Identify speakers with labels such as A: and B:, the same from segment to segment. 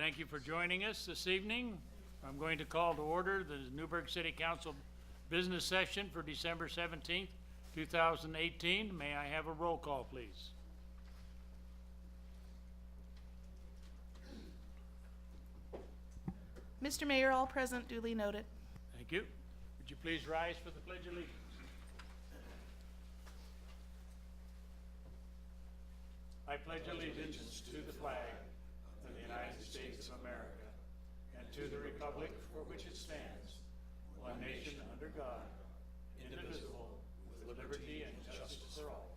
A: Thank you for joining us this evening. I'm going to call to order the Newberg City Council business session for December 17th, 2018. May I have a roll call, please?
B: Mr. Mayor, all present, duly noted.
A: Thank you. Would you please rise for the Pledge of Allegiance? I pledge allegiance to the flag of the United States of America and to the republic for which it stands, one nation under God, indivisible, with liberty and justice for all.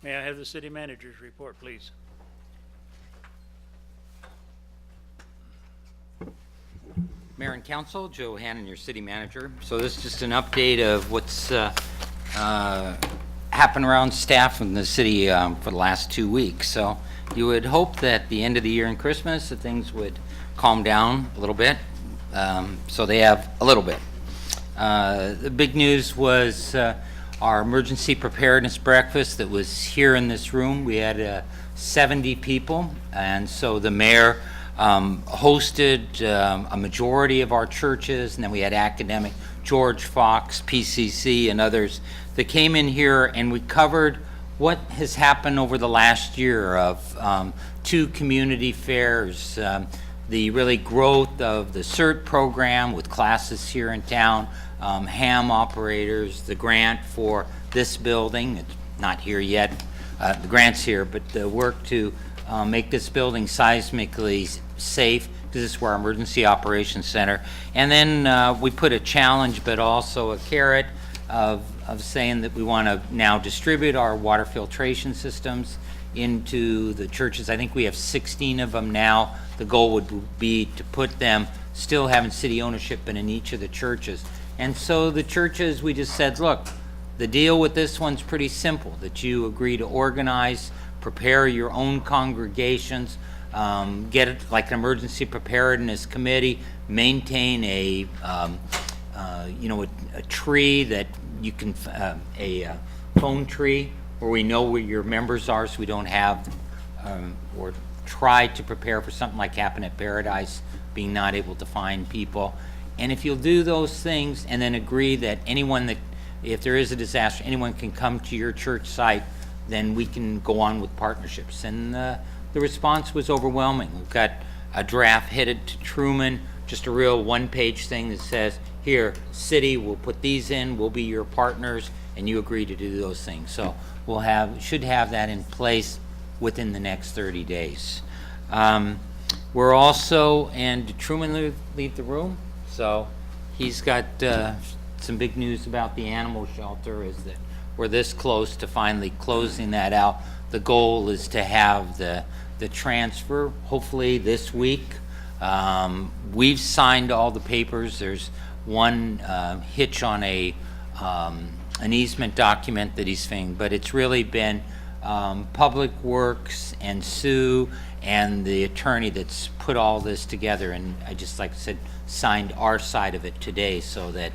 A: May I have the city manager's report, please?
C: Mayor and Council, Joe Hannon, your city manager. So this is just an update of what's happened around staff in the city for the last 2 weeks. So you would hope that at the end of the year and Christmas that things would calm down a little bit. So they have a little bit. The big news was our emergency preparedness breakfast that was here in this room. We had 70 people, and so the mayor hosted a majority of our churches, and then we had academic George Fox, PCC, and others that came in here, and we covered what has happened over the last year of 2 community fairs, the really growth of the CERT program with classes here in town, ham operators, the grant for this building. It's not here yet, the grant's here, but the work to make this building seismically safe, because this is where our emergency operations center. And then we put a challenge, but also a carrot of saying that we want to now distribute our water filtration systems into the churches. I think we have 16 of them now. The goal would be to put them, still having city ownership, but in each of the churches. And so the churches, we just said, look, the deal with this one's pretty simple, that you agree to organize, prepare your own congregations, get it like an emergency preparedness committee, maintain a tree that you can, a phone tree where we know where your members are, so we don't have, or try to prepare for something like happened at Paradise, being not able to find people. And if you'll do those things and then agree that anyone that, if there is a disaster, anyone can come to your church site, then we can go on with partnerships. And the response was overwhelming. We've got a draft headed to Truman, just a real one-page thing that says, here, city, we'll put these in, we'll be your partners, and you agree to do those things. So we'll should have that in place within the next 30 days. We're also, and did Truman leave the room? So he's got some big news about the animal shelter, is that we're this close to finally closing that out. The goal is to have the transfer hopefully this week. We've signed all the papers. There's one hitch on an easement document that he's saying, but it's really been Public Works and Sue and the attorney that's put all this together, and I just, like I said, signed our side of it today, so that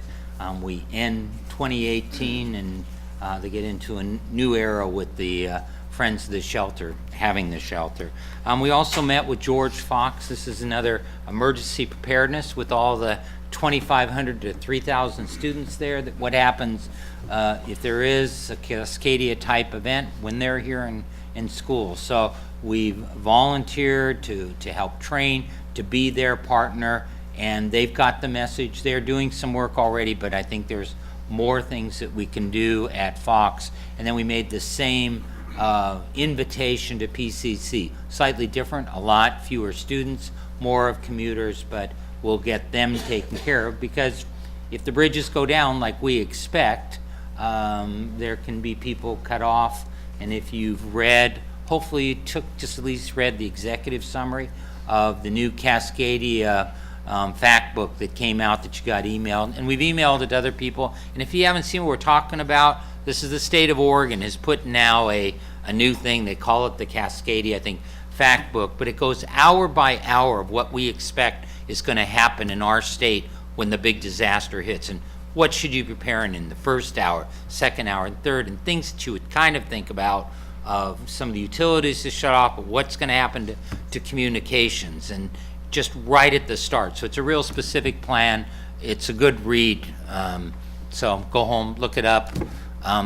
C: we end 2018 and they get into a new era with the Friends of the Shelter, having the shelter. We also met with George Fox. This is another emergency preparedness with all the 2,500 to 3,000 students there. That what happens if there is a Cascadia type event when they're here in school. So we've volunteered to help train, to be their partner, and they've got the message. They're doing some work already, but I think there's more things that we can do at Fox. And then we made the same invitation to PCC. Slightly different, a lot fewer students, more of commuters, but we'll get them taken care of, because if the bridges go down like we expect, there can be people cut off. And if you've read, hopefully you just at least read the executive summary of the new Cascadia fact book that came out that you got emailed, and we've emailed it to other people. And if you haven't seen what we're talking about, this is the state of Oregon has put now a new thing. They call it the Cascadia, I think, fact book, but it goes hour by hour of what we expect is going to happen in our state when the big disaster hits, and what should you be preparing in the first hour, second hour, and third, and things that you would kind of think about of some of the utilities to shut off, but what's going to happen to communications, and just right at the start. So it's a real specific plan. It's a good read. So go home, look it up,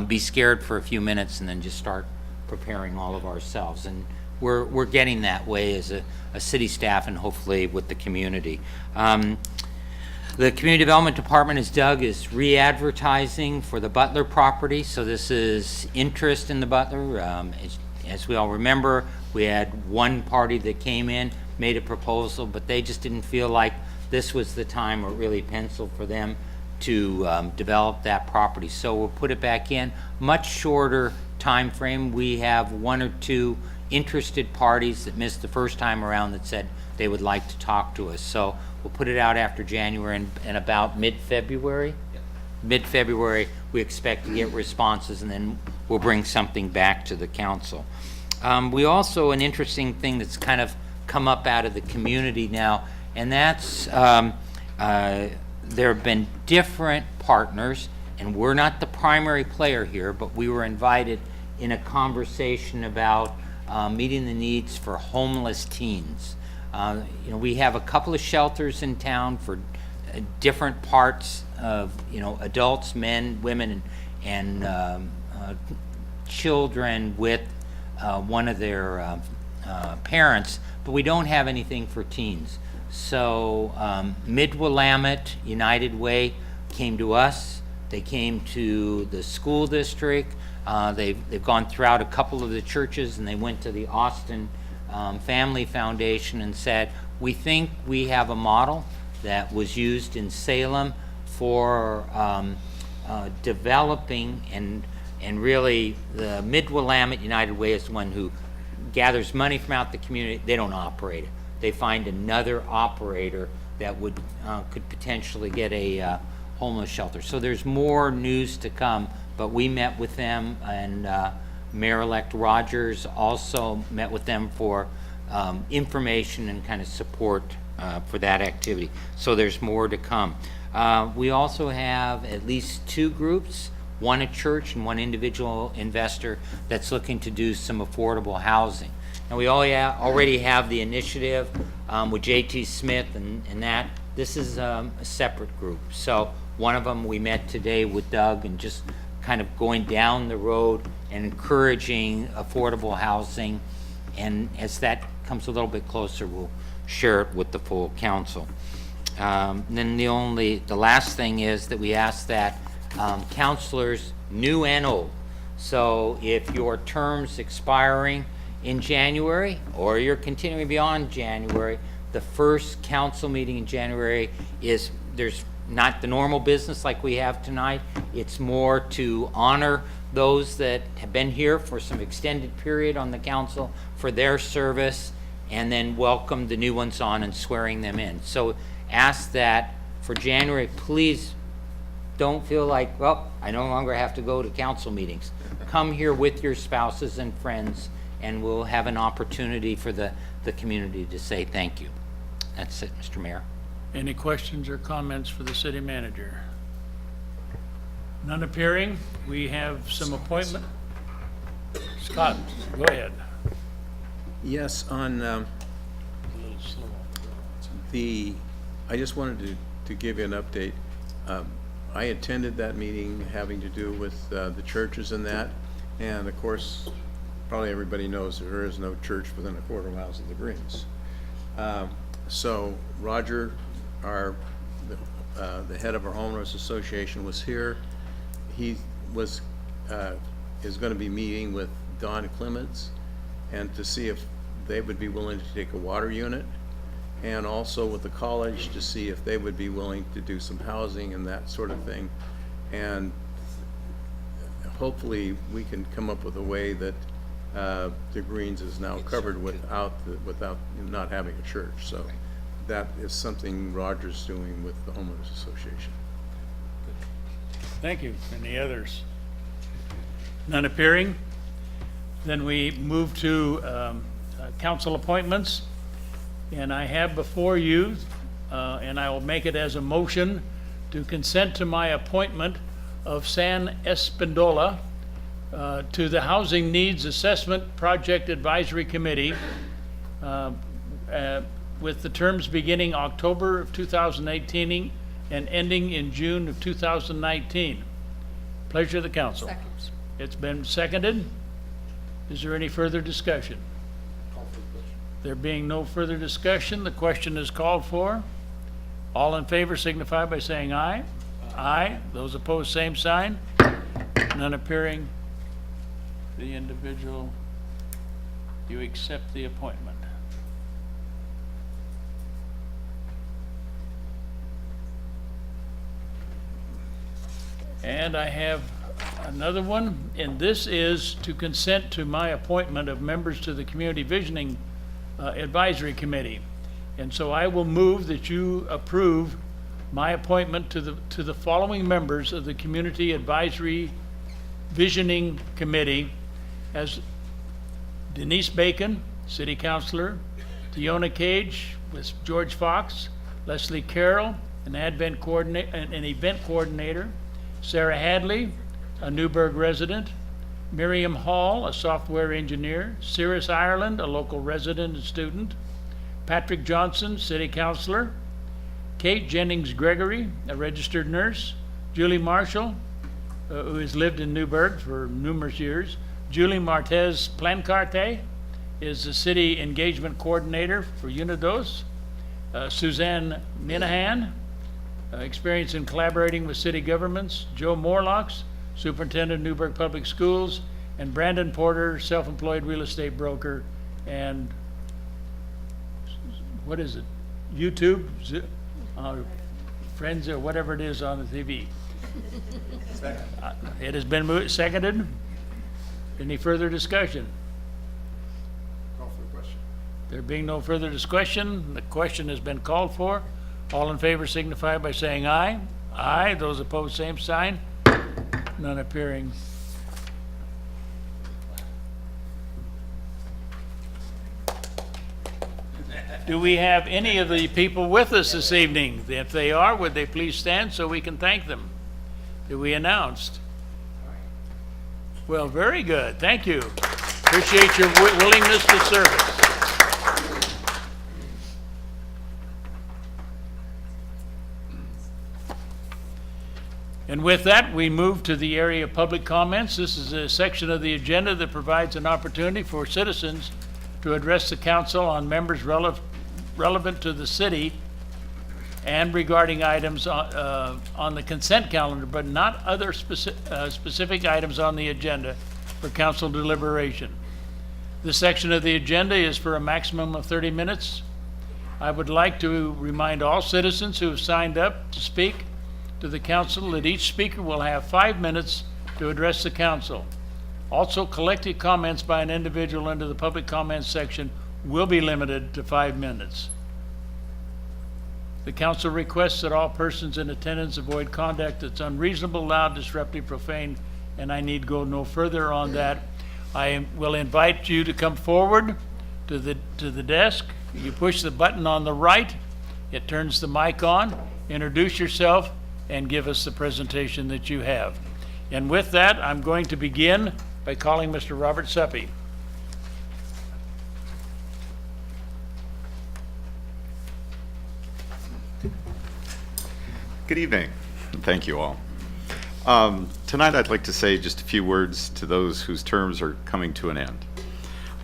C: be scared for a few minutes, and then just start preparing all of ourselves. And we're getting that way as a city staff, and hopefully with the community. The Community Development Department, as Doug is re-advertising for the Butler property, so this is interest in the Butler. As we all remember, we had one party that came in, made a proposal, but they just didn't feel like this was the time or really penciled for them to develop that property. So we'll put it back in. Much shorter time frame. We have one or two interested parties that missed the first time around that said they would like to talk to us. So we'll put it out after January, and about mid-February. Yep. Mid-February, we expect to get responses, and then we'll bring something back to the council. We also, an interesting thing that's kind of come up out of the community now, and that's there have been different partners, and we're not the primary player here, but we were invited in a conversation about meeting the needs for homeless teens. We have a couple of shelters in town for different parts of, adults, men, women, and children with one of their parents, but we don't have anything for teens. So Mid-Willamette United Way came to us. They came to the school district. They've gone throughout a couple of the churches, and they went to the Austin Family Foundation and said, we think we have a model that was used in Salem for developing, and really the Mid-Willamette United Way is the one who gathers money from out the community. They don't operate it. They find another operator that would could potentially get a homeless shelter. So there's more news to come, but we met with them, and Mayor-elect Rogers also met with them for information and kind of support for that activity. So there's more to come. We also have at least two groups, one a church and one individual investor that's looking to do some affordable housing. And we already have the initiative with J.T. Smith and that. This is a separate group. So one of them we met today with Doug, and just kind of going down the road and encouraging affordable housing. And as that comes a little bit closer, we'll share it with the full council. Then the last thing is that we ask that counselors, new and old, so if your term's expiring in January or you're continuing beyond January, the first council meeting in January there's not the normal business like we have tonight. It's more to honor those that have been here for some extended period on the council for their service, and then welcome the new ones on and swearing them in. So ask that for January, please don't feel like, well, I no longer have to go to council meetings. Come here with your spouses and friends, and we'll have an opportunity for the community to say thank you. That's it, Mr. Mayor.
A: Any questions or comments for the city manager? None appearing. We have some appointment. Scott, go ahead.
D: Yes, on
A: A little slow.
D: I just wanted to give you an update. I attended that meeting having to do with the churches and that, and of course, probably everybody knows there is no church within a quarter miles of the Greens. So Roger, the head of our homeowners association, was here. He is going to be meeting with Don Clements and to see if they would be willing to take a water unit, and also with the college to see if they would be willing to do some housing and that sort of thing. And hopefully we can come up with a way that the Greens is now covered without not having a church. So that is something Roger's doing with the homeowners association.
A: Thank you. Any others? None appearing. Then we move to council appointments. And I have before you, and I will make it as a motion, to consent to my appointment of San Espindola
E: to the Housing Needs Assessment Project Advisory Committee with the terms beginning October of 2018 and ending in June of 2019. Pleasure of the council.
F: Second.
E: It's been seconded. Is there any further discussion? There being no further discussion, the question is called for. All in favor signify by saying aye. Aye. Those opposed, same sign. None appearing. The individual, you accept the appointment. And I have another one, and this is to consent to my appointment of members to the Community Visioning Advisory Committee. And so I will move that you approve my appointment to the following members of the Community Advisory Visioning Committee as Denise Bacon, City Councilor, Tiona Cage with George Fox, Leslie Carroll, an event coordinator, Sarah Hadley, a Newberg resident, Miriam Hall, a software engineer, Cirrus Ireland, a local resident and student, Patrick Johnson, City Councilor, Kate Jennings Gregory, a registered nurse, Julie Marshall, who has lived in Newberg for numerous years, Julie Martez Plancarte is the City Engagement Coordinator for Unidos, Suzanne Minahan, experience in collaborating with city governments, Joe Morlocks, Superintendent Newberg Public Schools, and Brandon Porter, self-employed real estate broker, and what is it? YouTube, Friends, or whatever it is on the TV. It has been seconded. Any further discussion?
A: Call for the question.
E: There being no further discussion, the question has been called for. All in favor signify by saying aye. Aye. Those opposed, same sign. None appearing. Do we have any of the people with us this evening? If they are, would they please stand so we can thank them? Do we announced? Well, very good. Thank you. Appreciate your willingness to service. And with that, we move to the area of public comments. This is a section of the agenda that provides an opportunity for citizens to address the council on members relevant to the city and regarding items on the consent calendar, but not other specific items on the agenda for council deliberation. This section of the agenda is for a maximum of 30 minutes. I would like to remind all citizens who have signed up to speak to the council that each speaker will have 5 minutes to address the council. Also, collected comments by an individual into the public comments section will be limited to 5 minutes. The council requests that all persons in attendance avoid conduct that's unreasonable, loud, disruptive, profane, and I need go no further on that. I will invite you to come forward to the desk. You push the button on the right, it turns the mic on, introduce yourself, and give us the presentation that you have. And with that, I'm going to begin by calling Mr. Robert Suppy.
G: Good evening. Thank you all. Tonight I'd like to say just a few words to those whose terms are coming to an end.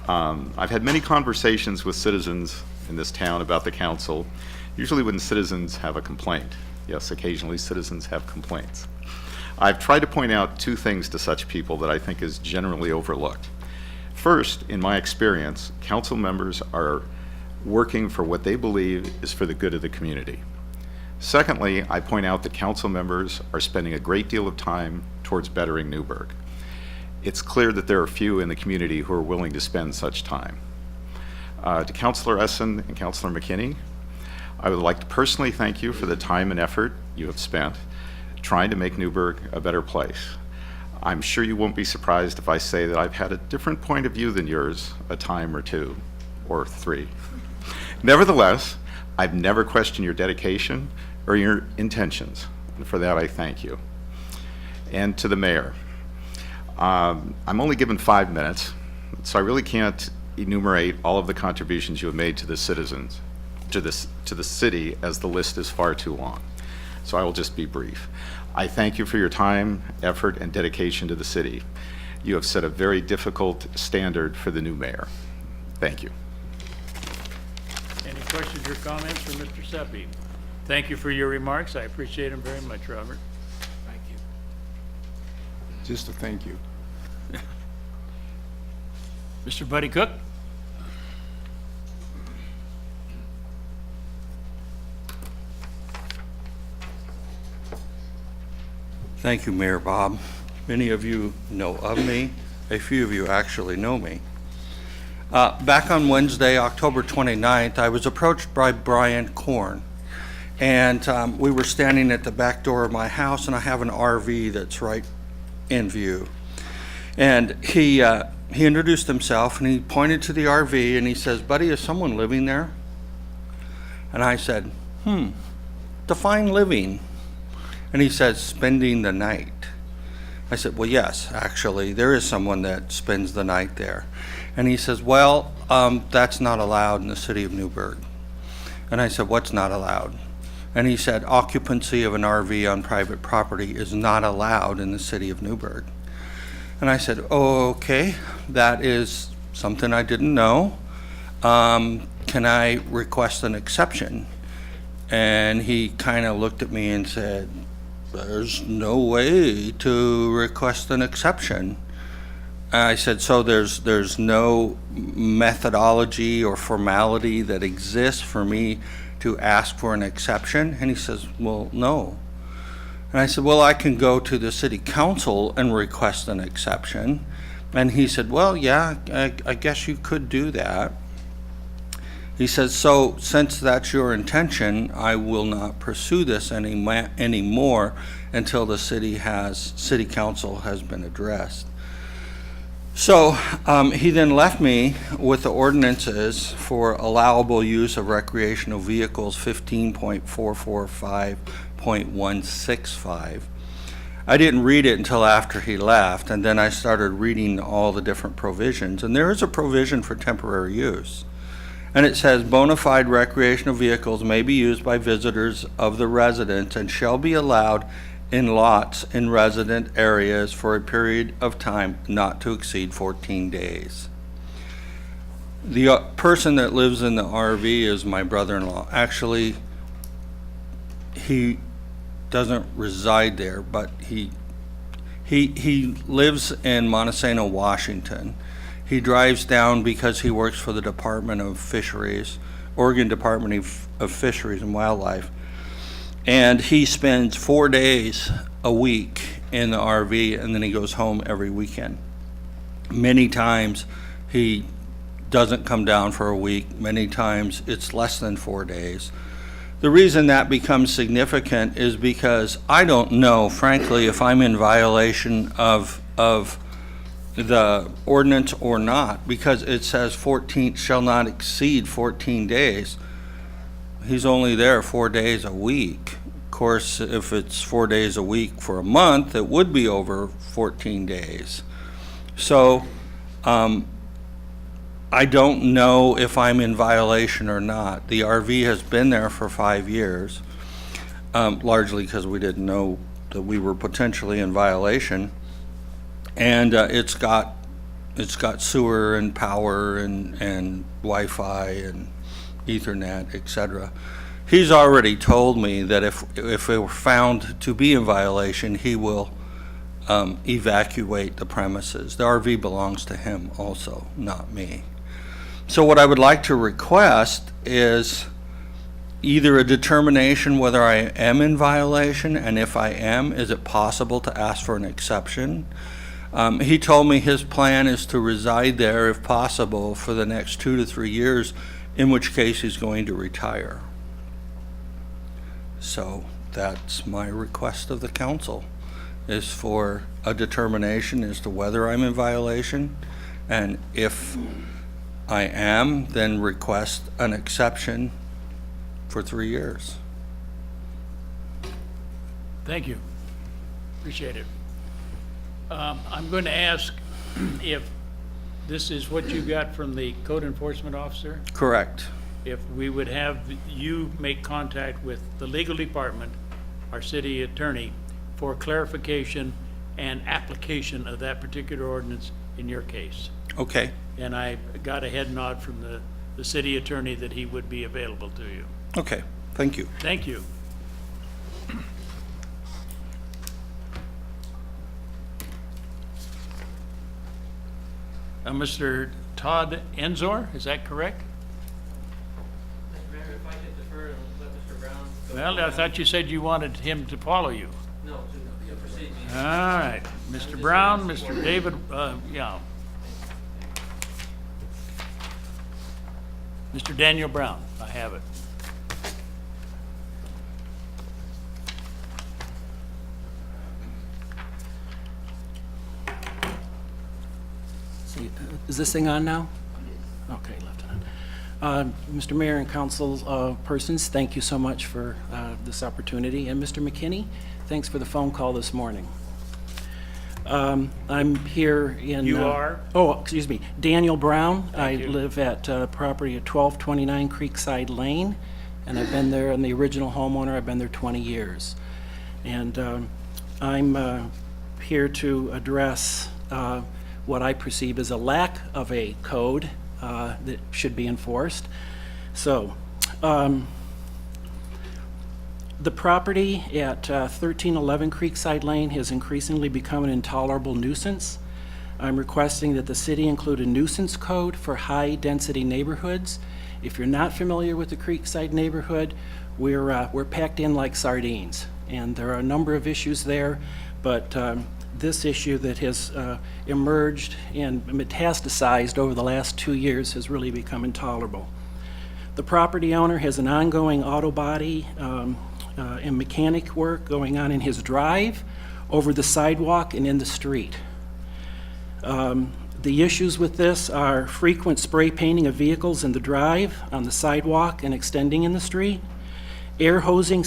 G: I've had many conversations with citizens in this town about the council, usually when citizens have a complaint. Yes, occasionally citizens have complaints. I've tried to point out two things to such people that I think is generally overlooked. First, in my experience, council members are working for what they believe is for the good of the community. Secondly, I point out that council members are spending a great deal of time towards bettering Newberg. It's clear that there are few in the community who are willing to spend such time. To Councilor Essen and Councilor McKinney, I would like to personally thank you for the time and effort you have spent trying to make Newberg a better place. I'm sure you won't be surprised if I say that I've had a different point of view than yours a time or two, or three. Nevertheless, I've never questioned your dedication or your intentions, and for that I thank you. And to the mayor, I'm only given 5 minutes, so I really can't enumerate all of the contributions you have made to the citizens, to the city, as the list is far too long. So I will just be brief. I thank you for your time, effort, and dedication to the city. You have set a very difficult standard for the new mayor. Thank you.
E: Any questions or comments for Mr. Seppi? Thank you for your remarks. I appreciate them very much, Robert.
A: Thank you.
F: Just a thank you.
E: Mr. Buddy Cook?
H: Thank you, Mayor Bob. Many of you know of me. A few of you actually know me. Back on Wednesday, October 29th, I was approached by Brian Korn. And we were standing at the back door of my house, and I have an RV that's right in view. And he introduced himself, and he pointed to the RV, and he says, "Buddy, is someone living there?" And I said, define living. And he says, "Spending the night." I said, "Well, yes, actually, there is someone that spends the night there." And he says, "Well, that's not allowed in the city of Newberg." And I said, "What's not allowed?" And he said, "Occupancy of an RV on private property is not allowed in the city of Newberg." And I said, "Oh, okay, that is something I didn't know. Can I request an exception?" And he kind of looked at me and said, "There's no way to request an exception." And I said, "So there's no methodology or formality that exists for me to ask for an exception?" And he says, "Well, no." And I said, "Well, I can go to the city council and request an exception." And he said, "Well, yeah, I guess you could do that." He says, "So since that's your intention, I will not pursue this anymore until the city council has been addressed." So he then left me with the ordinances for allowable use of recreational vehicles 15.445.165. I didn't read it until after he left, and then I started reading all the different provisions. And there is a provision for temporary use. And it says, "Bona fide recreational vehicles may be used by visitors of the residents and shall be allowed in lots in resident areas for a period of time not to exceed 14 days. The person that lives in the RV is my brother-in-law. Actually, he doesn't reside there, but he lives in Montesano, Washington. He drives down because he works for the Department of Fisheries, Oregon Department of Fisheries and Wildlife. And he spends 4 days a week in the RV, and then he goes home every weekend. Many times he doesn't come down for a week. Many times it's less than 4 days. The reason that becomes significant is because I don't know, frankly, if I'm in violation of the ordinance or not, because it says 14 shall not exceed 14 days. He's only there 4 days a week. Of course, if it's 4 days a week for a month, it would be over 14 days. So I don't know if I'm in violation or not. The RV has been there for 5 years, largely because we didn't know that we were potentially in violation. And it's got sewer and power and Wi-Fi and Ethernet, etc. He's already told me that if it were found to be in violation, he will evacuate the premises. The RV belongs to him also, not me. So what I would like to request is either a determination whether I am in violation, and if I am, is it possible to ask for an exception? He told me his plan is to reside there, if possible, for the next 2 to 3 years, in which case he's going to retire. So that's my request of the council, is for a determination as to whether I'm in violation, and if I am, then request an exception for 3 years.
E: Thank you. Appreciate it. I'm going to ask if this is what you got from the code enforcement officer?
H: Correct.
E: If we would have you make contact with the legal department, our city attorney, for clarification and application of that particular ordinance in your case.
H: Okay.
E: And I got a head nod from the city attorney that he would be available to you.
H: Okay. Thank you.
E: Thank you. Mr. Todd Enzor, is that correct?
I: Mr. Mayor, if I could defer and let Mr. Brown go.
E: Well, I thought you said you wanted him to follow you.
I: No, to proceed.
E: All right, Mr. Brown, Mr. David, yeah. Mr. Daniel Brown, I have it.
J: See, is this thing on now? Okay, Lieutenant. Mr. Mayor and council persons, thank you so much for this opportunity. And Mr. McKinney, thanks for the phone call this morning. I'm here in...
E: You are?
J: Oh, excuse me, Daniel Brown.
E: Thank you.
J: I live at property at 1229 Creekside Lane, and I've been there, I'm the original homeowner, I've been there 20 years. And I'm here to address what I perceive as a lack of a code that should be enforced. So, the property at 1311 Creekside Lane has increasingly become an intolerable nuisance. I'm requesting that the city include a nuisance code for high-density neighborhoods. If you're not familiar with the Creekside neighborhood, we're packed in like sardines, and there are a number of issues there, but this issue that has emerged and metastasized over the last 2 years has really become intolerable. The property owner has an ongoing auto body and mechanic work going on in his drive, over the sidewalk, and in the street. The issues with this are frequent spray painting of vehicles in the drive, on the sidewalk, and extending in the street, air hosing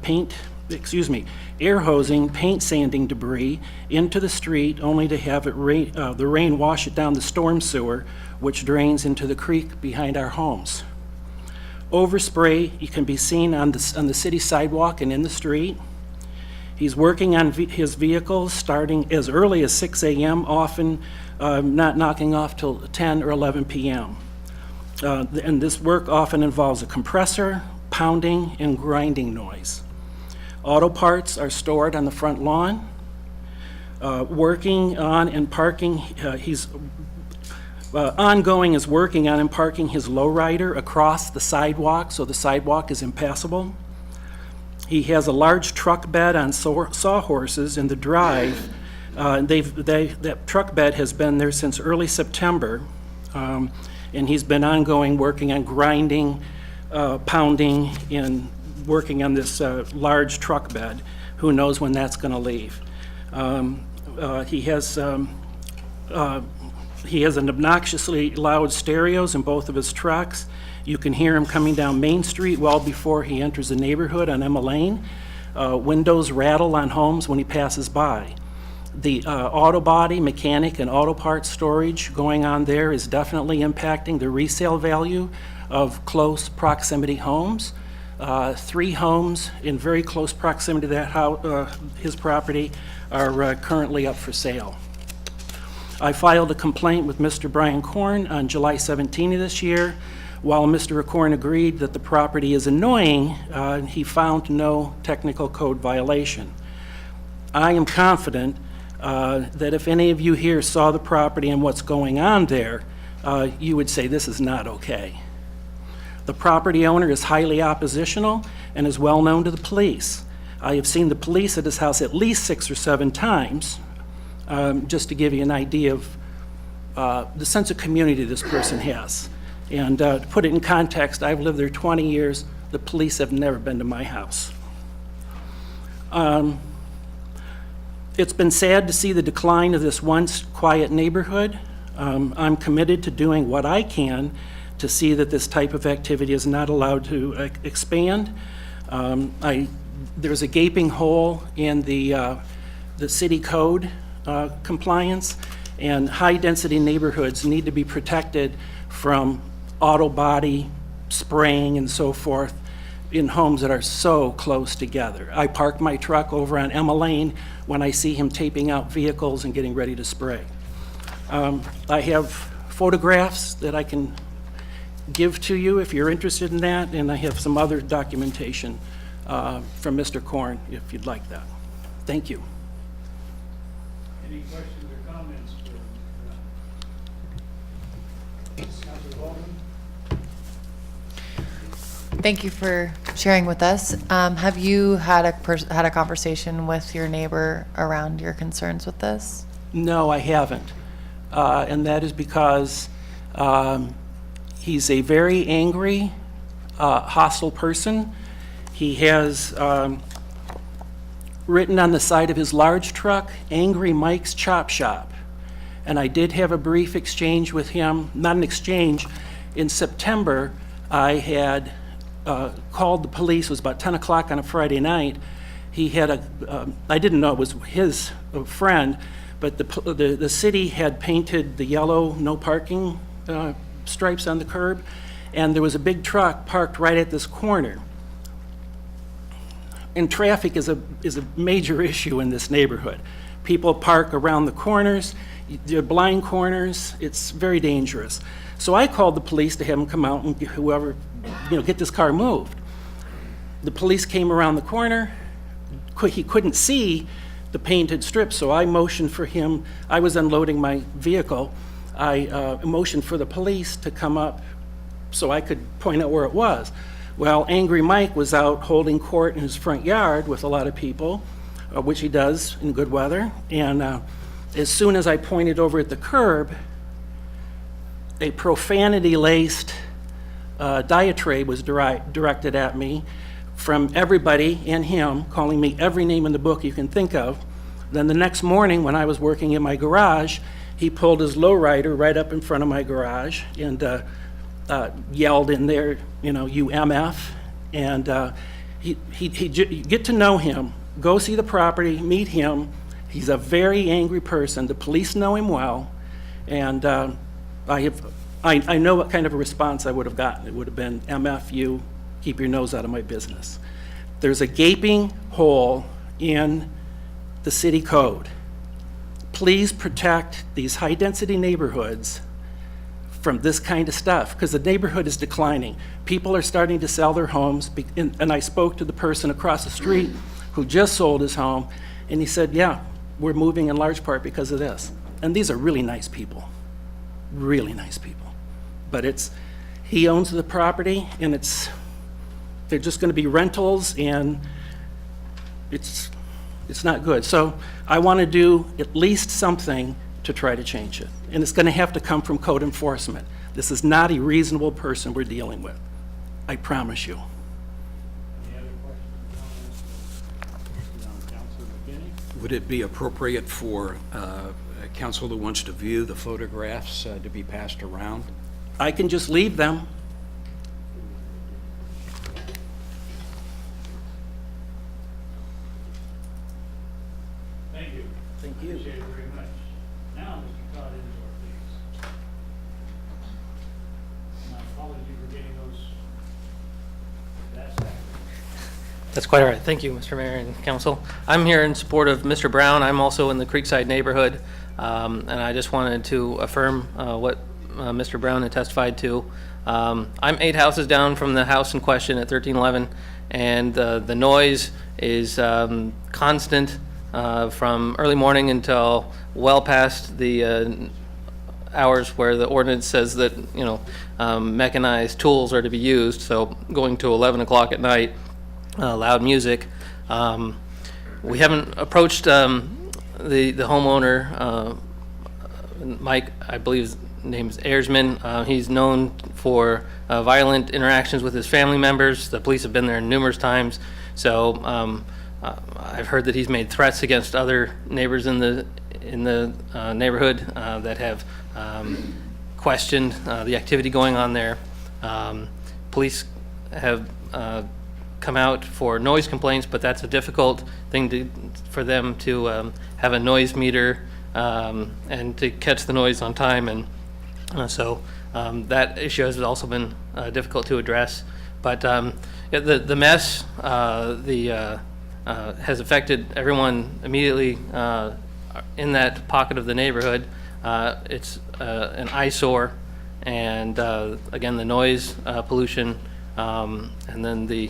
J: paint sanding debris into the street only to have the rain wash it down the storm sewer, which drains into the creek behind our homes. Overspray, you can be seen on the city sidewalk and in the street. He's working on his vehicles starting as early as 6 a.m., often not knocking off till 10 or 11 p.m. And this work often involves a compressor, pounding, and grinding noise. Auto parts are stored on the front lawn. Working on and parking, ongoing is working on and parking his lowrider across the sidewalk, so the sidewalk is impassable. He has a large truck bed on sawhorses in the drive. That truck bed has been there since early September, and he's been ongoing working on grinding, pounding, and working on this large truck bed. Who knows when that's going to leave? He has an obnoxiously loud stereos in both of his trucks. You can hear him coming down Main Street well before he enters the neighborhood on Emma Lane. Windows rattle on homes when he passes by. The auto body, mechanic, and auto parts storage going on there is definitely impacting the resale value of close proximity homes. 3 homes in very close proximity to that his property are currently up for sale. I filed a complaint with Mr. Brian Korn on July 17 of this year. While Mr. Korn agreed that the property is annoying, he found no technical code violation. I am confident that if any of you here saw the property and what's going on there, you would say this is not okay. The property owner is highly oppositional and is well known to the police. I have seen the police at his house at least 6 or 7 times, just to give you an idea of the sense of community this person has. And to put it in context, I've lived there 20 years. The police have never been to my house. It's been sad to see the decline of this once quiet neighborhood. I'm committed to doing what I can to see that this type of activity is not allowed to expand. There's a gaping hole in the city code compliance, and high-density neighborhoods need to be protected from auto body spraying and so forth in homes that are so close together. I park my truck over on Emma Lane when I see him taping out vehicles and getting ready to spray. I have photographs that I can give to you if you're interested in that, and I have some other documentation from Mr. Korn if you'd like that. Thank you.
E: Any questions or comments for Councilor Baldwin?
K: Thank you for sharing with us. Have you had a conversation with your neighbor around your concerns with this?
J: No, I haven't. And that is because he's a very angry, hostile person. He has written on the side of his large truck, "Angry Mike's Chop Shop." And I did have a brief exchange with him, not an exchange. In September, I had called the police. It was about 10 o'clock on a Friday night. He had I didn't know it was his friend, but the city had painted the yellow no parking stripes on the curb, and there was a big truck parked right at this corner. And traffic is a major issue in this neighborhood. People park around the corners, they're blind corners, it's very dangerous. So I called the police to have them come out and get this car moved. The police came around the corner, he couldn't see the painted strip, so I motioned for him. I was unloading my vehicle. I motioned for the police to come up so I could point out where it was. Well, Angry Mike was out holding court in his front yard with a lot of people, which he does in good weather. And as soon as I pointed over at the curb, a profanity-laced diatribe was directed at me from everybody and him, calling me every name in the book you can think of. Then the next morning, when I was working in my garage, he pulled his lowrider right up in front of my garage and yelled in there, you MF. And you get to know him, go see the property, meet him. He's a very angry person. The police know him well, and I know what kind of a response I would have gotten. It would have been, MF you, keep your nose out of my business. There's a gaping hole in the city code. Please protect these high-density neighborhoods from this kind of stuff, because the neighborhood is declining. People are starting to sell their homes, and I spoke to the person across the street who just sold his home, and he said, yeah, we're moving in large part because of this. And these are really nice people, really nice people. But he owns the property, and they're just gonna be rentals, and it's not good. So I wanna do at least something to try to change it. And it's gonna have to come from code enforcement. This is not a reasonable person we're dealing with. I promise you.
E: Any other questions or comments for Councilor McKinney?
L: Would it be appropriate for a council who wants to view the photographs to be passed around?
J: I can just leave them.
E: Thank you.
J: Thank you.
E: Appreciate it very much. Now, Mr. Todd Insor, please. My apology for getting that back.
I: That's quite all right. Thank you, Mr. Mayor and Council. I'm here in support of Mr. Brown. I'm also in the Creekside neighborhood, and I just wanted to affirm what Mr. Brown had testified to. I'm 8 houses down from the house in question at 1311, and the noise is constant from early morning until well past the hours where the ordinance says that mechanized tools are to be used. So going to 11 o'clock at night, loud music. We haven't approached the homeowner, Mike, I believe his name is Ayersman. He's known for violent interactions with his family members. The police have been there numerous times. So I've heard that he's made threats against other neighbors in the neighborhood that have questioned the activity going on there. Police have come out for noise complaints, but that's a difficult thing for them to have a noise meter and to catch the noise on time. And so that issue has also been difficult to address. But yeah, the mess has affected everyone immediately in that pocket of the neighborhood. It's an eyesore, and again, the noise pollution, and then the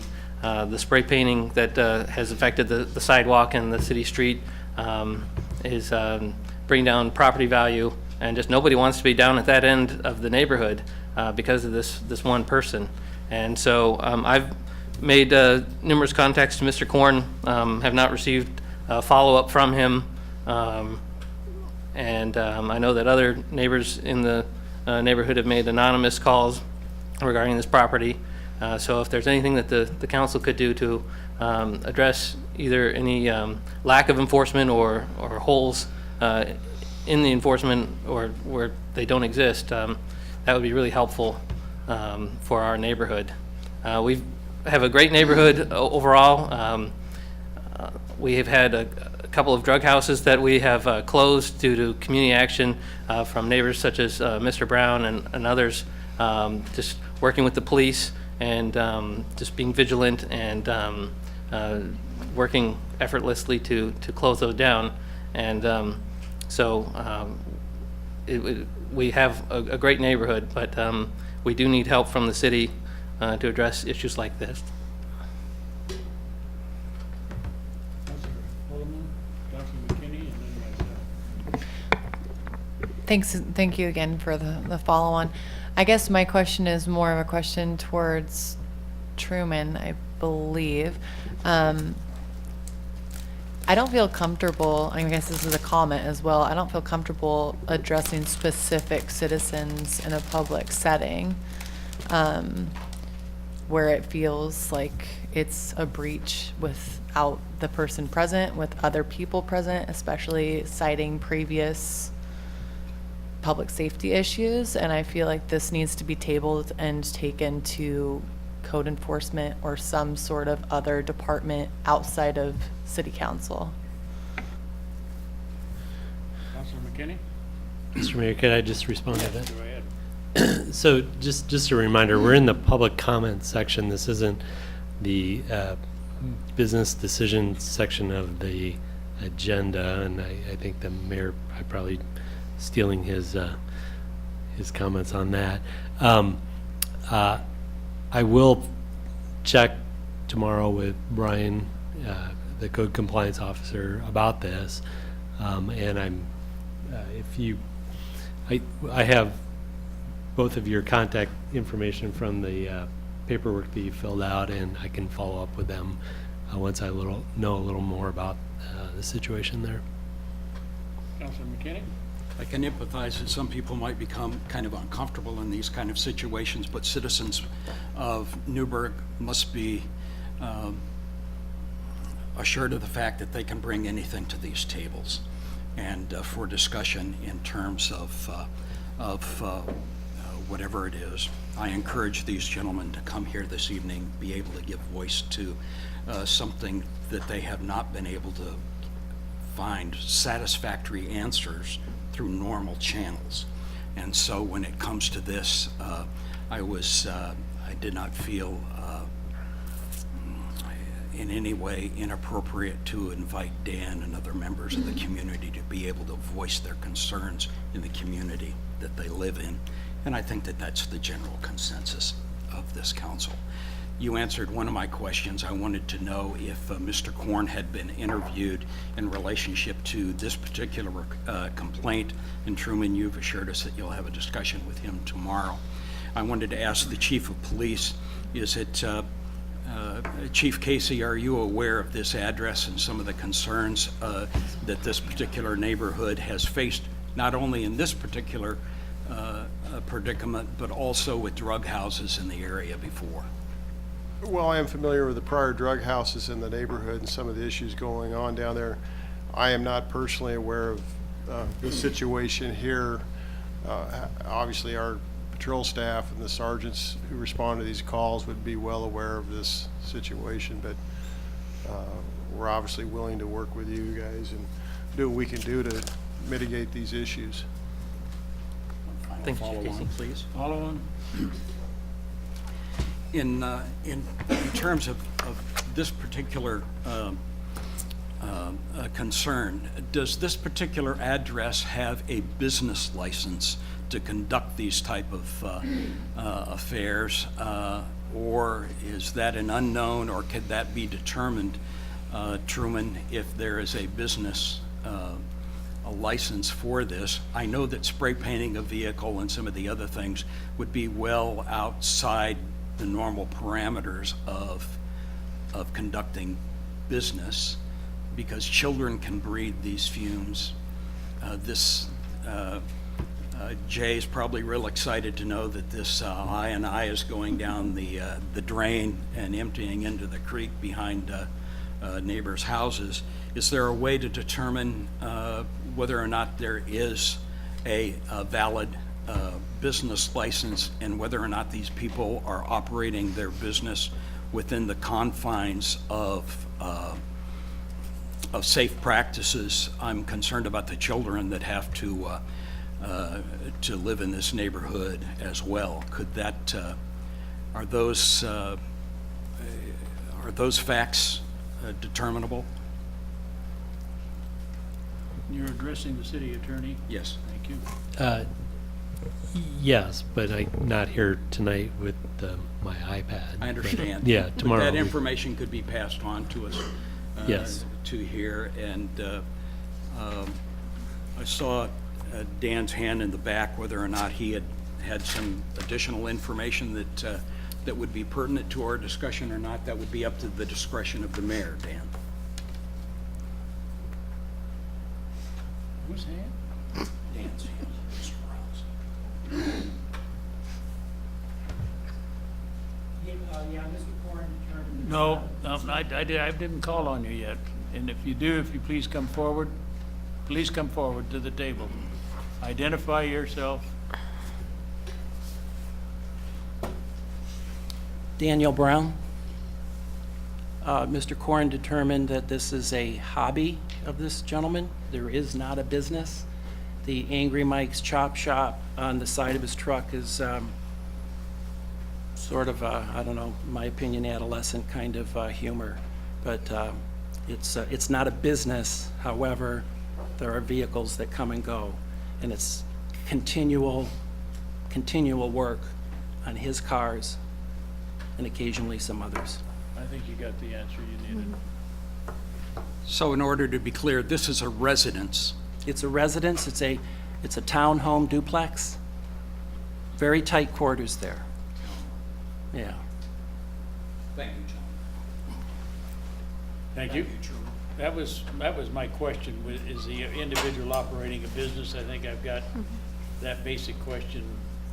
I: spray painting that has affected the sidewalk and the city street is bringing down property value, and just nobody wants to be down at that end of the neighborhood because of this one person. And so I've made numerous contacts to Mr. Korn, have not received follow-up from him, and I know that other neighbors in the neighborhood have made anonymous calls regarding this property. So if there's anything that the council could do to address either any lack of enforcement or holes in the enforcement, or where they don't exist, that would be really helpful for our neighborhood. We have a great neighborhood overall. We have had a couple of drug houses that we have closed due to community action from neighbors such as Mr. Brown and others, just working with the police and just being vigilant and working effortlessly to close those down. And we have a great neighborhood, but we do need help from the city to address issues like this.
E: Councilor Holloman, Councilor McKinney, and then myself.
K: Thank you again for the follow-on. I guess my question is more of a question towards Truman, I believe. I don't feel comfortable, I guess this is a comment as well, I don't feel comfortable addressing specific citizens in a public setting where it feels like it's a breach without the person present, with other people present, especially citing previous public safety issues. And I feel like this needs to be tabled and taken to code enforcement or some sort of other department outside of city council.
E: Councilor McKinney?
M: Mr. Mayor, could I just respond to that?
E: Go ahead.
M: So just a reminder, we're in the public comment section. This isn't the business decision section of the agenda, and I think the mayor, I probably stealing his comments on that. I will check tomorrow with Brian, the code compliance officer, about this, and I have both of your contact information from the paperwork that you filled out, and I can follow up with them once I know a little more about the situation there.
E: Councilor McKinney?
L: I can empathize that some people might become kind of uncomfortable in these kind of situations, but citizens of Newberg must be assured of the fact that they can bring anything to these tables and for discussion in terms of whatever it is. I encourage these gentlemen to come here this evening, be able to give voice to something that they have not been able to find satisfactory answers through normal channels. And so when it comes to this, I did not feel in any way inappropriate to invite Dan and other members of the community to be able to voice their concerns in the community that they live in. And I think that that's the general consensus of this council. You answered one of my questions. I wanted to know if Mr. Korn had been interviewed in relationship to this particular complaint. And Truman, you've assured us that you'll have a discussion with him tomorrow. I wanted to ask the chief of police, Chief Casey, are you aware of this address and some of the concerns that this particular neighborhood has faced, not only in this particular predicament, but also with drug houses in the area before?
N: Well, I am familiar with the prior drug houses in the neighborhood and some of the issues going on down there. I am not personally aware of the situation here. Obviously, our patrol staff and the sergeants who respond to these calls would be well aware of this situation, but we're obviously willing to work with you guys and do what we can do to mitigate these issues.
I: Thank you, Chief
L: Follow on,
I: Casey.
L: please.
E: Follow on?
L: In terms of this particular concern, does this particular address have a business license to conduct these type of affairs? Or is that an unknown, or could that be determined, Truman, if there is a business a license for this? I know that spray painting a vehicle and some of the other things would be well outside the normal parameters of conducting business, because children can breathe these fumes. Jay is probably real excited to know that this I&I is going down the drain and emptying into the creek behind neighbors' houses. Is there a way to determine whether or not there is a valid business license, and whether or not these people are operating their business within the confines of safe practices? I'm concerned about the children that have to live in this neighborhood as well. Could that are those facts determinable?
E: You're addressing the city attorney?
L: Yes.
E: Thank you.
M: Yes, but I'm not here tonight with my iPad.
L: I understand.
M: But, yeah,
L: But
M: tomorrow.
L: that information could be passed on to us.
M: Yes.
L: To here, and I saw Dan's hand in the back, whether or not he had some additional information that would be pertinent to our discussion or not. That would be up to the discretion of the mayor, Dan.
E: Whose hand?
L: Dan's hand, Mr. Brown's.
E: No, I didn't call on you yet. And if you do, if you please come forward to the table. Identify yourself.
J: Daniel Brown. Mr. Corn determined that this is a hobby of this gentleman. There is not a business. The Angry Mike's Chop Shop on the side of his truck is sort of, I don't know, in my opinion, adolescent kind of humor. But it's not a business. However, there are vehicles that come and go, and it's continual work on his cars and occasionally some others.
E: I think you got the answer you needed.
L: So in order to be clear, this is a residence.
J: It's a residence. It's a townhome duplex. Very tight quarters there. Yeah.
L: Thank you, John.
E: Thank you. That was my question. Is the individual operating a business? I think I've got that basic question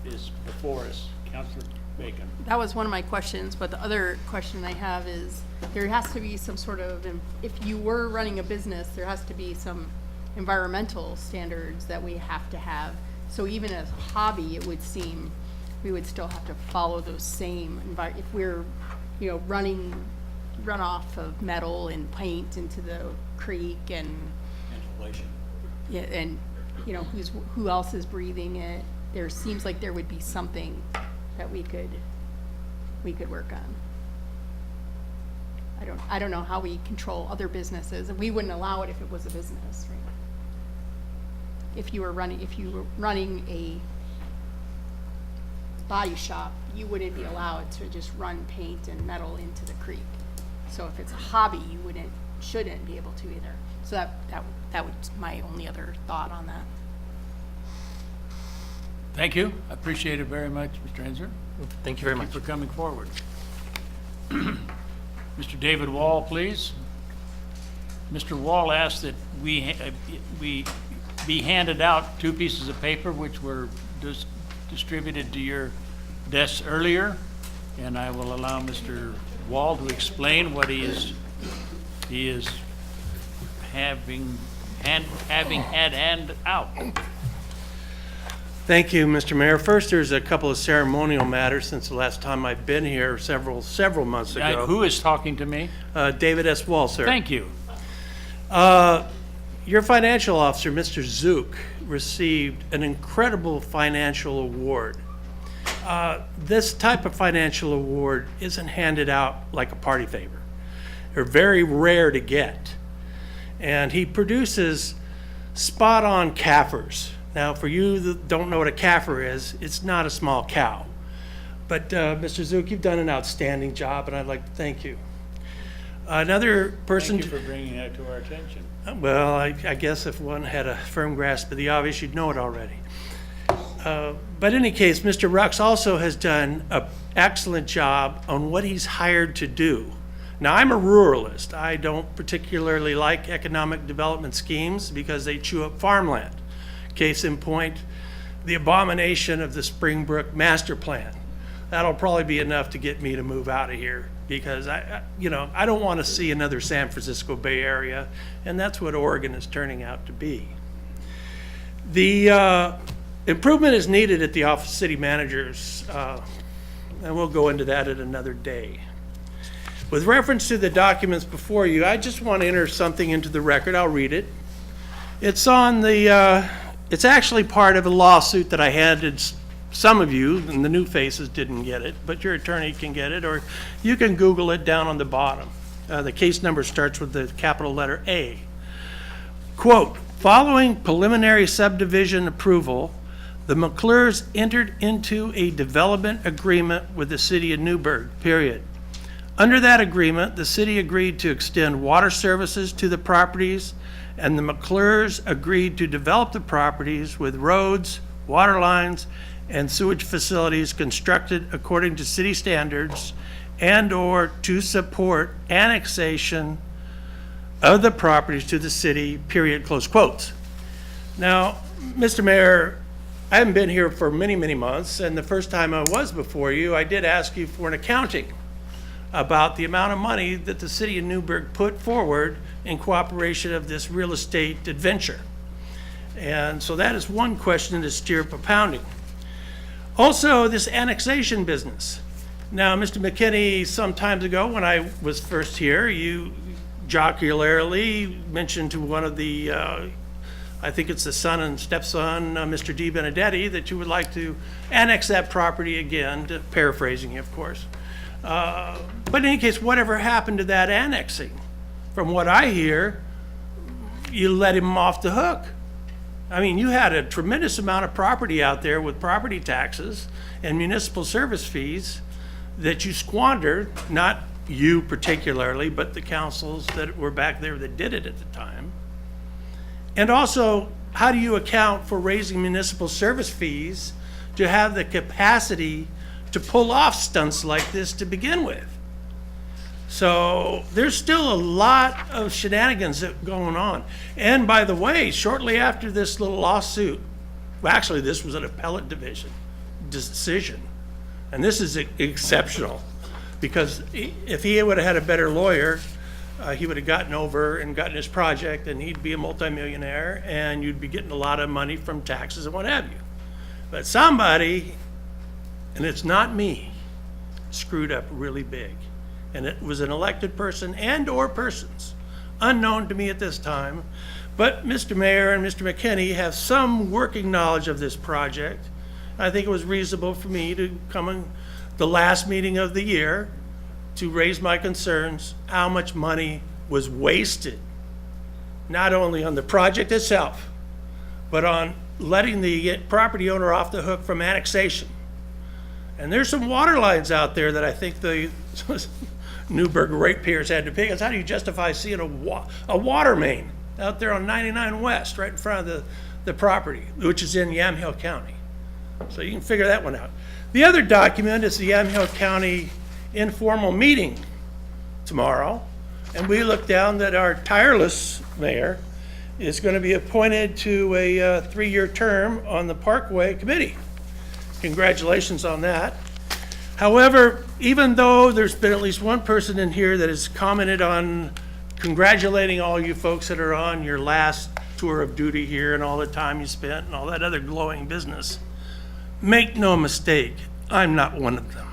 E: is before us. Councilor Bacon.
O: That was one of my questions, but the other question I have is, there has to be some sort of, if you were running a business, there has to be some environmental standards that we have to have. So even as a hobby, it would seem we would still have to follow those same if we're, running runoff of metal and paint into the creek and
L: Ventilation.
O: yeah, and who else is breathing it? There seems like there would be something that we could work on. I don't know how we control other businesses, and we wouldn't allow it if it was a business, right? If you were running a body shop, you wouldn't be allowed to just run paint and metal into the creek. So if it's a hobby, you shouldn't be able to either. So that was my only other thought on that.
E: Thank you. I appreciate it very much, Mr. Enzer.
I: Thank you very much.
E: Thank you for coming forward. Mr. David Wall, please. Mr. Wall asked that we be handed out 2 pieces of paper which were distributed to your desks earlier, and I will allow Mr. Wall to explain what he is having had hand out.
P: Thank you, Mr. Mayor. First, there's a couple of ceremonial matters since the last time I've been here several months ago.
E: Who is talking to me?
P: David S. Wall, sir.
E: Thank you.
P: Your financial officer, Mr. Zook, received an incredible financial award. This type of financial award isn't handed out like a party favor. They're very rare to get. And he produces spot-on CAFRs. Now, for you that don't know what a CAFR is, it's not a small cow. But Mr. Zook, you've done an outstanding job, and I'd like to thank you. Another person...
E: Thank you for bringing that to our attention.
P: Well, I guess if one had a firm grasp of the obvious, you'd know it already. But in any case, Mr. Rux also has done an excellent job on what he's hired to do. Now, I'm a ruralist. I don't particularly like economic development schemes because they chew up farmland. Case in point, the abomination of the Springbrook Master Plan. That'll probably be enough to get me to move out of here because I don't want to see another San Francisco Bay Area, and that's what Oregon is turning out to be. The improvement is needed at the Office of City Managers, and we'll go into that at another day. With reference to the documents before you, I just want to enter something into the record. I'll read it. It's on the, it's actually part of a lawsuit that I handed some of you, and the new faces didn't get it, but your attorney can get it, or you can Google it down on the bottom. The case number starts with the capital letter A. Quote, following preliminary subdivision approval, the McClures entered into a development agreement with the city of Newberg, period. Under that agreement, the city agreed to extend water services to the properties, and the McClures agreed to develop the properties with roads, water lines, and sewage facilities constructed according to city standards and/or to support annexation of the properties to the city, period, close quotes. Now, Mr. Mayor, I haven't been here for many, many months, and the first time I was before you, I did ask you for an accounting about the amount of money that the city of Newberg put forward in cooperation of this real estate adventure. And so that is one question to steer propounding. Also, this annexation business. Now, Mr. McKinney, some time ago when I was first here, you jocularly mentioned to one of the, I think it's the son and stepson, Mr. D. Benedetti, that you would like to annex that property again, paraphrasing you, of course. But in any case, whatever happened to that annexing? From what I hear, you let him off the hook. I mean, you had a tremendous amount of property out there with property taxes and municipal service fees that you squandered, not you particularly, but the councils that were back there that did it at the time. And also, how do you account for raising municipal service fees to have the capacity to pull off stunts like this to begin with? So there's still a lot of shenanigans going on. And by the way, shortly after this little lawsuit, well, actually this was an appellate division decision, and this is exceptional because if he would have had a better lawyer, he would have gotten over and gotten his project, and he'd be a multimillionaire, and you'd be getting a lot of money from taxes and what have you. But somebody, and it's not me, screwed up really big. And it was an elected person and/or persons, unknown to me at this time. But Mr. Mayor and Mr. McKinney have some working knowledge of this project. I think it was reasonable for me to come in the last meeting of the year to raise my concerns, how much money was wasted, not only on the project itself, but on letting the property owner off the hook from annexation. And there's some water lines out there that I think the Newberg ratepayers had to pay. Because how do you justify seeing a water main out there on 99 West, right in front of the property, which is in Yamhill County? So you can figure that one out. The other document is the Yamhill County informal meeting tomorrow. And we look down that our tireless mayor is going to be appointed to a 3-year term on the Parkway Committee. Congratulations on that. However, even though there's been at least one person in here that has commented on congratulating all you folks that are on your last tour of duty here and all the time you spent and all that other glowing business, make no mistake, I'm not one of them.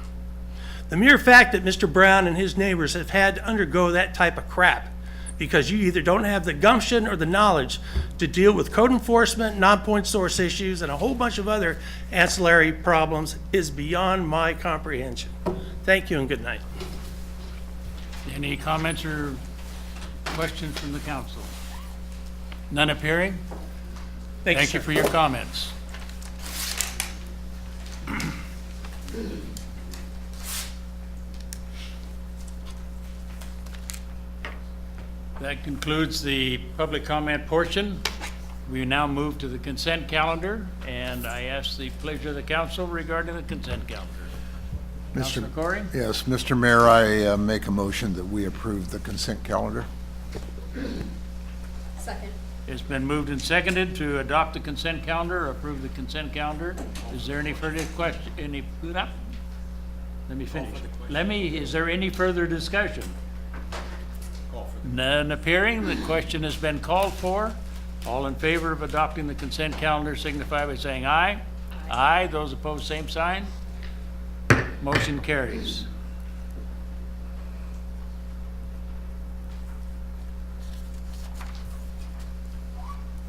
P: The mere fact that Mr. Brown and his neighbors have had to undergo that type of crap because you either don't have the gumption or the knowledge to deal with code enforcement, non-point source issues, and a whole bunch of other ancillary problems is beyond my comprehension. Thank you and good night.
E: Any comments or questions from the council? None appearing? Thank you for your comments. That concludes the public comment portion. We now move to the consent calendar, and I ask the pleasure of the council regarding the consent calendar. Councilor Corey?
F: Yes, Mr. Mayor, I make a motion that we approve the consent calendar.
O: Second.
E: It's been moved and seconded to adopt the consent calendar, or approve the consent calendar. Is there any further question, let me finish. Is there any further discussion? None appearing, the question has been called for. All in favor of adopting the consent calendar signify by saying aye. Aye. Those opposed, same sign. Motion carries.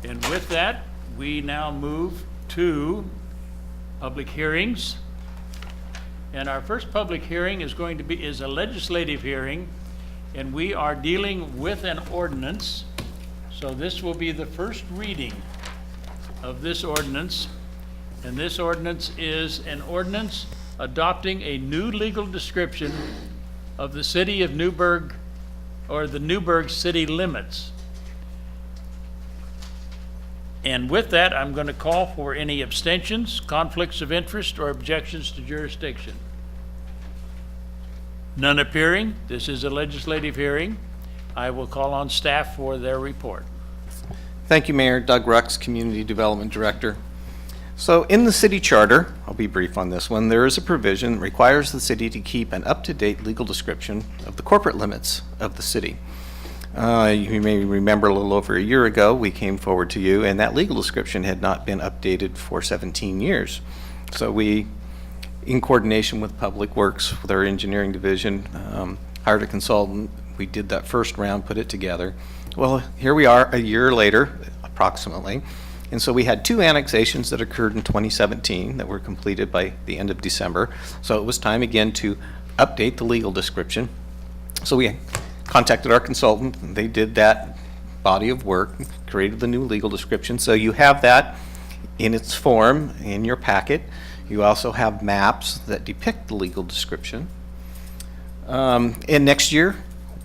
E: And with that, we now move to public hearings. And our first public hearing is a legislative hearing, and we are dealing with an ordinance. So this will be the first reading of this ordinance. And this ordinance is an ordinance adopting a new legal description of the city of Newberg, or the Newberg city limits. And with that, I'm going to call for any abstentions, conflicts of interest, or objections to jurisdiction. None appearing. This is a legislative hearing. I will call on staff for their report.
Q: Thank you, Mayor. Doug Rux, Community Development Director. So in the city charter, I'll be brief on this one, there is a provision that requires the city to keep an up-to-date legal description of the corporate limits of the city. You may remember a little over a year ago, we came forward to you, and that legal description had not been updated for 17 years. So we, in coordination with Public Works, with our engineering division, hired a consultant. We did that first round, put it together. Well, here we are a year later, approximately. And so we had 2 annexations that occurred in 2017 that were completed by the end of December. So it was time again to update the legal description. So we contacted our consultant, and they did that body of work, created the new legal description. So you have that in its form in your packet. You also have maps that depict the legal description. And next year,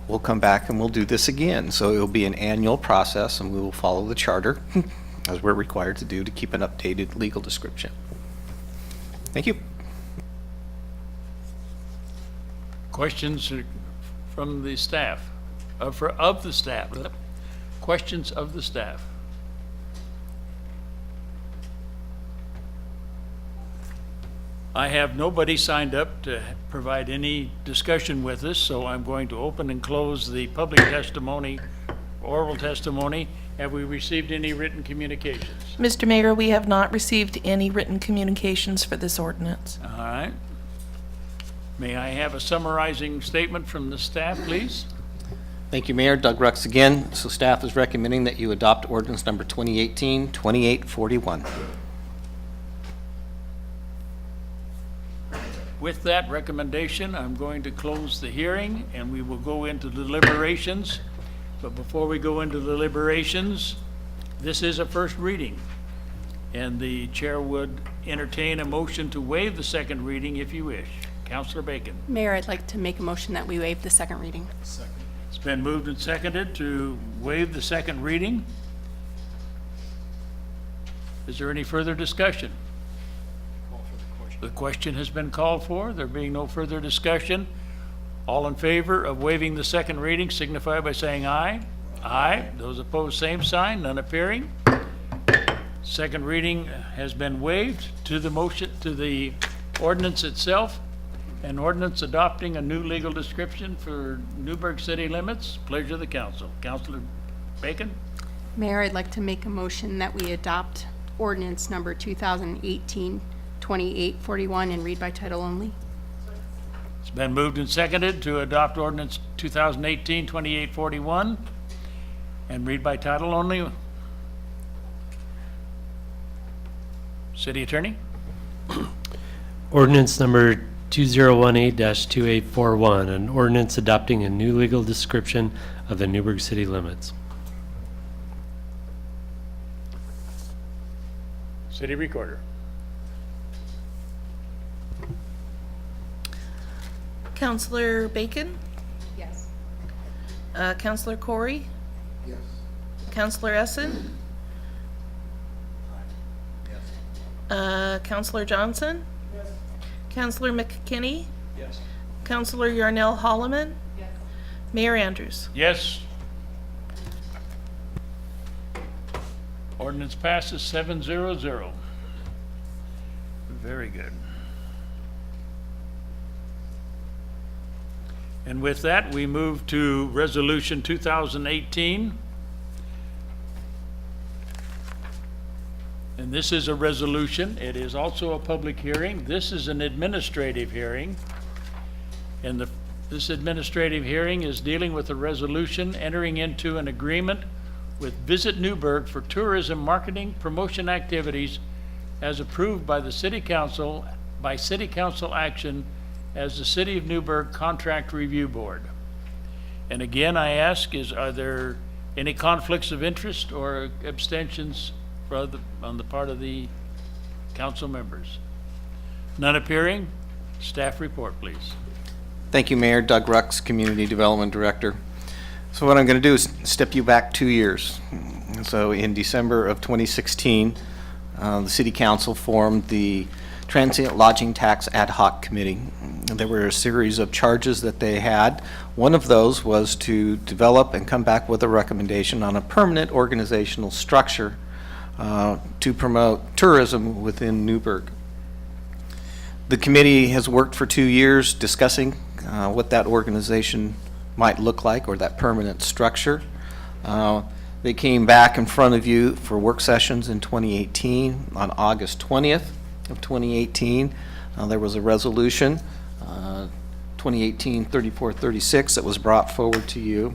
Q: we'll come back and we'll do this again. So it'll be an annual process, and we will follow the charter as we're required to do to keep an updated legal description. Thank you.
E: Questions from the staff, of the staff? Questions of the staff? I have nobody signed up to provide any discussion with us, so I'm going to open and close the public testimony, oral testimony. Have we received any written communications?
B: Mr. Mayor, we have not received any written communications for this ordinance.
E: All right. May I have a summarizing statement from the staff, please?
Q: Thank you, Mayor. Doug Rux again. So staff is recommending that you adopt ordinance number 2018-2841.
E: With that recommendation, I'm going to close the hearing, and we will go into deliberations. But before we go into deliberations, this is a first reading, and the chair would entertain a motion to waive the second reading if you wish. Councilor Bacon.
O: Mayor, I'd like to make a motion that we waive the second reading.
E: It's been moved and seconded to waive the second reading. Is there any further discussion? The question has been called for. There being no further discussion, all in favor of waiving the second reading signify by saying aye. Aye. Those opposed, same sign. None appearing. Second reading has been waived. To the motion, to the ordinance itself, an ordinance adopting a new legal description for Newberg city limits. Pleasure of the council. Councilor Bacon.
O: Mayor, I'd like to make a motion that we adopt ordinance number 2018-2841 and read by title only.
E: It's been moved and seconded to adopt ordinance 2018-2841. And read by title only. City Attorney?
M: Ordinance number 2018-2841, an ordinance adopting a new legal description of the Newberg city limits.
E: City Recorder?
B: Counselor Bacon?
K: Yes.
B: Counselor Corey?
F: Yes.
B: Counselor Essen? Counselor Johnson?
N: Yes.
B: Counselor McKinney?
N: Yes.
B: Counselor Yarnell Holloman?
K: Yes.
B: Mayor Andrews?
E: Yes. Ordinance passes 7-0-0. Very good. And with that, we move to Resolution 2018. And this is a resolution. It is also a public hearing. This is an administrative hearing. And this administrative hearing is dealing with a resolution entering into an agreement with Visit Newberg for tourism marketing promotion activities as approved by the City Council, by City Council action as the City of Newberg Contract Review Board. And again, I ask, are there any conflicts of interest or abstentions on the part of the council members? None appearing. Staff report, please.
Q: Thank you, Mayor. Doug Rux, Community Development Director. So what I'm going to do is step you back 2 years. So in December of 2016, the City Council formed the Transient Lodging Tax Ad Hoc Committee. There were a series of charges that they had. One of those was to develop and come back with a recommendation on a permanent organizational structure to promote tourism within Newberg. The committee has worked for 2 years discussing what that organization might look like, or that permanent structure. They came back in front of you for work sessions in 2018. On August 20th of 2018, there was a resolution, 2018-3436, that was brought forward to you,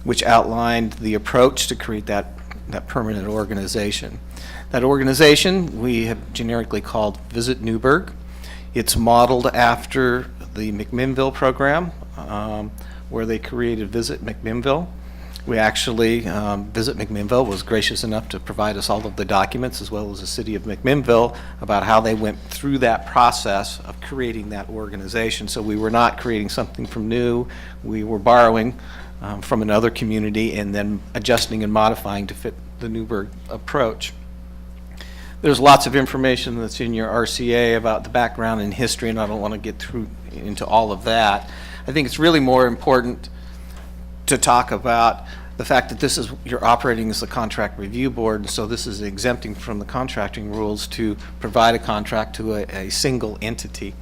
Q: which outlined the approach to create that permanent organization. That organization we have generically called Visit Newberg. It's modeled after the McMinnville program, where they created Visit McMinnville. We actually, Visit McMinnville was gracious enough to provide us all of the documents, as well as the city of McMinnville, about how they went through that process of creating that organization. So we were not creating something from new. We were borrowing from another community and then adjusting and modifying to fit the Newberg approach. There's lots of information that's in your RCA about the background and history, and I don't want to get through into all of that. I think it's really more important to talk about the fact that you're operating as the contract review board, and so this is exempting from the contracting rules to provide a contract to a single entity.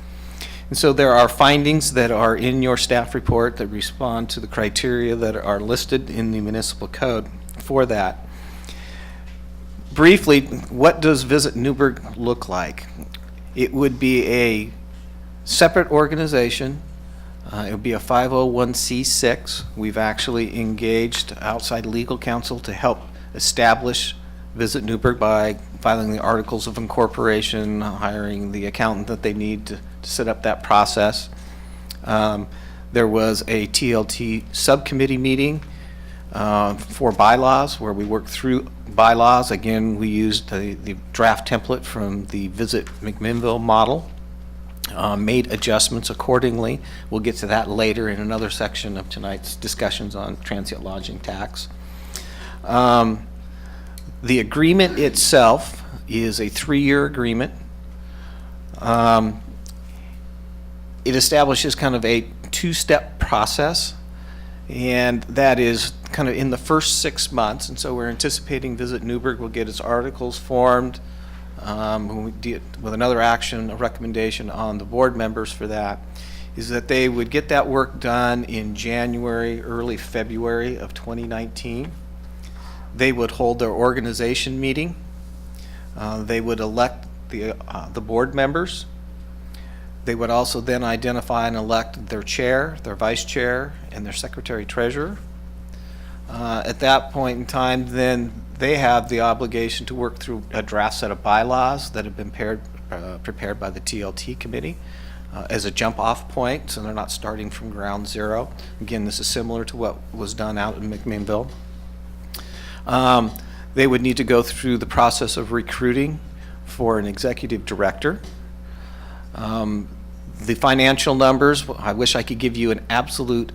Q: And so there are findings that are in your staff report that respond to the criteria that are listed in the municipal code for that. Briefly, what does Visit Newberg look like? It would be a separate organization. It would be a 501c6. We've actually engaged outside legal counsel to help establish Visit Newberg by filing the articles of incorporation, hiring the accountant that they need to set up that process. There was a TLT subcommittee meeting for bylaws, where we worked through bylaws. Again, we used the draft template from the Visit McMinnville model, made adjustments accordingly. We'll get to that later in another section of tonight's discussions on transient lodging tax. The agreement itself is a 3-year agreement. It establishes kind of a 2-step process, and that is kind of in the first 6 months. And so we're anticipating Visit Newberg will get its articles formed, when we deal with another action, a recommendation on the board members for that, is that they would get that work done in January, early February of 2019. They would hold their organization meeting. They would elect the board members. They would also then identify and elect their chair, their vice chair, and their secretary treasurer. At that point in time, then they have the obligation to work through a draft set of bylaws that have been prepared by the TLT committee as a jump-off point, so they're not starting from ground zero. Again, this is similar to what was done out in McMinnville. They would need to go through the process of recruiting for an executive director. The financial numbers, I wish I could give you an absolute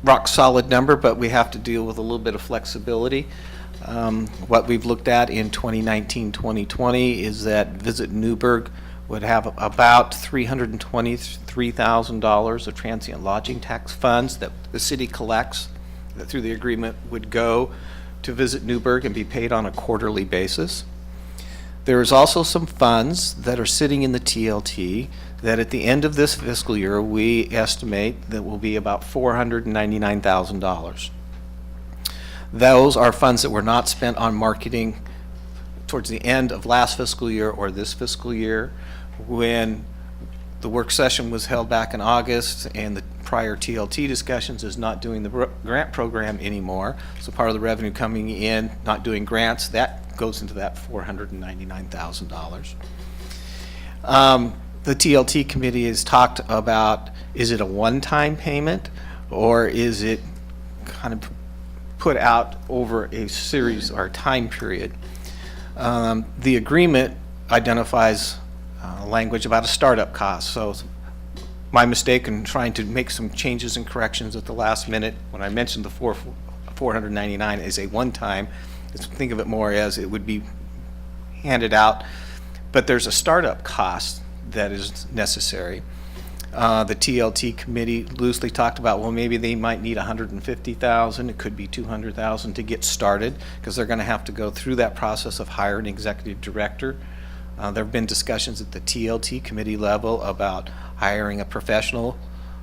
Q: rock-solid number, but we have to deal with a little bit of flexibility. What we've looked at in 2019-2020 is that Visit Newberg would have about $323,000 of transient lodging tax funds that the city collects, that through the agreement would go to Visit Newberg and be paid on a quarterly basis. There is also some funds that are sitting in the TLT that at the end of this fiscal year, we estimate that will be about $499,000. Those are funds that were not spent on marketing towards the end of last fiscal year or this fiscal year, when the work session was held back in August and the prior TLT discussions is not doing the grant program anymore. So part of the revenue coming in, not doing grants, that goes into that $499,000. The TLT committee has talked about, is it a one-time payment or is it kind of put out over a series or time period? The agreement identifies language about a startup cost. So my mistake in trying to make some changes and corrections at the last minute when I mentioned the $499 is a one-time. Think of it more as it would be handed out, but there's a startup cost that is necessary. The TLT committee loosely talked about, well, maybe they might need $150,000, it could be $200,000 to get started, because they're going to have to go through that process of hiring an executive director. There have been discussions at the TLT committee level about hiring a professional,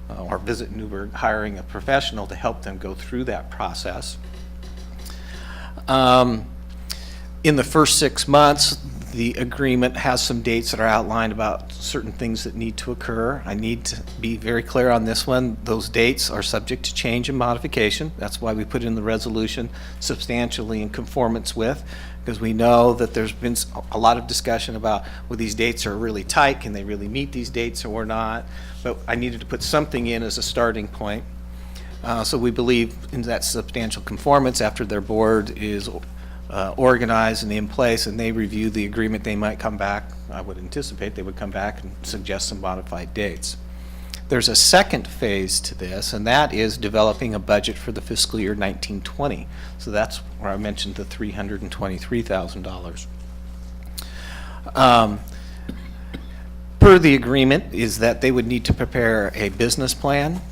Q: or Visit Newberg hiring a professional to help them go through that process. In the first 6 months, the agreement has some dates that are outlined about certain things that need to occur. I need to be very clear on this one. Those dates are subject to change and modification. That's why we put in the resolution substantially in conformance with, because we know that there's been a lot of discussion about, well, these dates are really tight, can they really meet these dates or not? But I needed to put something in as a starting point. So we believe in that substantial conformance after their board is organized and in place and they review the agreement, they might come back, I would anticipate they would come back and suggest some modified dates. There's a second phase to this, and that is developing a budget for the fiscal year 1920. So that's where I mentioned the $323,000. Per the agreement is that they would need to prepare a business plan.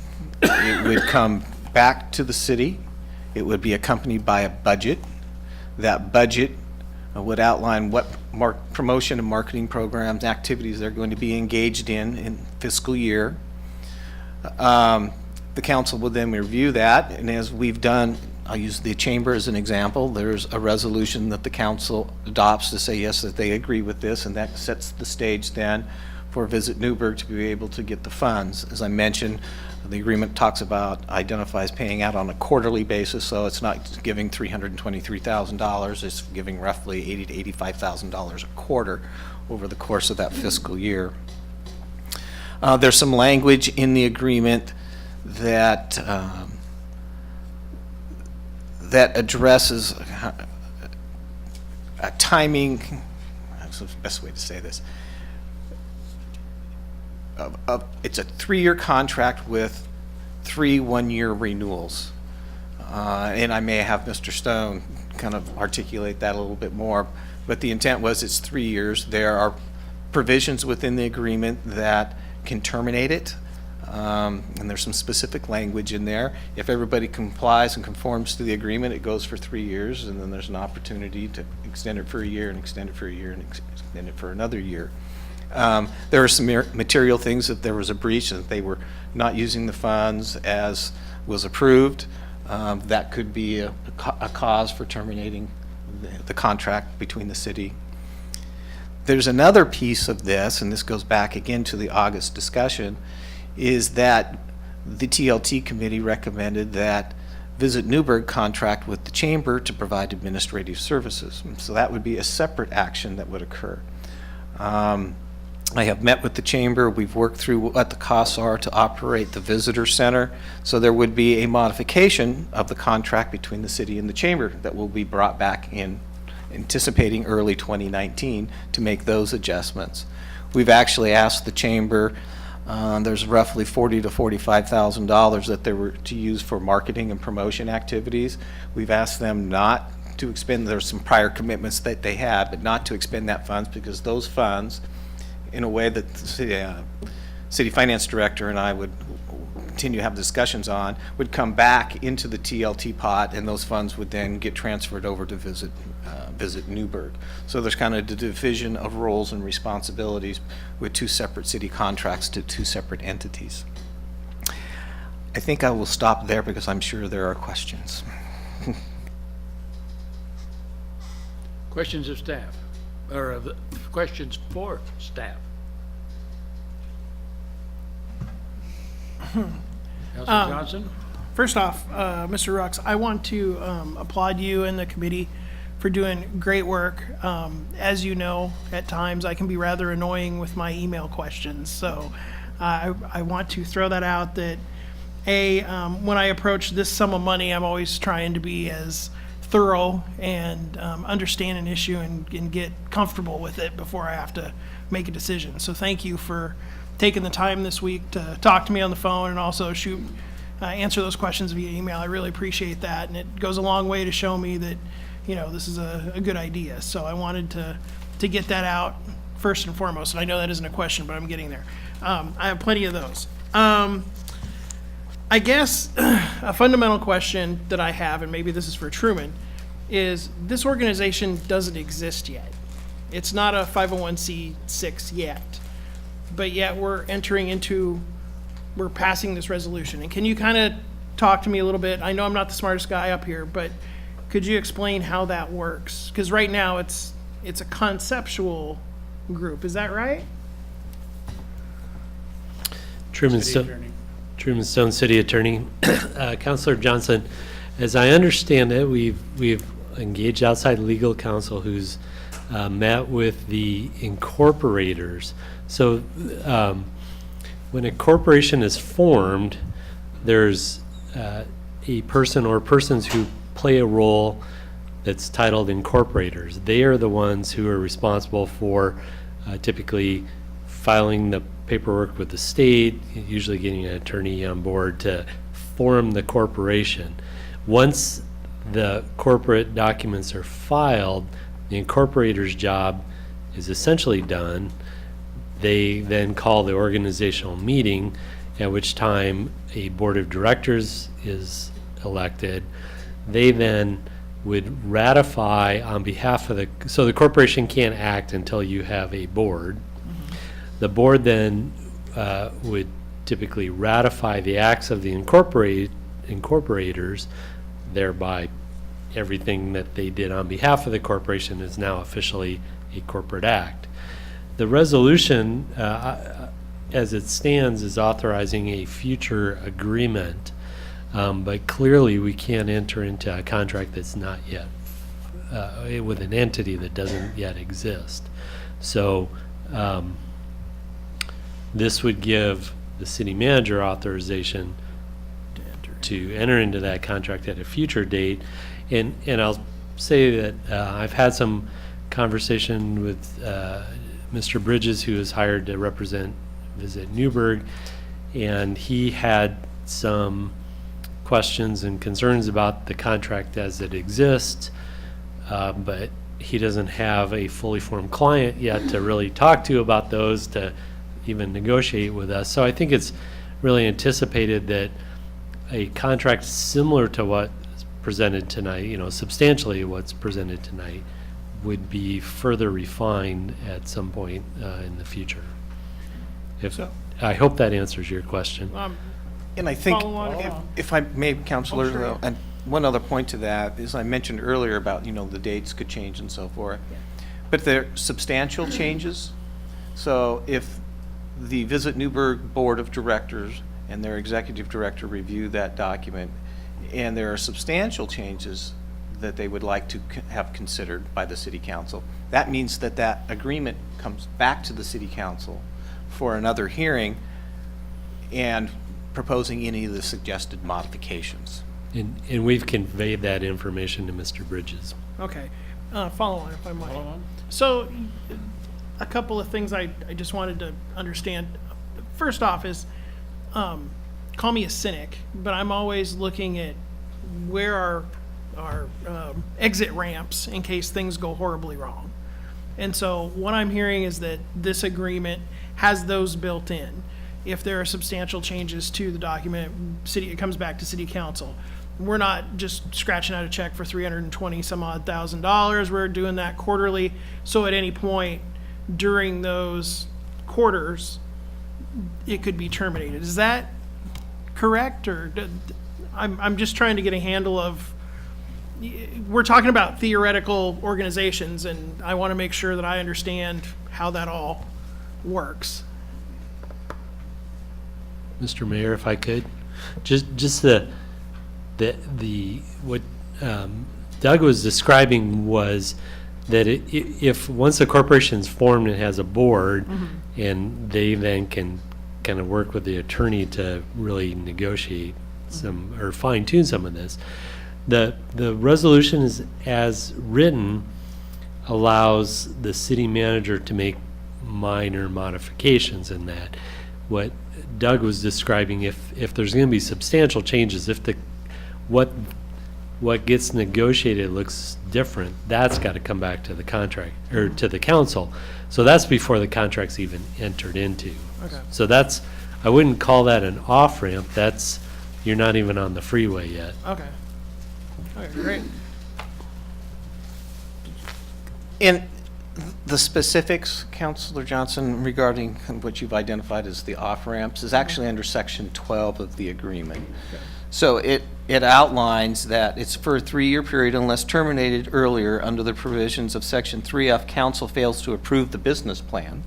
Q: It would come back to the city. It would be accompanied by a budget. That budget would outline what promotion and marketing programs, activities they're going to be engaged in fiscal year. The council would then review that, and as we've done, I'll use the chamber as an example, there's a resolution that the council adopts to say yes, that they agree with this, and that sets the stage then for Visit Newberg to be able to get the funds. As I mentioned, the agreement talks about, identifies paying out on a quarterly basis, so it's not giving $323,000, it's giving roughly $80,000 to $85,000 a quarter over the course of that fiscal year. There's some language in the agreement that that addresses a timing, that's the best way to say this. It's a 3-year contract with 3 one-year renewals. And I may have Mr. Stone kind of articulate that a little bit more, but the intent was it's 3 years. There are provisions within the agreement that can terminate it, and there's some specific language in there. If everybody complies and conforms to the agreement, it goes for 3 years, and then there's an opportunity to extend it for a year and extend it for a year and extend it for another year. There are some material things that there was a breach and that they were not using the funds as was approved. That could be a cause for terminating the contract between the city. There's another piece of this, and this goes back again to the August discussion, is that the TLT committee recommended that Visit Newberg contract with the chamber to provide administrative services. So that would be a separate action that would occur. I have met with the chamber. We've worked through what the costs are to operate the visitor center. So there would be a modification of the contract between the city and the chamber that will be brought back in, anticipating early 2019, to make those adjustments. We've actually asked the chamber, there's roughly $40,000 to $45,000 that they were to use for marketing and promotion activities. We've asked them not to expend, there's some prior commitments that they had, but not to expend that funds, because those funds, in a way that the city finance director and I would continue to have discussions on, would come back into the TLT pot, and those funds would then get transferred over to Visit Newberg. So there's kind of the division of roles and responsibilities with two separate city contracts to two separate entities. I think I will stop there because I'm sure there are questions.
E: Questions of staff, or of questions for staff? Councilor Johnson?
R: First off, Mr. Rux, I want to applaud you and the committee for doing great work. As you know, at times I can be rather annoying with my email questions. So I want to throw that out that, when I approach this sum of money, I'm always trying to be as thorough and understand an issue and get comfortable with it before I have to make a decision. So thank you for taking the time this week to talk to me on the phone and also answer those questions via email. I really appreciate that, and it goes a long way to show me that, you know, this is a good idea. So I wanted to get that out first and foremost, and I know that isn't a question, but I'm getting there. I have plenty of those. I guess a fundamental question that I have, and maybe this is for Truman, is this organization doesn't exist yet. It's not a 501c6 yet, but yet we're passing this resolution. And can you kind of talk to me a little bit? I know I'm not the smartest guy up here, but could you explain how that works? Because right now it's a conceptual group, is that right?
M: Truman Stone, City Attorney. Councilor Johnson, as I understand it, we've engaged outside legal counsel who's met with the incorporators. So when a corporation is formed, there's a person or persons who play a role that's titled incorporators. They are the ones who are responsible for typically filing the paperwork with the state, usually getting an attorney on board to form the corporation. Once the corporate documents are filed, the incorporator's job is essentially done. They then call the organizational meeting, at which time a board of directors is elected. They then would ratify on behalf of so the corporation can't act until you have a board. The board then would typically ratify the acts of the incorporators, thereby everything that they did on behalf of the corporation is now officially a corporate act. The resolution, as it stands, is authorizing a future agreement, but clearly we can't enter into a contract that's not yet, with an entity that doesn't yet exist. So this would give the city manager authorization to enter into that contract at a future date. And I'll say that I've had some conversation with Mr. Bridges, who is hired to represent Visit Newberg, and he had some questions and concerns about the contract as it exists, but he doesn't have a fully formed client yet to really talk to about those, to even negotiate with us. So I think it's really anticipated that a contract similar to what's presented tonight, you know, substantially what's presented tonight, would be further refined at some point in the future. I hope that answers your question.
Q: And I think, if I may, Councilor, though, and one other point to that is I mentioned earlier about, you know, the dates could change and so forth. But they're substantial changes. So if the Visit Newberg Board of Directors and their executive director review that document and there are substantial changes that they would like to have considered by the city council, that means that that agreement comes back to the city council for another hearing and proposing any of the suggested modifications.
M: And we've conveyed that information to Mr. Bridges.
R: Okay, follow on if I might. So, a couple of things I just wanted to understand. First off is, call me a cynic, but I'm always looking at where our exit ramps in case things go horribly wrong. And so what I'm hearing is that this agreement has those built in. If there are substantial changes to the document, it comes back to city council. We're not just scratching out a check for $320 some odd $1,000. We're doing that quarterly. So at any point during those quarters, it could be terminated. Is that correct? Or I'm just trying to get a handle of, we're talking about theoretical organizations, and I want to make sure that I understand how that all works.
M: Mr. Mayor, if I could, just what Doug was describing was that if once a corporation's formed and has a board, and they then can kind of work with the attorney to really negotiate some or fine tune some of this, the resolution is as written allows the city manager to make minor modifications in that. What Doug was describing, if there's going to be substantial changes, if what gets negotiated looks different, that's got to come back to the contract or to the council. So that's before the contract's even entered into.
R: Okay.
M: So I wouldn't call that an off ramp. You're not even on the freeway yet.
R: Okay. Okay, great.
Q: And the specifics, Councilor Johnson, regarding what you've identified as the off-ramps is actually under Section 12 of the agreement. So it outlines that it's for a 3-year period unless terminated earlier under the provisions of Section 3F, council fails to approve the business plan.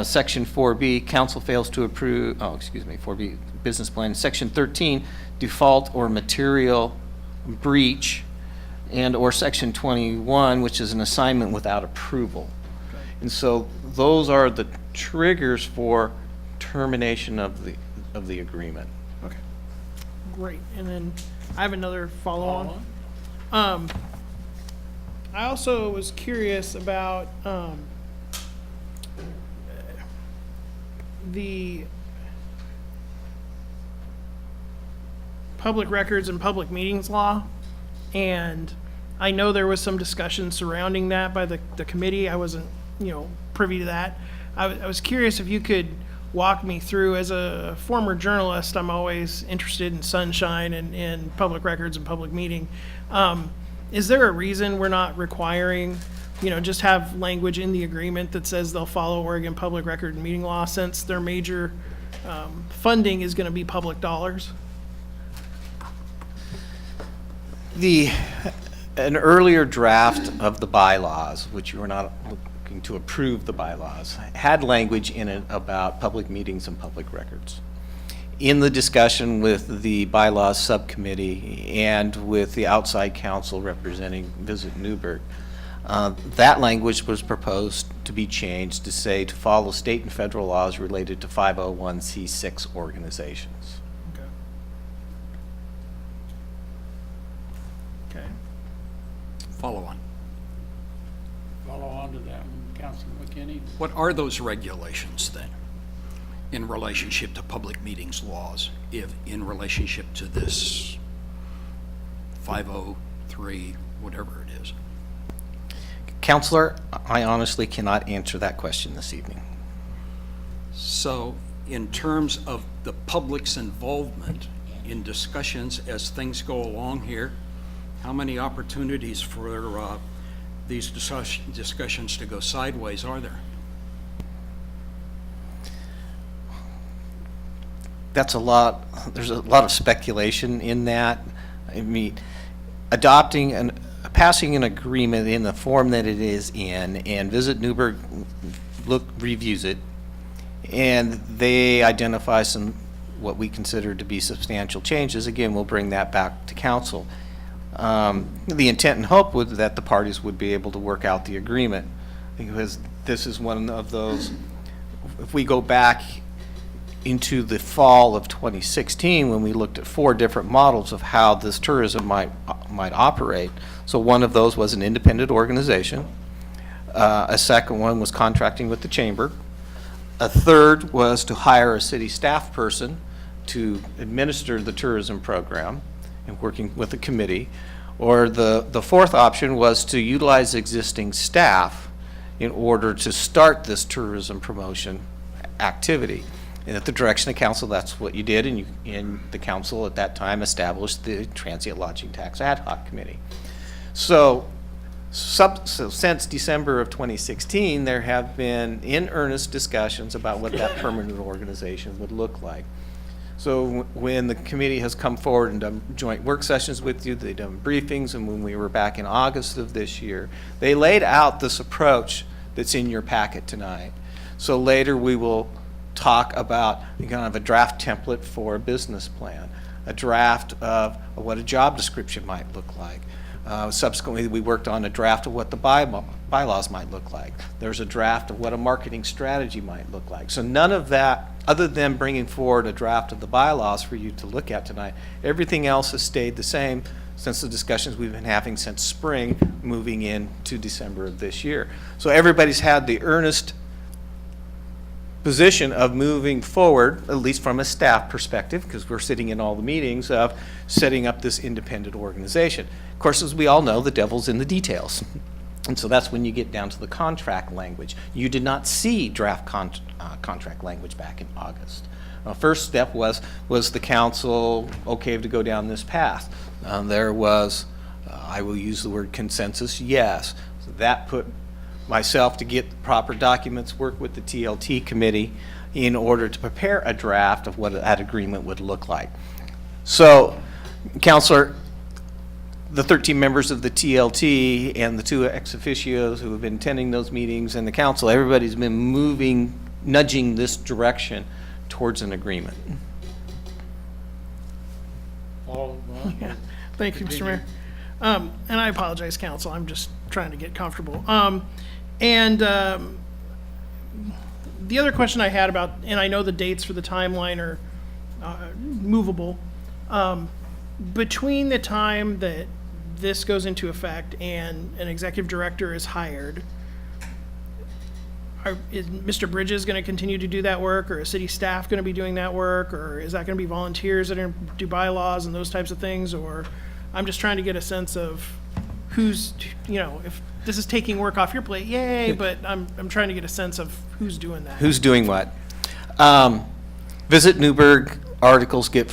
Q: Section 4B, council fails to approve, 4B, business plan. Section 13, default or material breach, and or Section 21, which is an assignment without approval. And so those are the triggers for termination of the agreement.
R: Okay, great. And then I have another follow-on. I also was curious about the public records and public meetings law, and I know there was some discussion surrounding that by the committee. I wasn't, privy to that. I was curious if you could walk me through, as a former journalist, I'm always interested in sunshine and public records and public meeting. Is there a reason we're not requiring, just have language in the agreement that says they'll follow Oregon public record and meeting law, since their major funding is going to be public dollars?
Q: An earlier draft of the bylaws, which you were not looking to approve the bylaws, had language in it about public meetings and public records. In the discussion with the bylaws subcommittee and with the outside counsel representing Visit Newberg, that language was proposed to be changed to say to follow state and federal laws related to 501c6 organizations.
L: Follow on.
E: Follow on to that one, Councilman McKinney.
L: What are those regulations then in relationship to public meetings laws, if in relationship to this 503, whatever it is?
Q: Counselor, I honestly cannot answer that question this evening.
L: So in terms of the public's involvement in discussions as things go along here, how many opportunities for these discussions to go sideways are there?
Q: That's a lot. There's a lot of speculation in that. I mean, passing an agreement in the form that it is in, and Visit Newberg reviews it, and they identify some what we consider to be substantial changes, again, we'll bring that back to council. The intent and hope was that the parties would be able to work out the agreement, because this is one of those, if we go back into the fall of 2016, when we looked at 4 different models of how this tourism might operate. So one of those was an independent organization. A second one was contracting with the chamber. A third was to hire a city staff person to administer the tourism program and working with a committee. Or the fourth option was to utilize existing staff in order to start this tourism promotion activity. And at the direction of council, that's what you did, and the council at that time established the Transient Lodging Tax Ad Hoc Committee. So since December of 2016, there have been in-earnest discussions about what that permanent organization would look like. So when the committee has come forward and done joint work sessions with you, they've done briefings, and when we were back in August of this year, they laid out this approach that's in your packet tonight. So later we will talk about kind of a draft template for a business plan, a draft of what a job description might look like. Subsequently, we worked on a draft of what the bylaws might look like. There's a draft of what a marketing strategy might look like. So none of that, other than bringing forward a draft of the bylaws for you to look at tonight, everything else has stayed the same since the discussions we've been having since spring, moving into December of this year. So everybody's had the earnest position of moving forward, at least from a staff perspective, because we're sitting in all the meetings, of setting up this independent organization. Of course, as we all know, the devil's in the details. And so that's when you get down to the contract language. You did not see draft contract language back in August. First step was the council okay to go down this path? There was, I will use the word consensus, yes. So that put myself to get the proper documents, work with the TLT committee in order to prepare a draft of what that agreement would look like. So, Counselor, the 13 members of the TLT and the 2 ex officios who have been attending those meetings and the council, everybody's been nudging this direction towards an agreement.
R: Yeah. Thank you, Mr. Mayor. And I apologize, council, I'm just trying to get comfortable. The other question I had about, and I know the dates for the timeline are movable, between the time that this goes into effect and an executive director is hired, is Mr. Bridges going to continue to do that work, or is city staff going to be doing that work, or is that going to be volunteers that are going to do bylaws and those types of things? Or I'm just trying to get a sense of who's, if this is taking work off your plate, yay, but I'm trying to get a sense of who's doing that.
Q: Who's doing what? Visit Newberg, articles get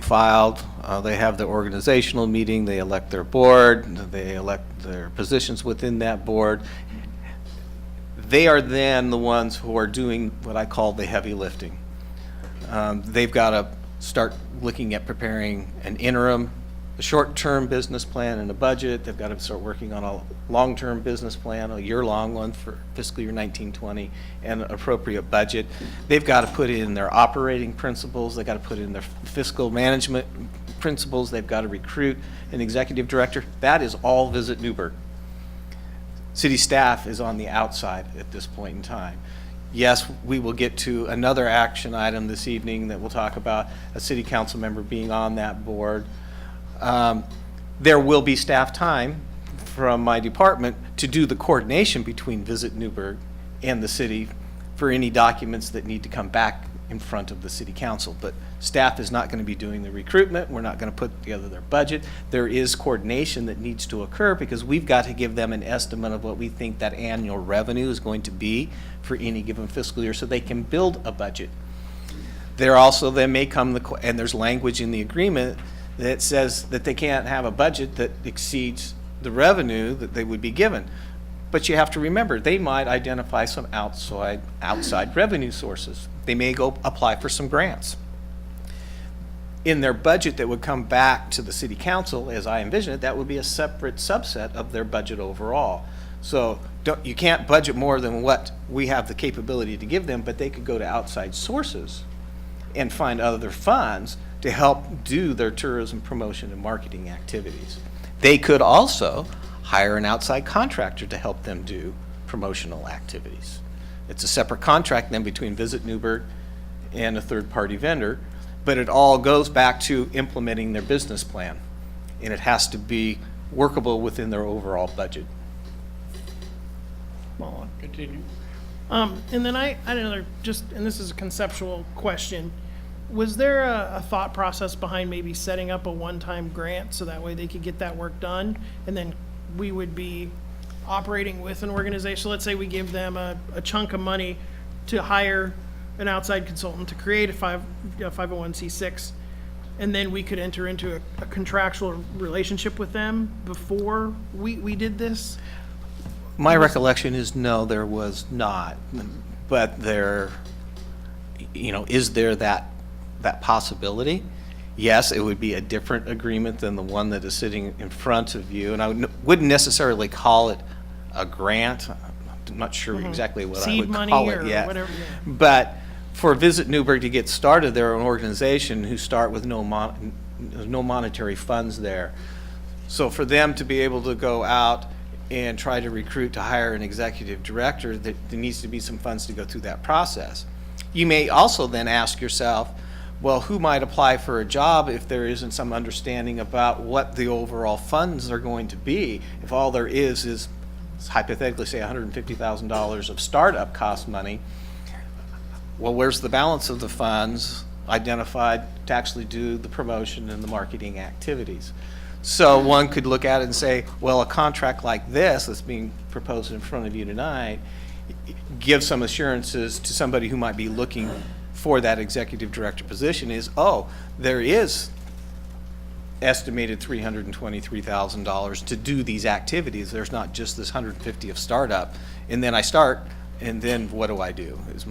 Q: filed. They have their organizational meeting. They elect their board. They elect their positions within that board. They are then the ones who are doing what I call the heavy lifting. They've got to start looking at preparing an interim, a short-term business plan and a budget. They've got to start working on a long-term business plan, a year-long one for fiscal year 1920, and an appropriate budget. They've got to put in their operating principles. They've got to put in their fiscal management principles. They've got to recruit an executive director. That is all Visit Newberg. City staff is on the outside at this point in time. Yes, we will get to another action item this evening that we'll talk about a city council member being on that board. There will be staff time from my department to do the coordination between Visit Newberg and the city for any documents that need to come back in front of the city council. But staff is not going to be doing the recruitment. We're not going to put together their budget. There is coordination that needs to occur because we've got to give them an estimate of what we think that annual revenue is going to be for any given fiscal year so they can build a budget. There also then may come and there's language in the agreement that says that they can't have a budget that exceeds the revenue that they would be given. But you have to remember, they might identify some outside revenue sources. They may go apply for some grants. In their budget that would come back to the city council, as I envision it, that would be a separate subset of their budget overall. So you can't budget more than what we have the capability to give them, but they could go to outside sources and find other funds to help do their tourism promotion and marketing activities. They could also hire an outside contractor to help them do promotional activities. It's a separate contract then between Visit Newberg and a third-party vendor, but it all goes back to implementing their business plan, and it has to be workable within their overall budget.
E: Continue.
R: And then I had another, just, and this is a conceptual question. Was there a thought process behind maybe setting up a one-time grant so that way they could get that work done? And then we would be operating with an organization. Let's say we give them a chunk of money to hire an outside consultant to create a 501c6, and then we could enter into a contractual relationship with them before we did this?
Q: My recollection is no, there was not, but there, is there that possibility? Yes, it would be a different agreement than the one that is sitting in front of you, and I wouldn't necessarily call it a grant. I'm not sure exactly what I would call it yet.
R: Whatever, yeah.
Q: But for Visit Newberg to get started, they're an organization who start with no monetary funds there. So for them to be able to go out and try to recruit to hire an executive director, there needs to be some funds to go through that process. You may also then ask yourself, well, who might apply for a job if there isn't some understanding about what the overall funds are going to be? If all there is hypothetically, say, $150,000 of startup cost money, well, where's the balance of the funds identified to actually do the promotion and the marketing activities? So one could look at it and say, well, a contract like this that's being proposed in front of you tonight gives some assurances to somebody who might be looking for that executive director position is, oh, there is estimated $323,000 to do these activities. There's not just this 150 of startup, and then I start, and then what do I do? Is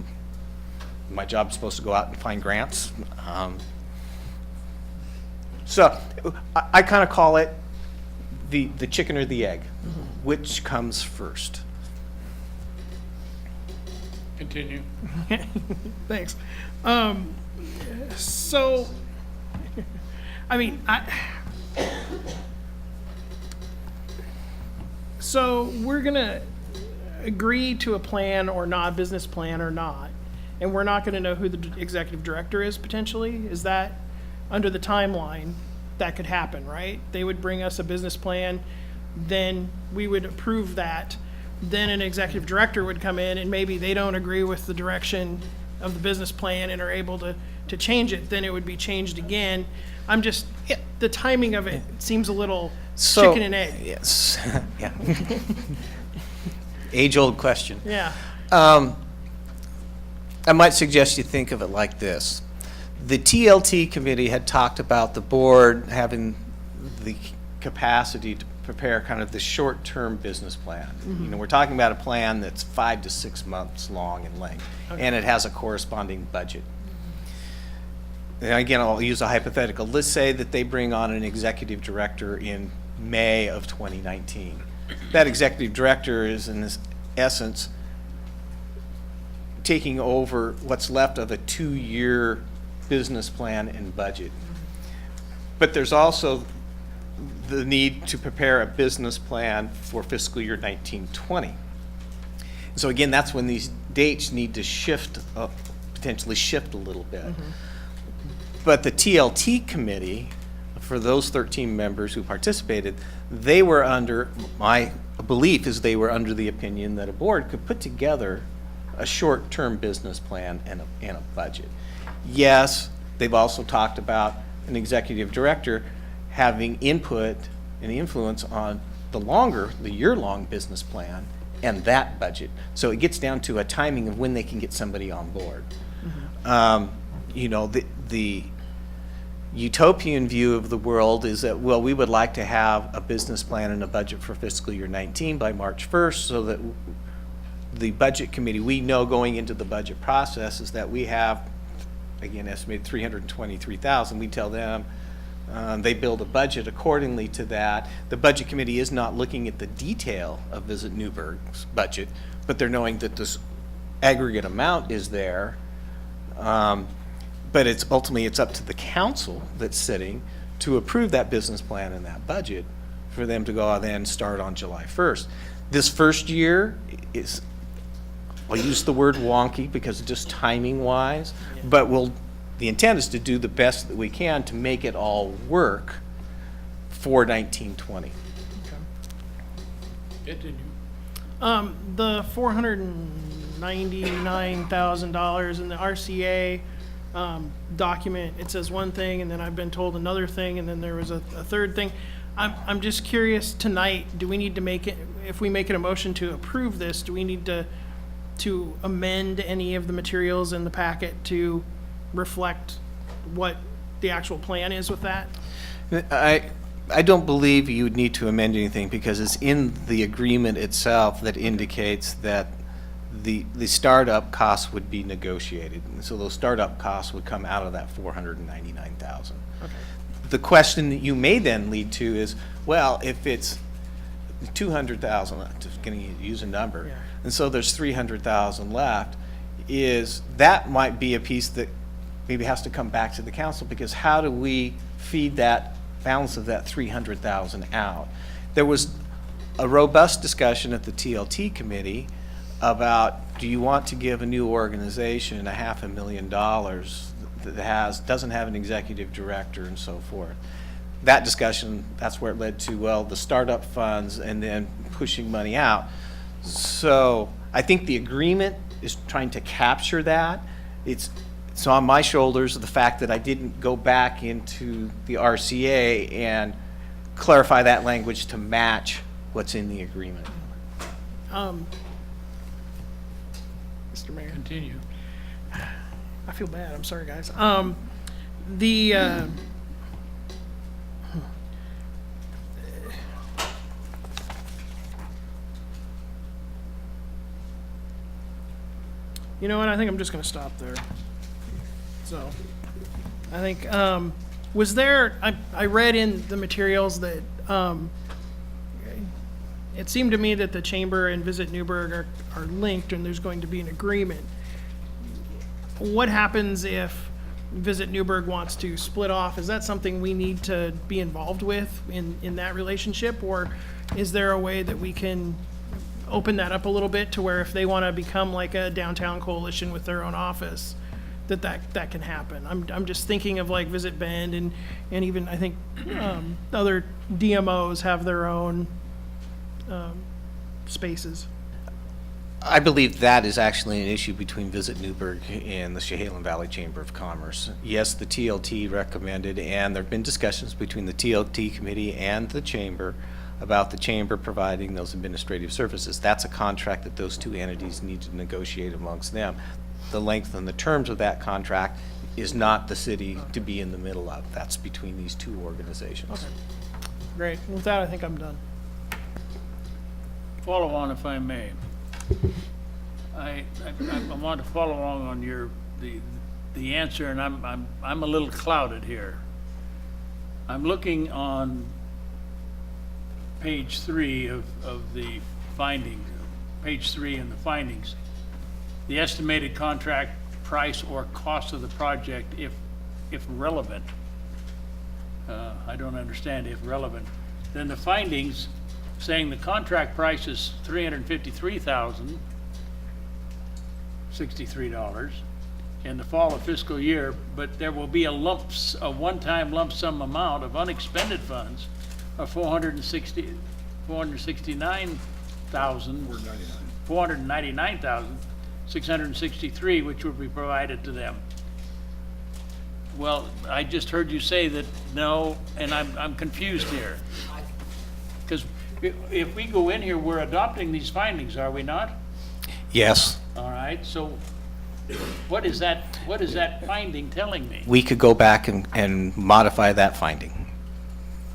Q: my job supposed to go out and find grants? So I kind of call it the chicken or the egg. Which comes first?
E: Continue.
R: Thanks. So, I mean, so we're gonna agree to a plan or not, business plan or not, and we're not gonna know who the executive director is potentially? Is that under the timeline that could happen, right? They would bring us a business plan, then we would approve that. Then an executive director would come in and maybe they don't agree with the direction of the business plan and are able to change it, then it would be changed again. I'm just, the timing of it seems a little chicken and egg.
Q: Yes, yeah. Age-old question.
R: Yeah.
Q: I might suggest you think of it like this. The TLT committee had talked about the board having the capacity to prepare kind of the short-term business plan. We're talking about a plan that's 5 to 6 months long in length, and it has a corresponding budget. And again, I'll use a hypothetical. Let's say that they bring on an executive director in May of 2019. That executive director is, in this essence, taking over what's left of a 2-year business plan and budget. But there's also the need to prepare a business plan for fiscal year 1920. So again, that's when these dates need to shift, potentially shift a little bit. But the TLT committee, for those 13 members who participated, they were under, my belief is they were under the opinion that a board could put together a short-term business plan and a budget. Yes, they've also talked about an executive director having input and influence on the year-long business plan and that budget. So it gets down to a timing of when they can get somebody on board. The utopian view of the world is that, well, we would like to have a business plan and a budget for fiscal year 19 by March 1st so that the budget committee, we know going into the budget process is that we have, again, estimated $323,000. We tell them, they build a budget accordingly to that. The budget committee is not looking at the detail of Visit Newberg's budget, but they're knowing that this aggregate amount is there. But it's ultimately, it's up to the council that's sitting to approve that business plan and that budget for them to go out and start on July 1st. This first year is, I'll use the word wonky because of just timing wise, but the intent is to do the best that we can to make it all work for 1920.
E: Continue.
R: The $499,000 in the RCA document, it says one thing, and then I've been told another thing, and then there was a third thing. I'm just curious tonight, do we need to make it, if we make it a motion to approve this, do we need to amend any of the materials in the packet to reflect what the actual plan is with that?
Q: I don't believe you would need to amend anything because it's in the agreement itself that indicates that the startup costs would be negotiated. And so those startup costs would come out of that $499,000.
R: Okay.
Q: The question that you may then lead to is, well, if it's $200,000, I'm just going to use a number,
R: Yeah.
Q: and so there's $300,000 left, is that might be a piece that maybe has to come back to the council, because how do we feed that balance of that $300,000 out? There was a robust discussion at the TLT committee about, do you want to give a new organization $500,000 that doesn't have an executive director and so forth? That discussion, that's where it led to, well, the startup funds and then pushing money out. So I think the agreement is trying to capture that. It's on my shoulders, the fact that I didn't go back into the RCA and clarify that language to match what's in the agreement.
R: Mr. Mayor.
E: Continue.
R: I feel bad, I'm sorry, guys. You know what, I think I'm just gonna stop there. So, I think, was there, I read in the materials that, it seemed to me that the Chamber and Visit Newberg are linked and there's going to be an agreement. What happens if Visit Newberg wants to split off? Is that something we need to be involved with in that relationship? Or is there a way that we can open that up a little bit to where if they want to become like a downtown coalition with their own office, that can happen? I'm just thinking of like Visit Bend and even I think other DMOs have their own spaces.
Q: I believe that is actually an issue between Visit Newberg and the Chehalis Valley Chamber of Commerce. Yes, the TLT recommended, and there have been discussions between the TLT committee and the chamber about the chamber providing those administrative services. That's a contract that those two entities need to negotiate amongst them. The length and the terms of that contract is not the city to be in the middle of. That's between these two organizations.
R: Okay. Great. With that, I think I'm done.
E: Follow on, if I may. I want to follow along on the answer, and I'm a little clouded here. I'm looking on page 3 of the findings, page 3 in the findings. The estimated contract price or cost of the project, if relevant. I don't understand if relevant. Then the findings saying the contract price is $353,063 in the fall of fiscal year, but there will be a one-time lump sum amount of unexpended funds of $499,663, which will be provided to them. Well, I just heard you say that no, and I'm confused here. Because if we go in here, we're adopting these findings, are we not?
Q: Yes.
E: All right, so what is that finding telling me?
Q: We could go back and modify that finding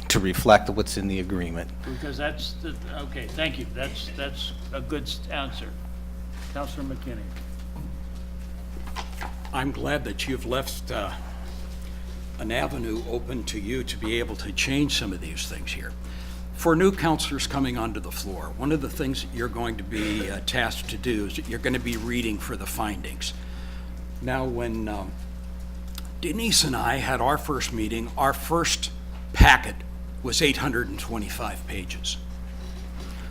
Q: to reflect what's in the agreement.
E: Because okay, thank you. That's a good answer. Councilor McKinney.
L: I'm glad that you've left an avenue open to you to be able to change some of these things here. For new councilors coming onto the floor, one of the things that you're going to be tasked to do is that you're going to be reading for the findings. Now, when Denise and I had our first meeting. Our first packet was 825 pages.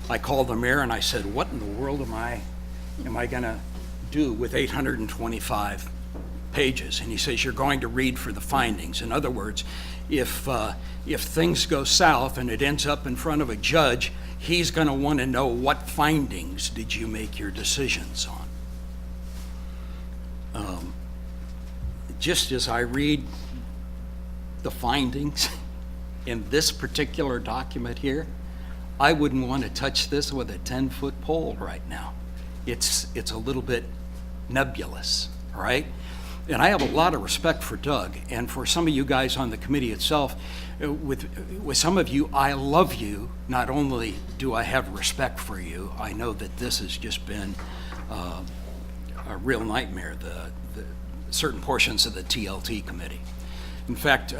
L: I called the mayor and I said, what in the world am I going to do with 825 pages? And he says, you're going to read for the findings. In other words, if things go south and it ends up in front of a judge, he's going to want to know what findings did you make your decisions on. Just as I read the findings in this particular document here, I wouldn't want to touch this with a 10-foot pole right now. It's a little bit nebulous, right? And I have a lot of respect for Doug, and for some of you guys on the committee itself. With some of you, I love you. Not only do I have respect for you, I know that this has just been a real nightmare, the certain portions of the TLT committee. In fact,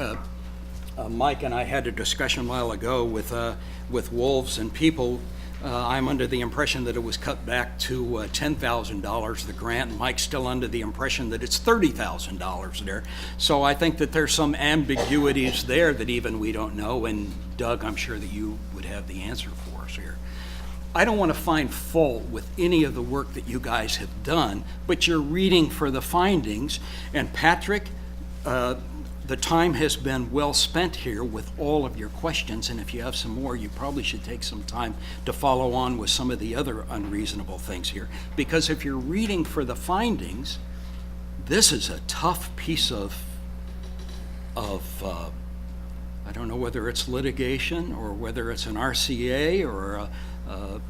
L: Mike and I had a discussion a while ago with Wolves and People. I'm under the impression that it was cut back to $10,000, the grant, and Mike's still under the impression that it's $30,000 there. So I think that there's some ambiguities there that even we don't know, and Doug, I'm sure that you would have the answer for us here. I don't want to find fault with any of the work that you guys have done, but you're reading for the findings, and Patrick, the time has been well spent here with all of your questions, and if you have some more, you probably should take some time to follow on with some of the other unreasonable things here. Because if you're reading for the findings, this is a tough piece of I don't know whether it's litigation or whether it's an RCA or a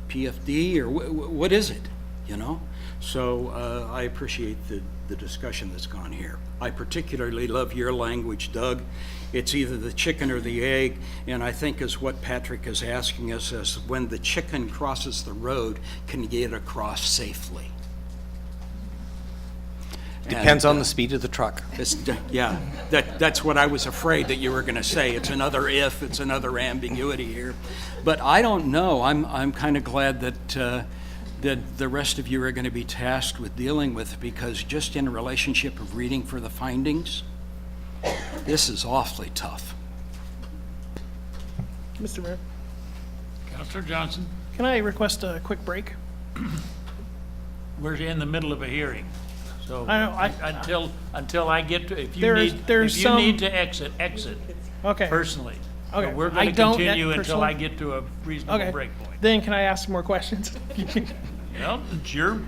L: PFD or what is it, you know? So I appreciate the discussion that's gone here. I particularly love your language, Doug. It's either the chicken or the egg, and I think is what Patrick is asking us is when the chicken crosses the road, can you get across safely?
Q: Depends on the speed of the truck.
L: Yeah, that's what I was afraid that you were going to say. It's another if, it's another ambiguity here. But I don't know. I'm kind of glad that the rest of you are going to be tasked with dealing with, because just in a relationship of reading for the findings, this is awfully tough.
R: Mr. Mayor,
E: Councilor Johnson,
R: can I request a quick break?
E: we're in the middle of a hearing. So
R: I know,
E: until I get to, if you
R: There's
E: need to exit,
R: Okay.
E: personally.
R: Okay.
E: But we're
R: I
E: going to
R: don't
E: continue until
R: personally-
E: I get to a reasonable
R: Okay.
E: break point.
R: Then can I ask some more questions?
E: Well, it's your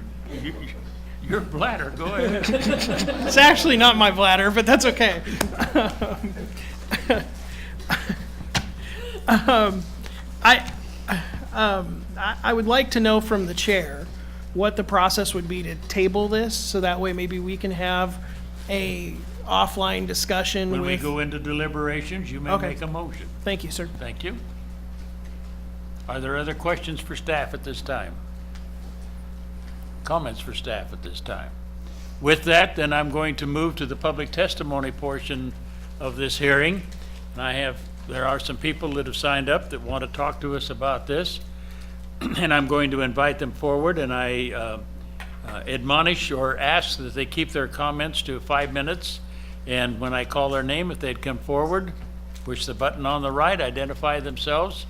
E: bladder, go ahead.
R: It's actually not my bladder, but that's okay. I would like to know from the chair what the process would be to table this, so that way maybe we can have a offline discussion
E: When
R: with.
E: we go into deliberations, you may
R: Okay.
E: make a motion.
R: Thank you, sir.
E: Thank you. Are there other questions for staff at this time? Comments for staff at this time? With that, then I'm going to move to the public testimony portion of this hearing. And there are some people that have signed up that want to talk to us about this. And I'm going to invite them forward, and I admonish or ask that they keep their comments to 5 minutes. And when I call their name, if they'd come forward, push the button on the right, identify themselves,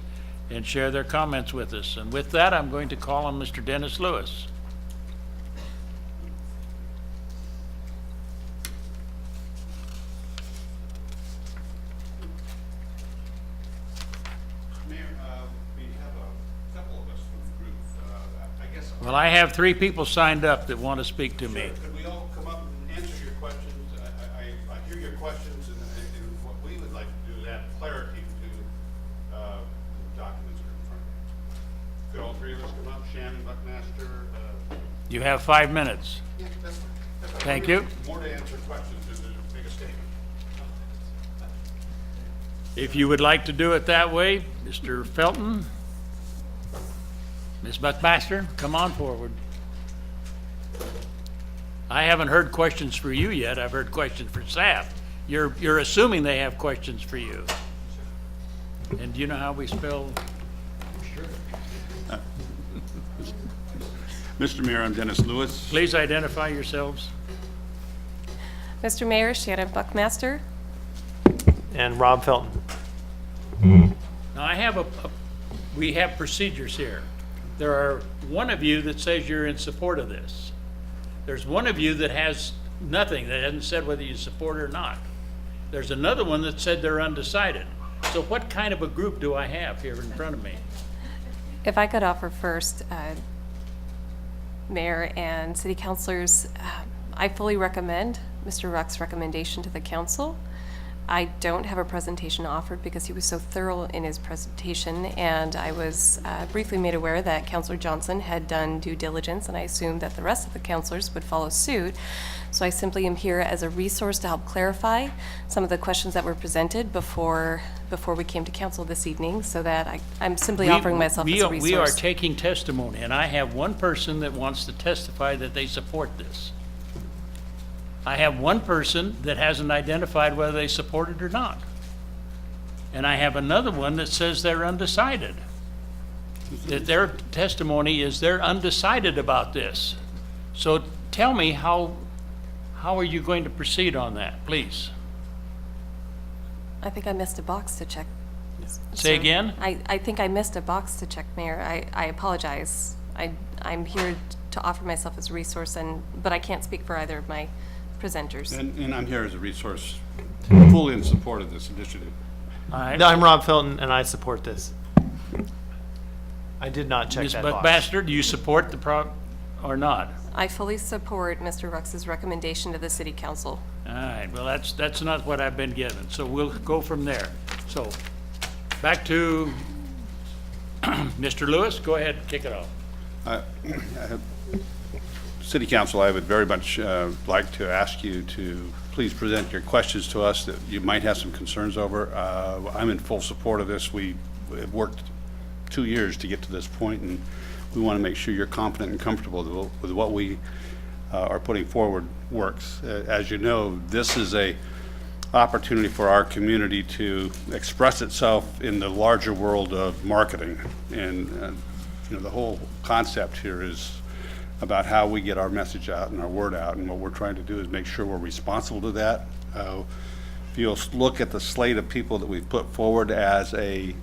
E: and share their comments with us. And with that, I'm going to call on Mr. Dennis Lewis.
S: Mayor, we have a couple of us from the group. I guess.
E: Well, I have 3 people signed up that want to speak to me.
S: Could we all come up and answer your questions? I hear your questions, and what we would like to do is add clarity to the documents that are in front of you. Could all 3 of us come up? Shannon, Buckmaster?
E: You have 5 minutes.
S: Yeah, that's fine. That's fine.
E: Thank you.
S: More to answer questions than to make a statement.
E: If you would like to do it that way, Mr. Felton, Ms. Buckmaster, come on forward. I haven't heard questions for you yet. I've heard questions for staff. You're assuming they have questions for you. And do you know how we spell?
S: Mr. Mayor, I'm Dennis Lewis.
E: Please identify yourselves.
T: Mr. Mayor, Shannon Buckmaster.
U: And Rob Felton.
E: Now, we have procedures here. There are one of you that says you're in support of this. There's one of you that has nothing, that hasn't said whether you support it or not. There's another one that said they're undecided. So what kind of a group do I have here in front of me?
T: If I could offer first, Mayor and City Councilors, I fully recommend Mr. Ruck's recommendation to the council. I don't have a presentation offered because he was so thorough in his presentation, and I was briefly made aware that Councilor Johnson had done due diligence, and I assumed that the rest of the councilors would follow suit. So I simply am here as a resource to help clarify some of the questions that were presented before we came to council this evening, so that I'm simply offering myself as a resource.
E: We are taking testimony, and I have one person that wants to testify that they support this. I have one person that hasn't identified whether they support it or not. And I have another one that says they're undecided. That their testimony is they're undecided about this. So tell me, how are you going to proceed on that, please?
T: I think I missed a box to check.
E: Say again?
T: I think I missed a box to check, Mayor. I apologize. I'm here to offer myself as a resource, but I can't speak for either of my presenters.
S: And I'm here as a resource, fully in support of this initiative.
U: No, I'm Rob Felton, and I support this. I did not check that box.
E: Ms. Buckmaster, do you support the or not?
T: I fully support Mr. Rux's recommendation to the City Council.
E: All right, well, that's not what I've been given, so we'll go from there. So, back to Mr. Lewis, go ahead and kick it off.
S: City Council, I would very much like to ask you to please present your questions to us that you might have some concerns over. I'm in full support of this. We have worked 2 years to get to this point, and we want to make sure you're confident and comfortable with what we are putting forward works. As you know, this is a opportunity for our community to express itself in the larger world of marketing. And the whole concept here is about how we get our message out and our word out, and what we're trying to do is make sure we're responsible to that. If you'll look at the slate of people that we've put forward as a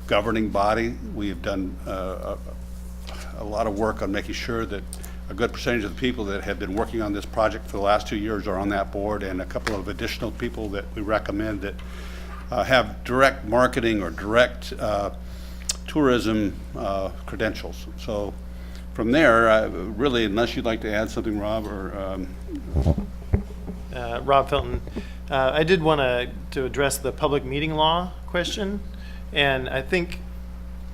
S: governing body, we have done a lot of work on making sure that a good percentage of the people that have been working on this project for the last 2 years are on that board, and a couple of additional people that we recommend that have direct marketing or direct tourism credentials. So from there, really, unless you'd like to add something, Rob, or
U: Rob Felton, I did want to address the public meeting law question, and I think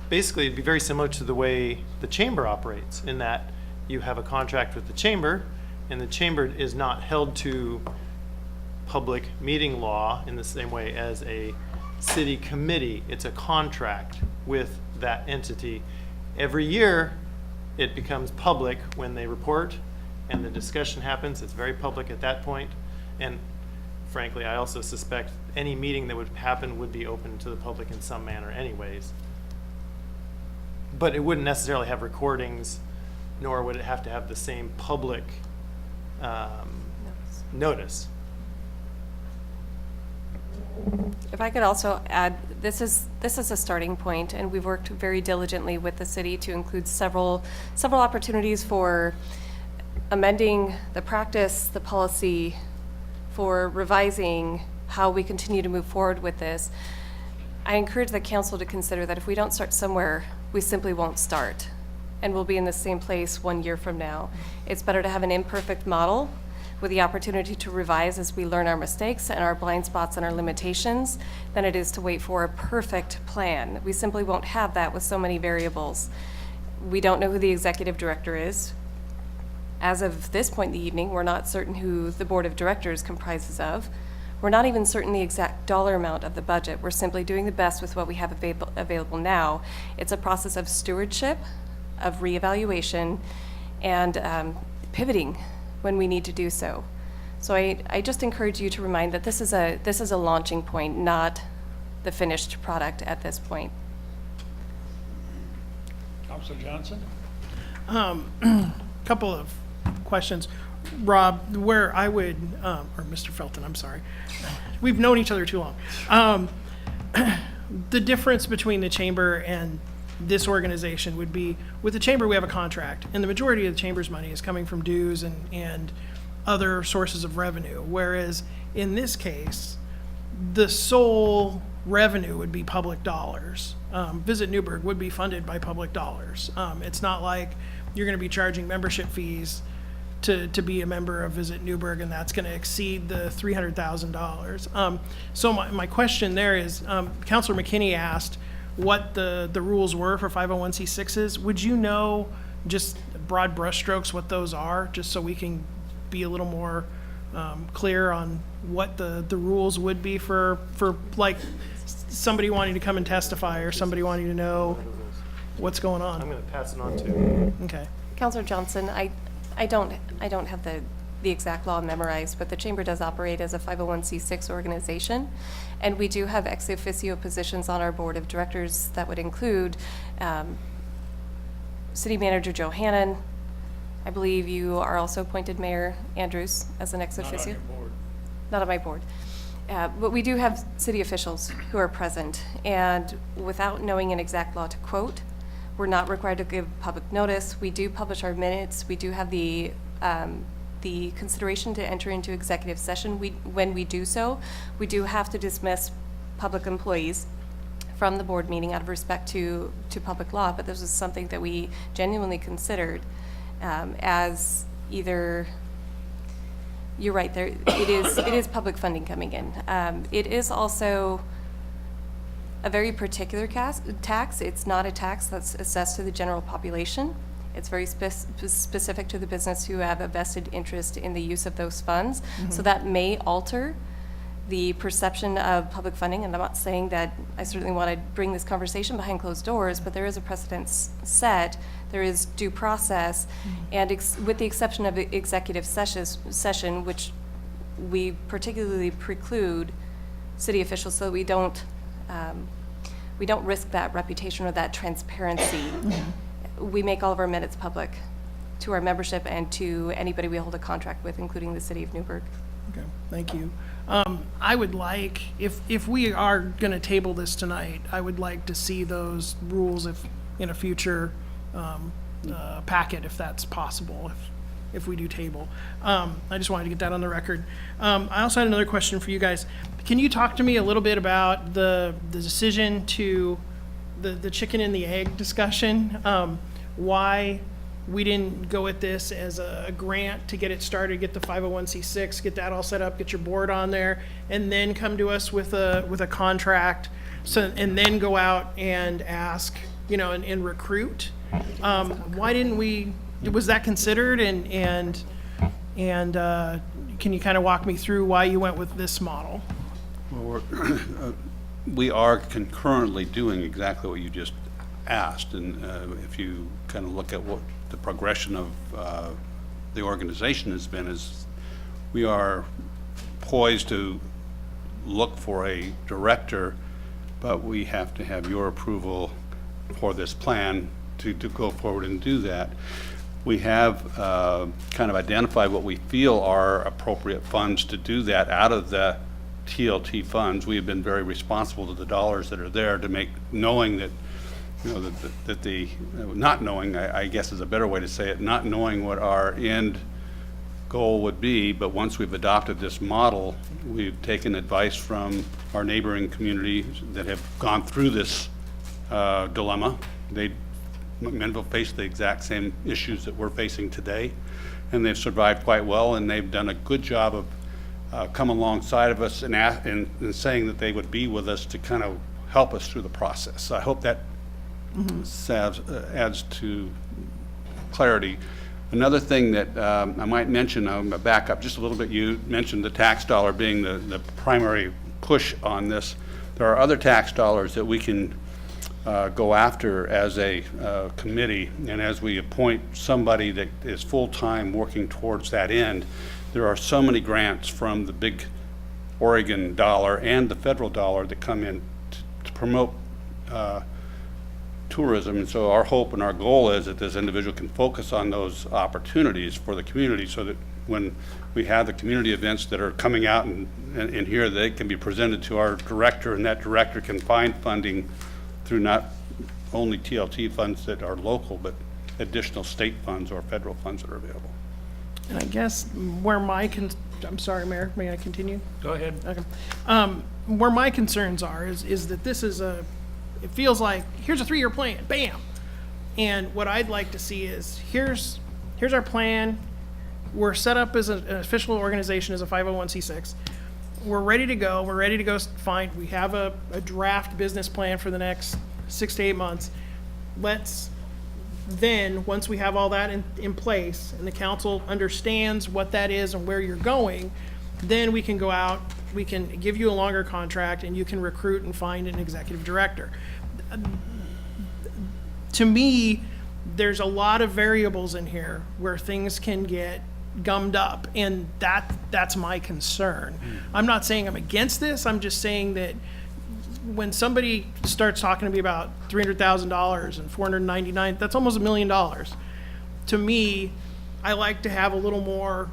U: basically it'd be very similar to the way the chamber operates, in that you have a contract with the chamber, and the chamber is not held to public meeting law in the same way as a city committee. It's a contract with that entity. Every year, it becomes public when they report and the discussion happens. It's very public at that point. And frankly, I also suspect any meeting that would happen would be open to the public in some manner anyways. But it wouldn't necessarily have recordings, nor would it have to have the same public notice.
T: If I could also add, this is a starting point, and we've worked very diligently with the city to include several opportunities for amending the practice, the policy, for revising how we continue to move forward with this. I encourage the council to consider that if we don't start somewhere, we simply won't start, and we'll be in the same place 1 year from now. It's better to have an imperfect model with the opportunity to revise as we learn our mistakes and our blind spots and our limitations than it is to wait for a perfect plan. We simply won't have that with so many variables. We don't know who the executive director is. As of this point in the evening, we're not certain who the board of directors comprises of. We're not even certain the exact dollar amount of the budget. We're simply doing the best with what we have available now. It's a process of stewardship, of reevaluation, and pivoting when we need to do so. So I just encourage you to remind that this is a launching point, not the finished product at this point.
E: Councilor Johnson?
R: Couple of questions. Rob, where I would, or Mr. Felton, I'm sorry. We've known each other too long. The difference between the chamber and this organization would be, with the chamber, we have a contract, and the majority of the chamber's money is coming from dues and other sources of revenue, whereas in this case, the sole revenue would be public dollars. Visit Newberg would be funded by public dollars. It's not like you're going to be charging membership fees to be a member of Visit Newberg, and that's going to exceed the $300,000. So my question there is, Councilor McKinney asked what the rules were for 501c6s. Would you know, just broad brushstrokes, what those are, just so we can be a little more clear on what the rules would be for like somebody wanting to come and testify or somebody wanting to know what's going on?
U: I'm going to pass it on to.
R: Okay.
T: Councilor Johnson, I don't have the exact law memorized, but the chamber does operate as a 501c6 organization, and we do have ex officio positions on our board of directors that would include City Manager Joe Hannon. I believe you are also appointed Mayor Andrews as an ex officio.
E: Not on your board.
T: Not on my board. But we do have city officials who are present, and without knowing an exact law to quote, we're not required to give public notice. We do publish our minutes. We do have the consideration to enter into executive session. When we do so, we do have to dismiss public employees from the board meeting out of respect to public law, but this is something that we genuinely considered as either, you're right, there it is public funding coming in. It is also a very particular tax. It's not a tax that's assessed to the general population. It's very specific to the business who have a vested interest in the use of those funds. So that may alter the perception of public funding, and I'm not saying that I certainly want to bring this conversation behind closed doors, but there is a precedent set, there is due process, and with the exception of the executive session, which we particularly preclude city officials so we don't risk that reputation or that transparency. We make all of our minutes public to our membership and to anybody we hold a contract with, including the city of Newberg.
R: Okay, thank you. I would like, if we are going to table this tonight, I would like to see those rules in a future packet, if that's possible, if we do table. I just wanted to get that on the record. I also had another question for you guys. Can you talk to me a little bit about the decision to, the chicken and the egg discussion? Why we didn't go at this as a grant to get it started, get the 501c6, get that all set up, get your board on there, and then come to us with a contract, and then go out and ask, and recruit. Why didn't we? Was that considered? And can you kind of walk me through why you went with this model?
C: Well, we are concurrently doing exactly what you just asked, and if you kind of look at what the progression of the organization has been, is we are poised to look for a director, but we have to have your approval for this plan to go forward and do that. We have kind of identified what we feel are appropriate funds to do that out of the TLT funds. We have been very responsible to the dollars that are there to make, knowing that, that the, not knowing, I guess is a better way to say it, not knowing what our end goal would be, but once we've adopted this model, we've taken advice from our neighboring communities that have gone through this dilemma. Menville faced the exact same issues that we're facing today, and they've survived quite well, and they've done a good job of come alongside of us and saying that they would be with us to kind of help us through the process. So I hope that adds to clarity. Another thing that I might mention, I'm going to back up just a little bit. You mentioned the tax dollar being the primary push on this. There are other tax dollars that we can go after as a committee, and as we appoint somebody that is full-time working towards that end, there are so many grants from the big Oregon dollar and the federal dollar that come in to promote tourism, and so our hope and our goal is that this individual can focus on those opportunities for the community, so that when we have the community events that are coming out in here, they can be presented to our director, and that director can find funding through not only TLT funds that are local, but additional state funds or federal funds that are available.
R: And I guess where I'm sorry, Mayor, may I continue?
E: Go ahead.
R: Okay. Where my concerns are is that this is it feels like, here's a 3-year plan, bam. And what I'd like to see is, here's our plan. We're set up as an official organization, as a 501c6. We're ready to go. We're ready to go we have a draft business plan for the next 6 to 8 months. Let's then, once we have all that in place and the council understands what that is and where you're going, then we can go out, we can give you a longer contract, and you can recruit and find an executive director. To me, there's a lot of variables in here where things can get gummed up, and that's my concern. I'm not saying I'm against this, I'm just saying that when somebody starts talking to me about $300,000 and $499, that's almost $1 million. To me, I like to have a little more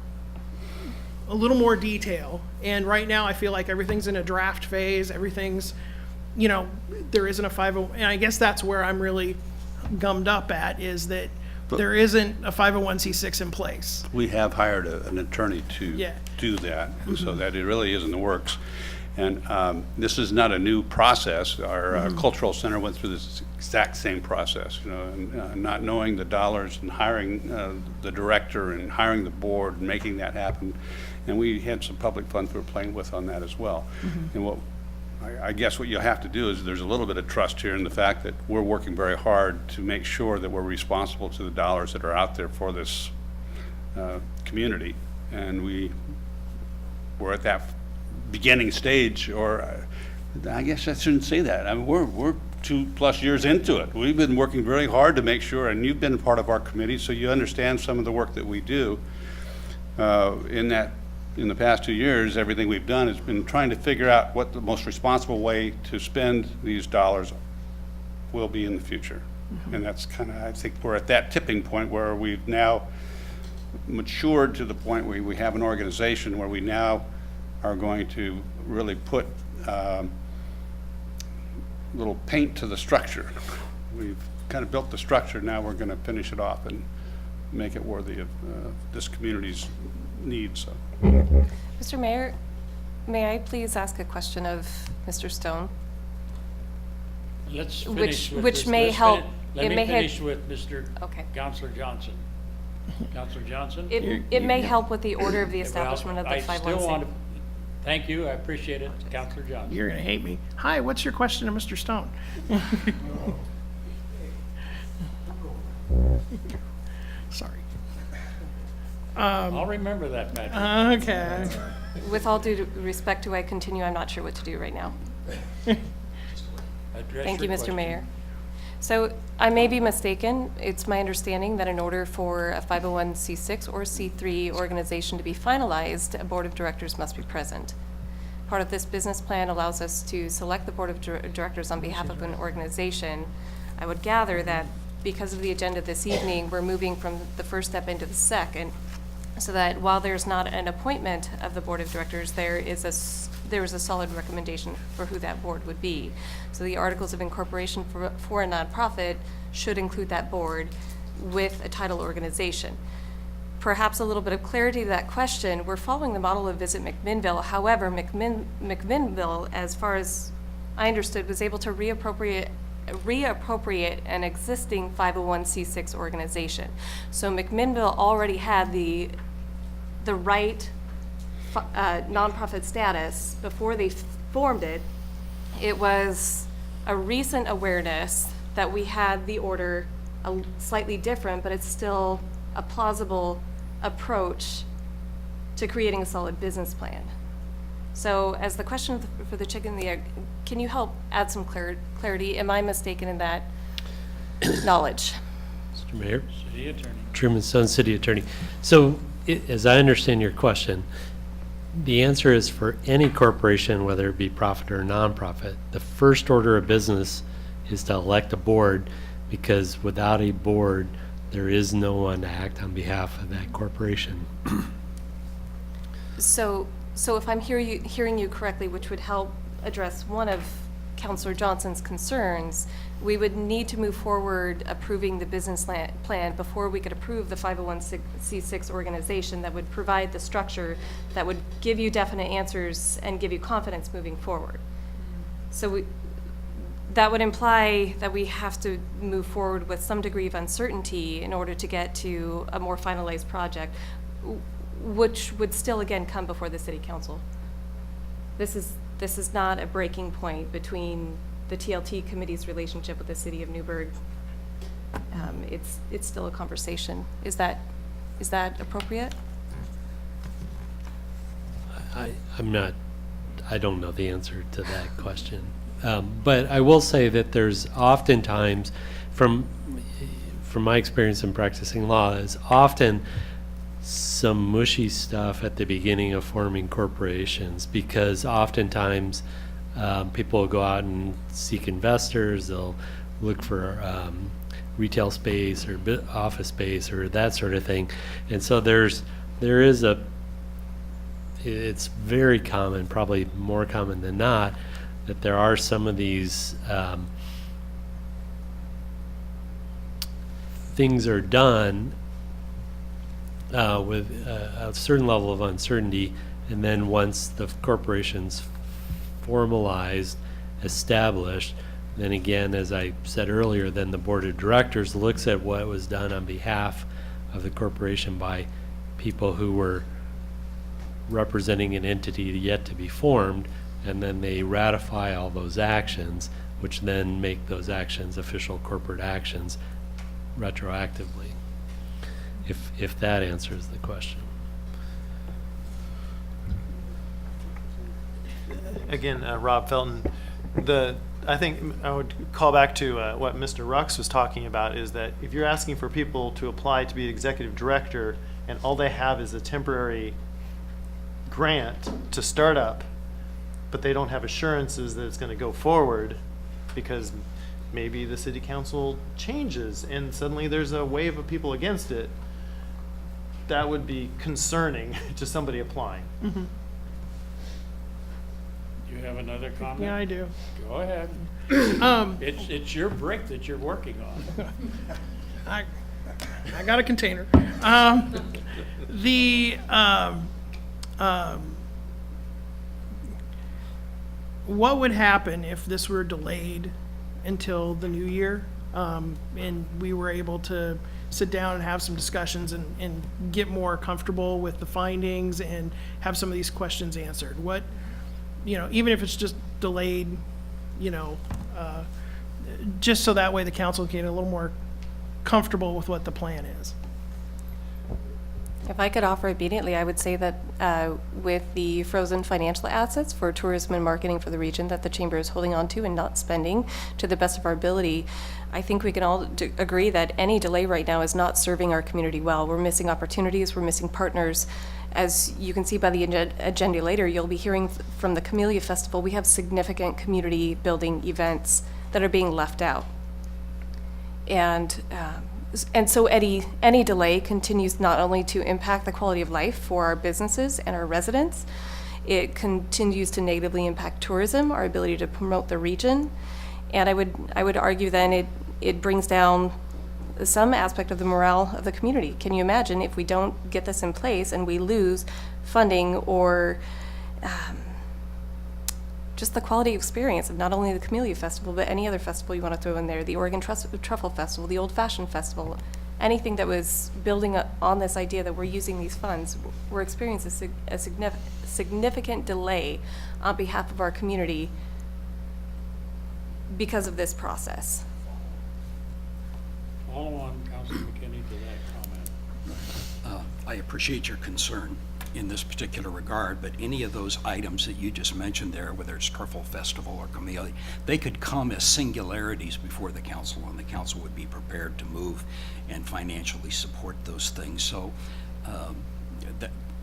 R: detail. And right now, I feel like everything's in a draft phase. Everything's, there isn't a 50, and I guess that's where I'm really gummed up at, is that there isn't a 501c6 in place.
C: We have hired an attorney to do that, so that it really is in the works. And this is not a new process. Our cultural center went through this exact same process, and not knowing the dollars and hiring the director and hiring the board and making that happen. And we had some public funds we were playing with on that as well. And I guess what you'll have to do is, there's a little bit of trust here in the fact that we're working very hard to make sure that we're responsible to the dollars that are out there for this community. And we're at that beginning stage, or I guess I shouldn't say that. I mean, we're 2+ years into it. We've been working very hard to make sure, and you've been part of our committee, so you understand some of the work that we do. In the past 2 years, everything we've done has been trying to figure out what the most responsible way to spend these dollars will be in the future. And that's kind of, I think we're at that tipping point where we've now matured to the point where we have an organization where we now are going to really put little paint to the structure. We've kind of built the structure, now we're going to finish it off and make it worthy of this community's needs.
T: Mr. Mayor, may I please ask a question of Mr. Stone?
E: Let's finish with
T: which
E: this.
T: may
E: Let's
T: help.
E: Let
T: it
E: me
T: may
E: finish with Mr.
T: Okay.
E: Counselor Johnson. Counselor Johnson?
T: It may help with the order of the establishment of the 501c.
E: I still want to, thank you, I appreciate it, Counselor Johnson.
R: You're going to hate me. Hi, what's your question to Mr. Stone? Sorry.
E: I'll remember that, Patrick.
R: Okay.
T: With all due respect, do I continue? I'm not sure what to do right now. Thank you, Mr. Mayor. So I may be mistaken. It's my understanding that in order for a 501c6 or C3 organization to be finalized, a board of directors must be present. Part of this business plan allows us to select the board of directors on behalf of an organization. I would gather that because of the agenda this evening, we're moving from the first step into the second, so that while there's not an appointment of the board of directors, there is a solid recommendation for who that board would be. So the articles of incorporation for a nonprofit should include that board with a title organization. Perhaps a little bit of clarity to that question. We're following the model of Visit McMinnville. However, McMinnville, as far as I understood, was able to reappropriate an existing 501c6 organization. So McMinnville already had the right nonprofit status before they formed it. It was a recent awareness that we had the order slightly different, but it's still a plausible approach to creating a solid business plan. So as the question for the chicken and the egg, can you help add some clarity? Am I mistaken in that knowledge?
M: Mr. Mayor?
E: City Attorney.
M: Truman Stone, City Attorney. So as I understand your question, the answer is for any corporation, whether it be profit or nonprofit, the first order of business is to elect a board because without a board, there is no one to act on behalf of that corporation.
T: So if I'm hearing you correctly, which would help address one of Councilor Johnson's concerns, we would need to move forward approving the business plan before we could approve the 501c6 organization that would provide the structure that would give you definite answers and give you confidence moving forward. So that would imply that we have to move forward with some degree of uncertainty in order to get to a more finalized project, which would still again come before the City Council. This is not a breaking point between the TLT committee's relationship with the City of Newberg. It's still a conversation. Is that appropriate?
M: I don't know the answer to that question. But I will say that there's oftentimes, from my experience in practicing law, is often some mushy stuff at the beginning of forming corporations, because oftentimes people will go out and seek investors, they'll look for retail space or office space or that sort of thing. And so it's very common, probably more common than not, that there are some of these things are done with a certain level of uncertainty, and then once the corporation's formalized, established, then again, as I said earlier, then the board of directors looks at what was done on behalf of the corporation by people who were representing an entity yet to be formed, and then they ratify all those actions, which then make those actions official corporate actions retroactively, if that answers the question.
U: Again, Rob Felton, I think I would call back to what Mr. Rux was talking about, is that if you're asking for people to apply to be executive director and all they have is a temporary grant to start up, but they don't have assurances that it's going to go forward because maybe the city council changes and suddenly there's a wave of people against it, that would be concerning to somebody applying.
R: Mm-hmm.
E: You have another comment?
R: Yeah, I do.
E: Go ahead. It's your brick that you're working on.
R: I got a container. What would happen if this were delayed until the new year, and we were able to sit down and have some discussions and get more comfortable with the findings and have some of these questions answered? What, even if it's just delayed, just so that way the council can get a little more comfortable with what the plan is.
T: If I could offer immediately, I would say that with the frozen financial assets for tourism and marketing for the region that the Chamber is holding on to and not spending to the best of our ability, I think we can all agree that any delay right now is not serving our community well. We're missing opportunities, we're missing partners. As you can see by the agenda later, you'll be hearing from the Camellia Festival, we have significant community building events that are being left out. And so any delay continues not only to impact the quality of life for our businesses and our residents, it continues to negatively impact tourism, our ability to promote the region, and I would argue then it brings down some aspect of the morale of the community. Can you imagine if we don't get this in place and we lose funding or just the quality experience of not only the Camellia Festival, but any other festival you want to throw in there, the Oregon Truffle Festival, the Old Fashioned Festival, anything that was building on this idea that we're using these funds, we're experiencing a significant delay on behalf of our community because of this process.
E: Follow on, Councilor McKinney, to that comment.
L: I appreciate your concern in this particular regard, but any of those items that you just mentioned there, whether it's Truffle Festival or Camellia, they could come as singularities before the council, and the council would be prepared to move and financially support those things. So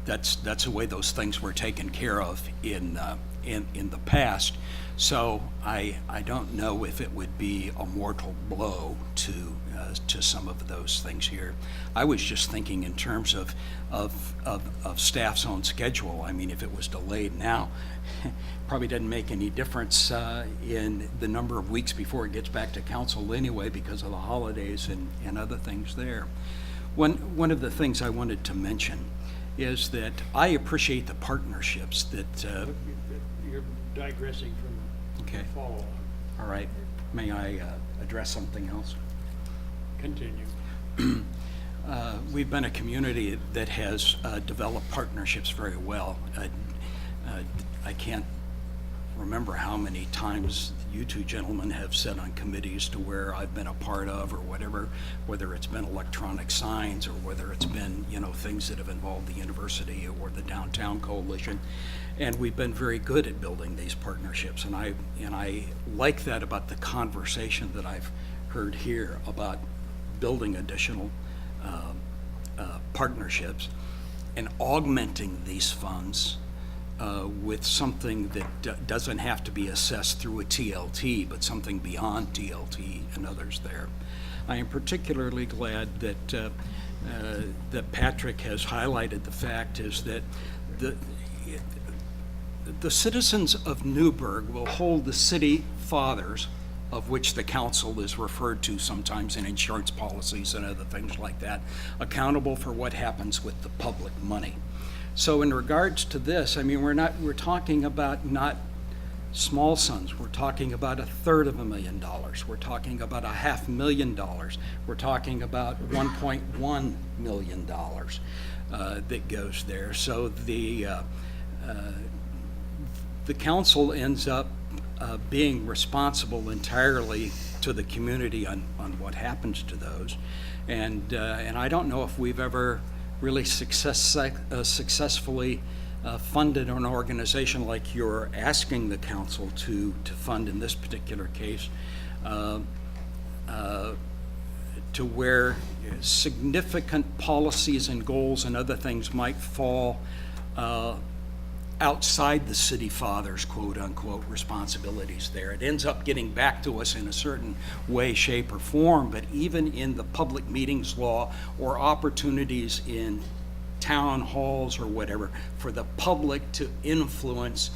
L: that's the way those things were taken care of in the past. So I don't know if it would be a mortal blow to some of those things here. I was just thinking in terms of staff's own schedule. I mean, if it was delayed now, probably doesn't make any difference in the number of weeks before it gets back to council anyway, because of the holidays and other things there. One of the things I wanted to mention is that I appreciate the partnerships that.
E: You're digressing from
L: Okay.
E: follow-on.
L: All right. May I address something else?
E: Continue.
L: We've been a community that has developed partnerships very well. I can't remember how many times you two gentlemen have sat on committees to where I've been a part of or whatever, whether it's been electronic signs or whether it's been, things that have involved the university or the downtown coalition. And we've been very good at building these partnerships. And I like that about the conversation that I've heard here about building additional partnerships and augmenting these funds with something that doesn't have to be assessed through a TLT, but something beyond TLT and others there. I am particularly glad that that Patrick has highlighted the fact is that the citizens of Newberg will hold the city fathers, of which the council is referred to sometimes in insurance policies and other things like that, accountable for what happens with the public money. So in regards to this, I mean, we're talking about not small sums. We're talking about $333,000. We're talking about $500,000. We're talking about $1.1 million that goes there. So the council ends up being responsible entirely to the community on what happens to those. And I don't know if we've ever really successfully funded an organization like you're asking the council to fund in this particular case, to where significant policies and goals and other things might fall outside the city fathers, quote unquote, responsibilities there. It ends up getting back to us in a certain way, shape, or form, but even in the public meetings law or opportunities in town halls or whatever, for the public to influence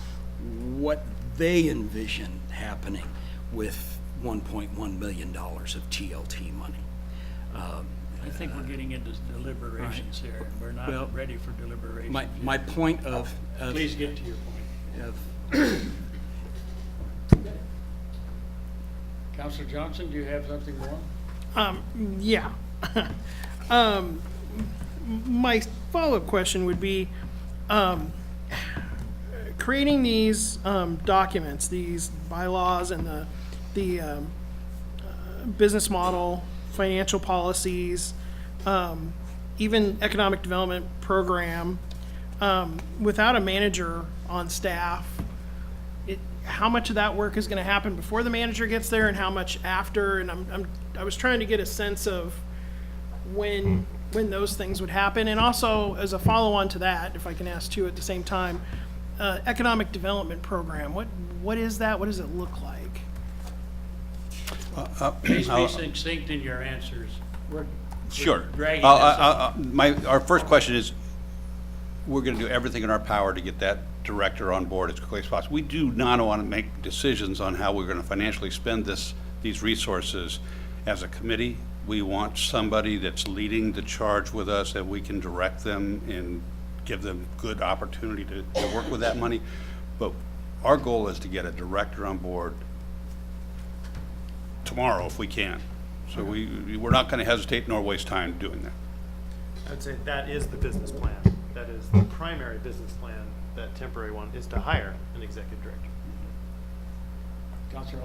L: what they envision happening with $1.1 million of TLT money.
E: I think we're getting into deliberations here. We're not
L: Well,
E: ready for deliberations.
L: My point of
E: Please get to your point. Councilor Johnson, do you have something more?
R: Yeah. My follow-up question would be, creating these documents, these bylaws and the business model, financial policies, even economic development program, without a manager on staff, how much of that work is going to happen before the manager gets there and how much after? And I was trying to get a sense of when those things would happen. And also, as a follow-on to that, if I can ask two at the same time, economic development program, what is that? What does it look like?
E: Please be succinct in your answers. We're
C: Sure.
E: dragging this on.
C: Our first question is, we're going to do everything in our power to get that director on board as quickly as possible. We do not want to make decisions on how we're going to financially spend these resources as a committee. We want somebody that's leading the charge with us, that we can direct them and give them good opportunity to work with that money. But our goal is to get a director on board tomorrow if we can. So we're not going to hesitate nor waste time doing that.
U: I would say that is the business plan. That is the primary business plan, that temporary one, is to hire an executive director.
E: Councilor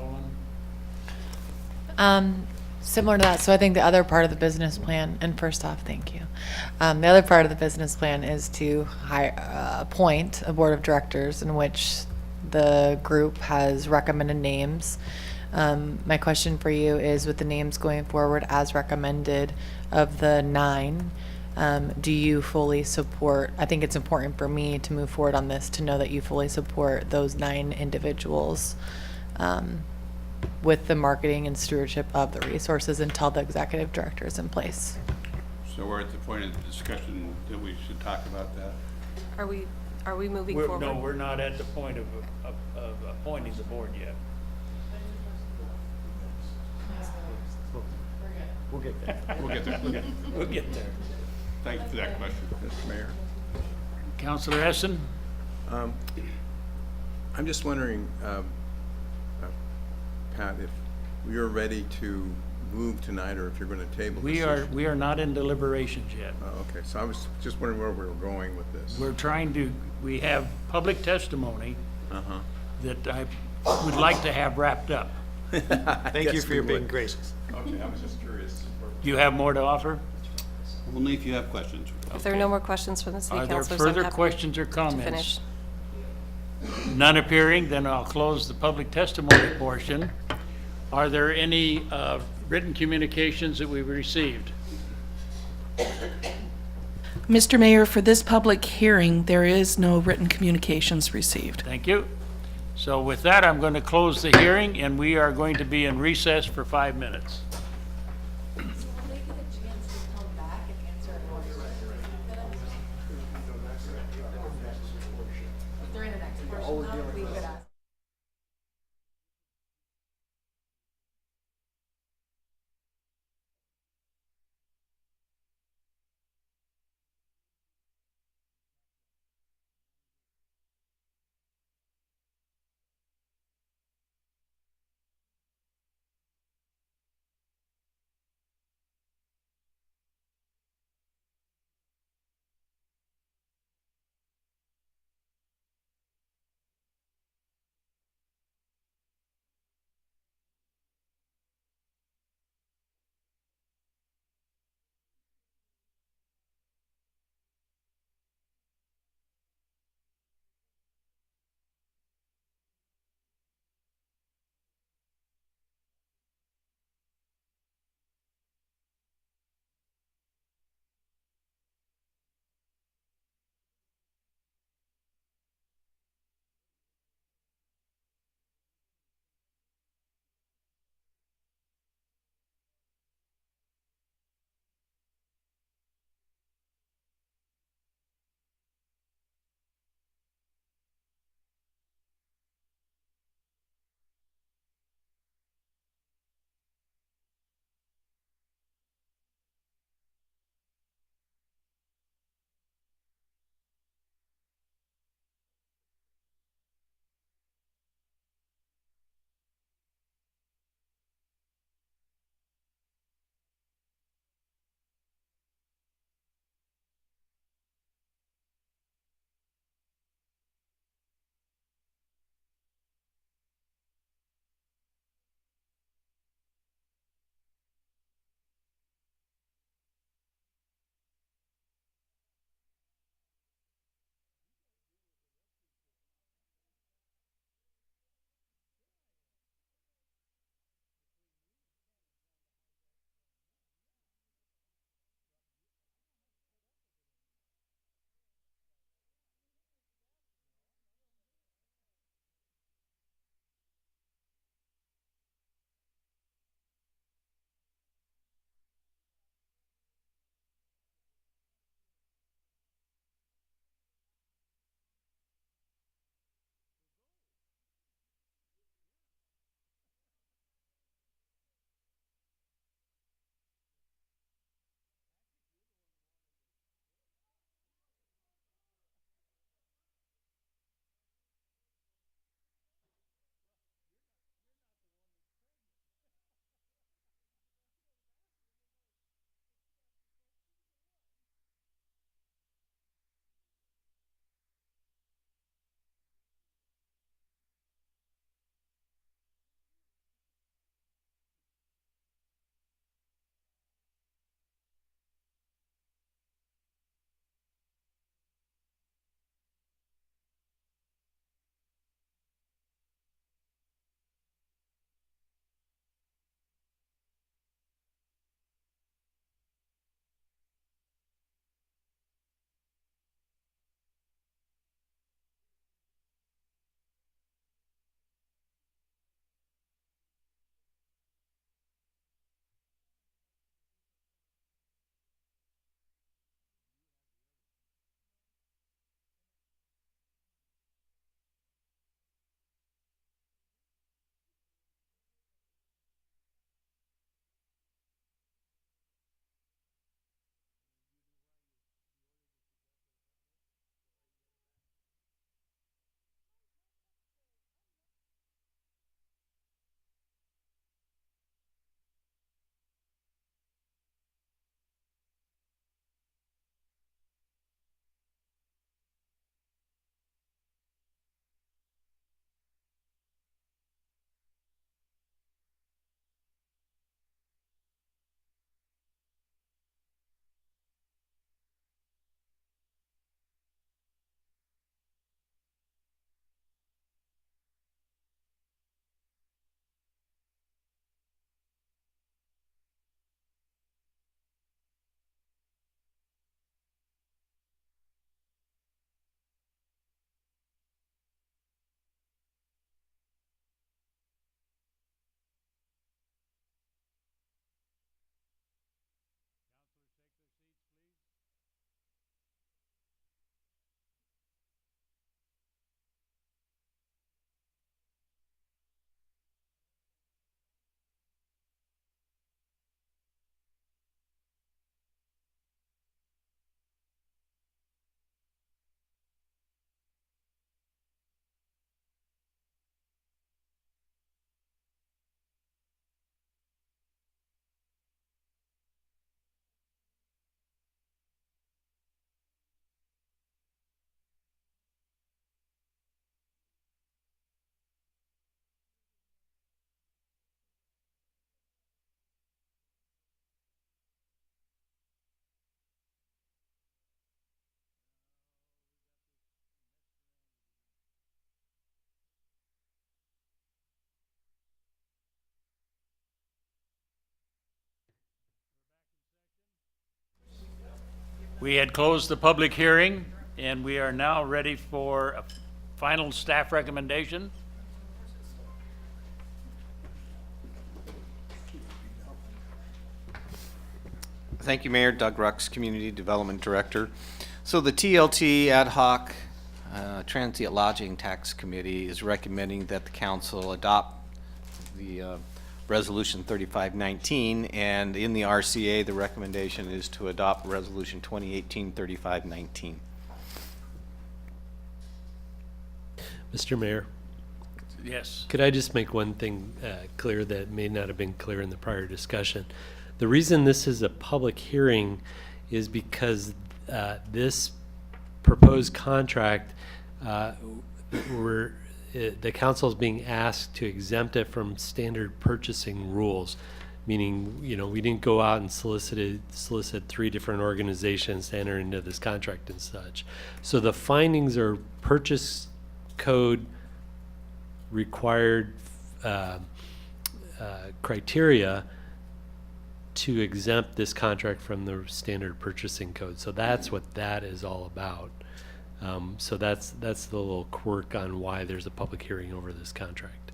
E: Owen?
K: Similar to that, so I think the other part of the business plan, and first off, thank you. The other part of the business plan is to appoint a board of directors in which the group has recommended names. My question for you is, with the names going forward as recommended of the 9, Do you fully support, I think it's important for me to move forward on this, to know that you fully support those 9 individuals with the marketing and stewardship of the resources until the executive director is in place.
C: So we're at the point of the discussion that we should talk about that.
T: Are we moving forward?
E: No, we're not at the point of appointing the board yet.
U: We'll get there.
C: We'll get there.
E: We'll get there.
C: Thank you for that question.
F: Mr. Mayor?
E: Councilor Essen?
D: I'm just wondering, Pat, if you're ready to move tonight or if you're going to table this.
E: We are not in deliberations yet.
D: Oh, okay, so I was just wondering where we were going with this.
E: We have public testimony that I would like to have wrapped up.
U: Thank you for your being gracious.
D: Okay, I was just curious.
E: Do you have more to offer?
C: Only if you have questions.
T: If there are no more questions from the city
E: Are there
T: councilors, I'm
E: further
T: happy
E: questions or
T: to
E: comments?
T: finish.
E: None appearing, then I'll close the public testimony portion. Are there any written communications that we've received?
B: Mr. Mayor, for this public hearing, there is no written communications received.
E: Thank you. So with that, I'm going to close the hearing, and we are going to be in recess for 5 minutes.
K: During the next portion, we could ask.
E: We had closed the public hearing, and we are now ready for a final staff recommendation.
Q: Thank you, Mayor. Doug Rux, Community Development Director. So the TLT Ad Hoc Transient Lodging Tax Committee is recommending that the council adopt the Resolution 3519, and in the RCA, the recommendation is to adopt Resolution 2018-3519.
M: Mr. Mayor,
E: Yes.
M: could I just make one thing clear that may not have been clear in the prior discussion? The reason this is a public hearing is because this proposed contract, the council is being asked to exempt it from standard purchasing rules, meaning, we didn't go out and solicit 3 different organizations to enter into this contract and such. So the findings are purchase code required criteria to exempt this contract from the standard purchasing code. So that's what that is all about. So that's the little quirk on why there's a public hearing over this contract.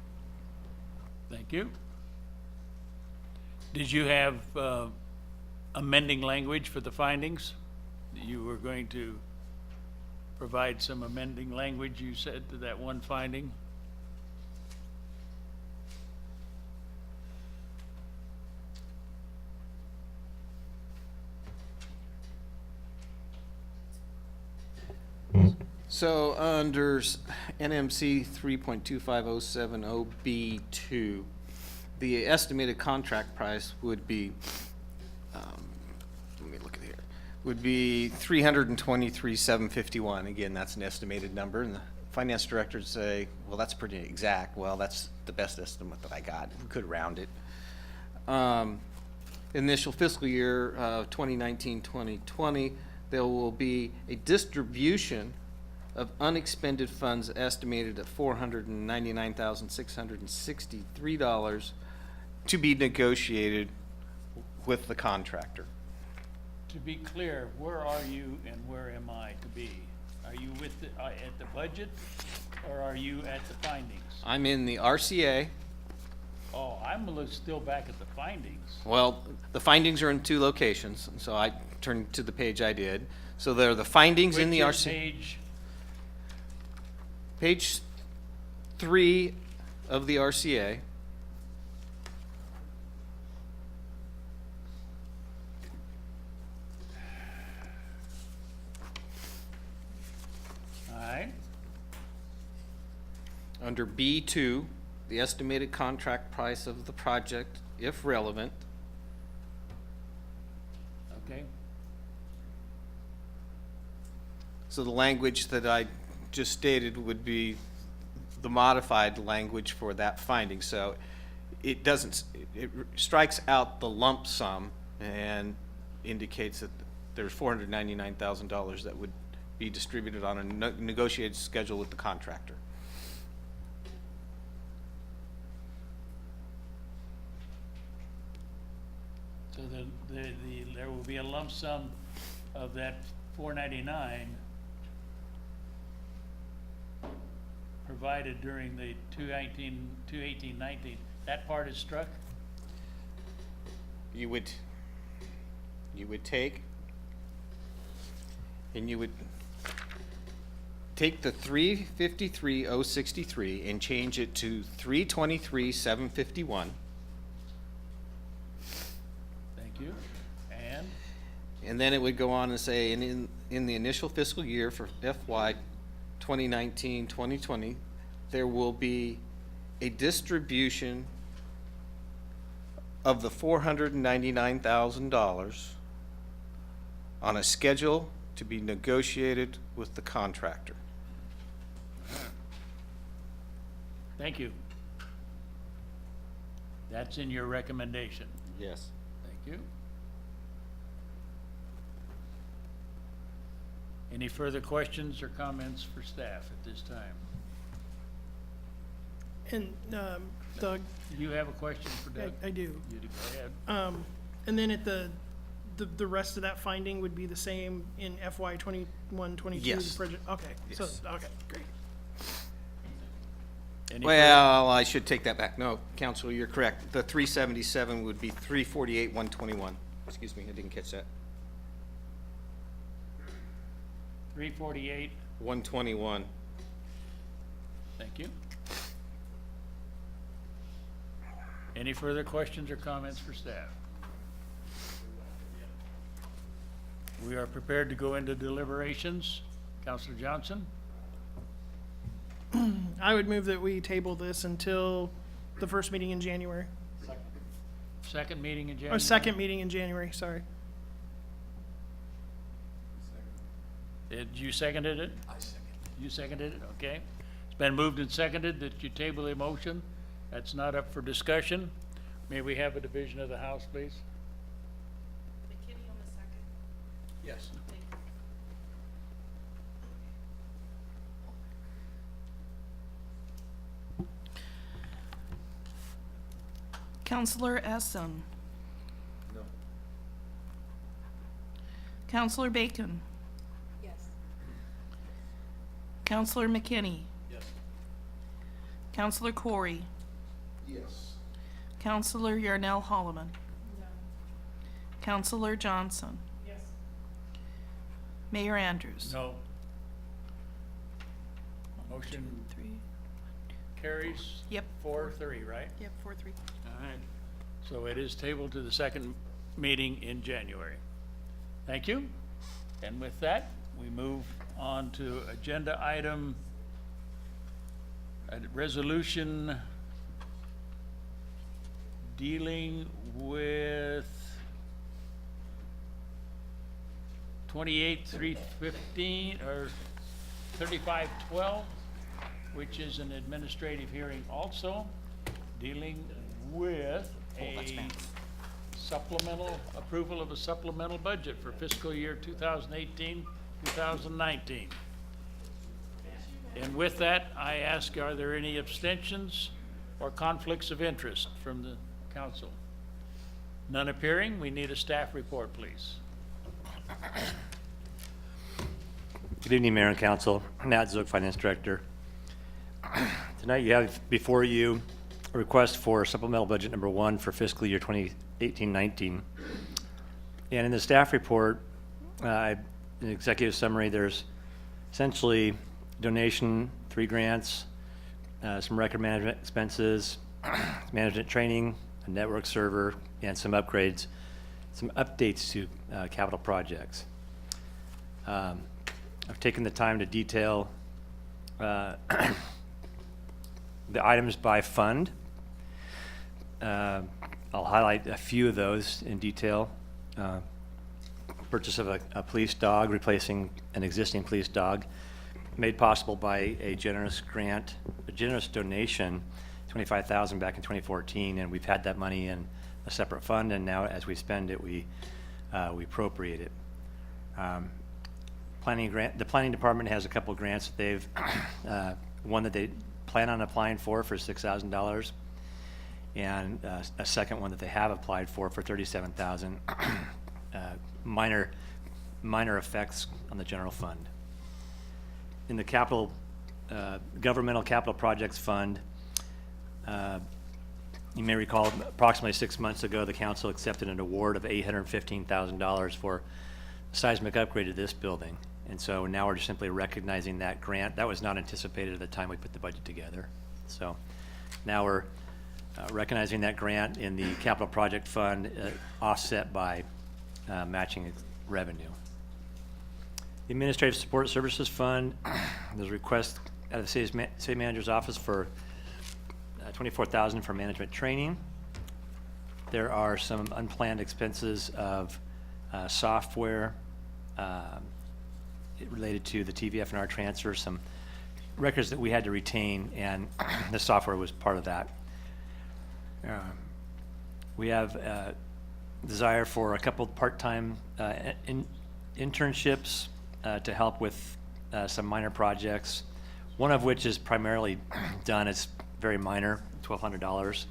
E: Thank you. Did you have amending language for the findings? You were going to provide some amending language, you said, to that one finding?
Q: So under NMC 3.25070B2, the estimated contract price would be, let me look at here, would be $323,751. Again, that's an estimated number, and the finance director would say, well, that's pretty exact. Well, that's the best estimate that I got. We could round it. Initial fiscal year 2019-2020, there will be a distribution of unexpended funds estimated at $499,663 to be negotiated with the contractor.
E: To be clear, where are you and where am I to be? Are you with at the budget, or are you at the findings?
Q: I'm in the RCA.
E: Oh, I'm still back at the findings.
Q: Well, the findings are in 2 locations, so I turned to the page I did. So there are the findings in the
E: Which is
Q: RCA. Page 3 of the RCA.
E: All right.
Q: Under B2, the estimated contract price of the project, if relevant.
E: Okay.
Q: So the language that I just stated would be the modified language for that finding. So it doesn't, it strikes out the lump sum and indicates that there's $499,000 that would be distributed on a negotiated schedule with the contractor.
E: So there will be a lump sum of that $499 provided during the 2018-19. That part is struck?
Q: You would take, and you would take the 353,063 and change it to 323,751.
E: Thank you.
Q: And then it would go on and say, in the initial fiscal year for FY 2019-2020, there will be a distribution of the $499,000 on a schedule to be negotiated with the contractor.
E: Thank you. That's in your recommendation.
Q: Yes.
E: Thank you. Any further questions or comments for staff at this time?
R: And Doug?
E: You have a question for Doug?
R: I do.
E: You do, go ahead.
R: And then at the the rest of that finding would be the same in FY 21, 22?
Q: Yes.
R: Okay, so,
Q: Yes.
R: okay, great.
Q: Well, I should take that back. No, Counselor, you're correct. The 377 would be 348, 121. Excuse me, I didn't catch that.
E: 348,
Q: 121.
E: thank you. Any further questions or comments for staff? We are prepared to go into deliberations. Counselor Johnson?
R: I would move that we table this until the first meeting in January.
E: Second meeting in January?
R: Or second meeting in January, sorry.
E: Did you seconded it? I seconded it. You seconded it, okay. It's been moved and seconded that you table the motion. That's not up for discussion. May we have a division of the House, please?
B: McKinney on the second.
E: Yes.
B: Counselor Essen. No. Counselor Bacon.
K: Yes.
B: Counselor McKinney.
E: Yes.
B: Counselor Corey.
N: Yes.
B: Counselor Yarnell Holloman.
K: No.
B: Counselor Johnson.
R: Yes.
B: Mayor Andrews.
E: No. Motion carries?
B: Yep.
E: 4-3, right?
B: Yep, 4-3.
E: All right. So it is tabled to the second meeting in January. Thank you. And with that, we move on to agenda item, resolution dealing with 28-315 or 3512, which is an administrative hearing also, dealing with a supplemental, approval of a supplemental budget for fiscal year 2018, 2019. And with that, I ask, are there any abstentions or conflicts of interest from the council? None appearing. We need a staff report, please.
G: Good evening, Mayor and Council. Nat Zook, Finance Director. Tonight you have before you a request for supplemental budget number 1 for fiscal year 2018-19. And in the staff report, in the executive summary, there's essentially donation, 3 grants, some record management expenses, management training, a network server, and some upgrades, some updates to capital projects. I've taken the time to detail the items by fund. I'll highlight a few of those in detail. Purchase of a police dog, replacing an existing police dog, made possible by a generous grant, a generous donation, $25,000 back in 2014, and we've had that money in a separate fund, and now as we spend it, we appropriate it. The planning department has a couple of grants that they've, one that they plan on applying for $6,000, and a second one that they have applied for $37,000. Minor effects on the general fund. In the capital, governmental capital projects fund, you may recall approximately 6 months ago, the council accepted an award of $815,000 for seismic upgrade to this building. And so now we're just simply recognizing that grant. That was not anticipated at the time we put the budget together. So now we're recognizing that grant in the capital project fund, offset by matching revenue. The Administrative Support Services Fund, there's a request out of the city manager's office for $24,000 for management training. There are some unplanned expenses of software related to the TVF&R transfer, some records that we had to retain, and the software was part of that. We have a desire for a couple of part-time internships to help with some minor projects, one of which is primarily done. It's very minor, $1,200.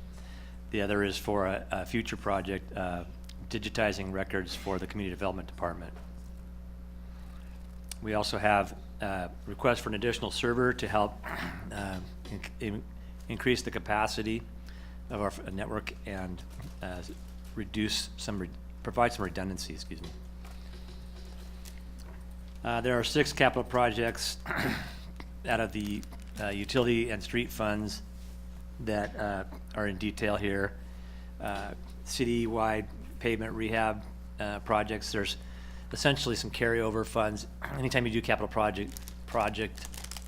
G: The other is for a future project, digitizing records for the Community Development Department. We also have requests for an additional server to help increase the capacity of our network and provide some redundancy, excuse me. There are 6 capital projects out of the utility and street funds that are in detail here. City-wide pavement rehab projects. There's essentially some carryover funds. Anytime you do capital project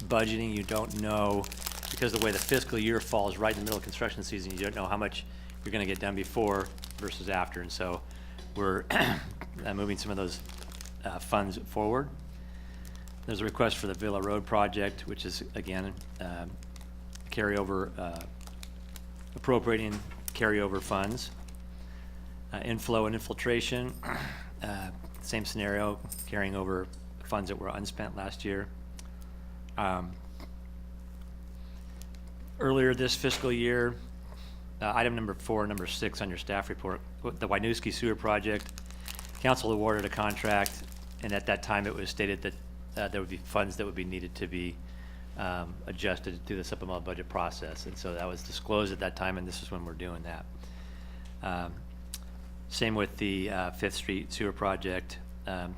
G: budgeting, you don't know, because the way the fiscal year falls right in the middle of construction season, you don't know how much you're going to get done before versus after. And so we're moving some of those funds forward. There's a request for the Villa Road project, which is, again, carryover, appropriating carryover funds. Inflow and infiltration, same scenario, carrying over funds that were unspent last year. Earlier this fiscal year, item number 4, number 6 on your staff report, the Winooski Sewer Project, council awarded a contract, and at that time it was stated that there would be funds that would be needed to be adjusted through the supplemental budget process, and so that was disclosed at that time, and this is when we're doing that. Same with the 5th Street Sewer Project.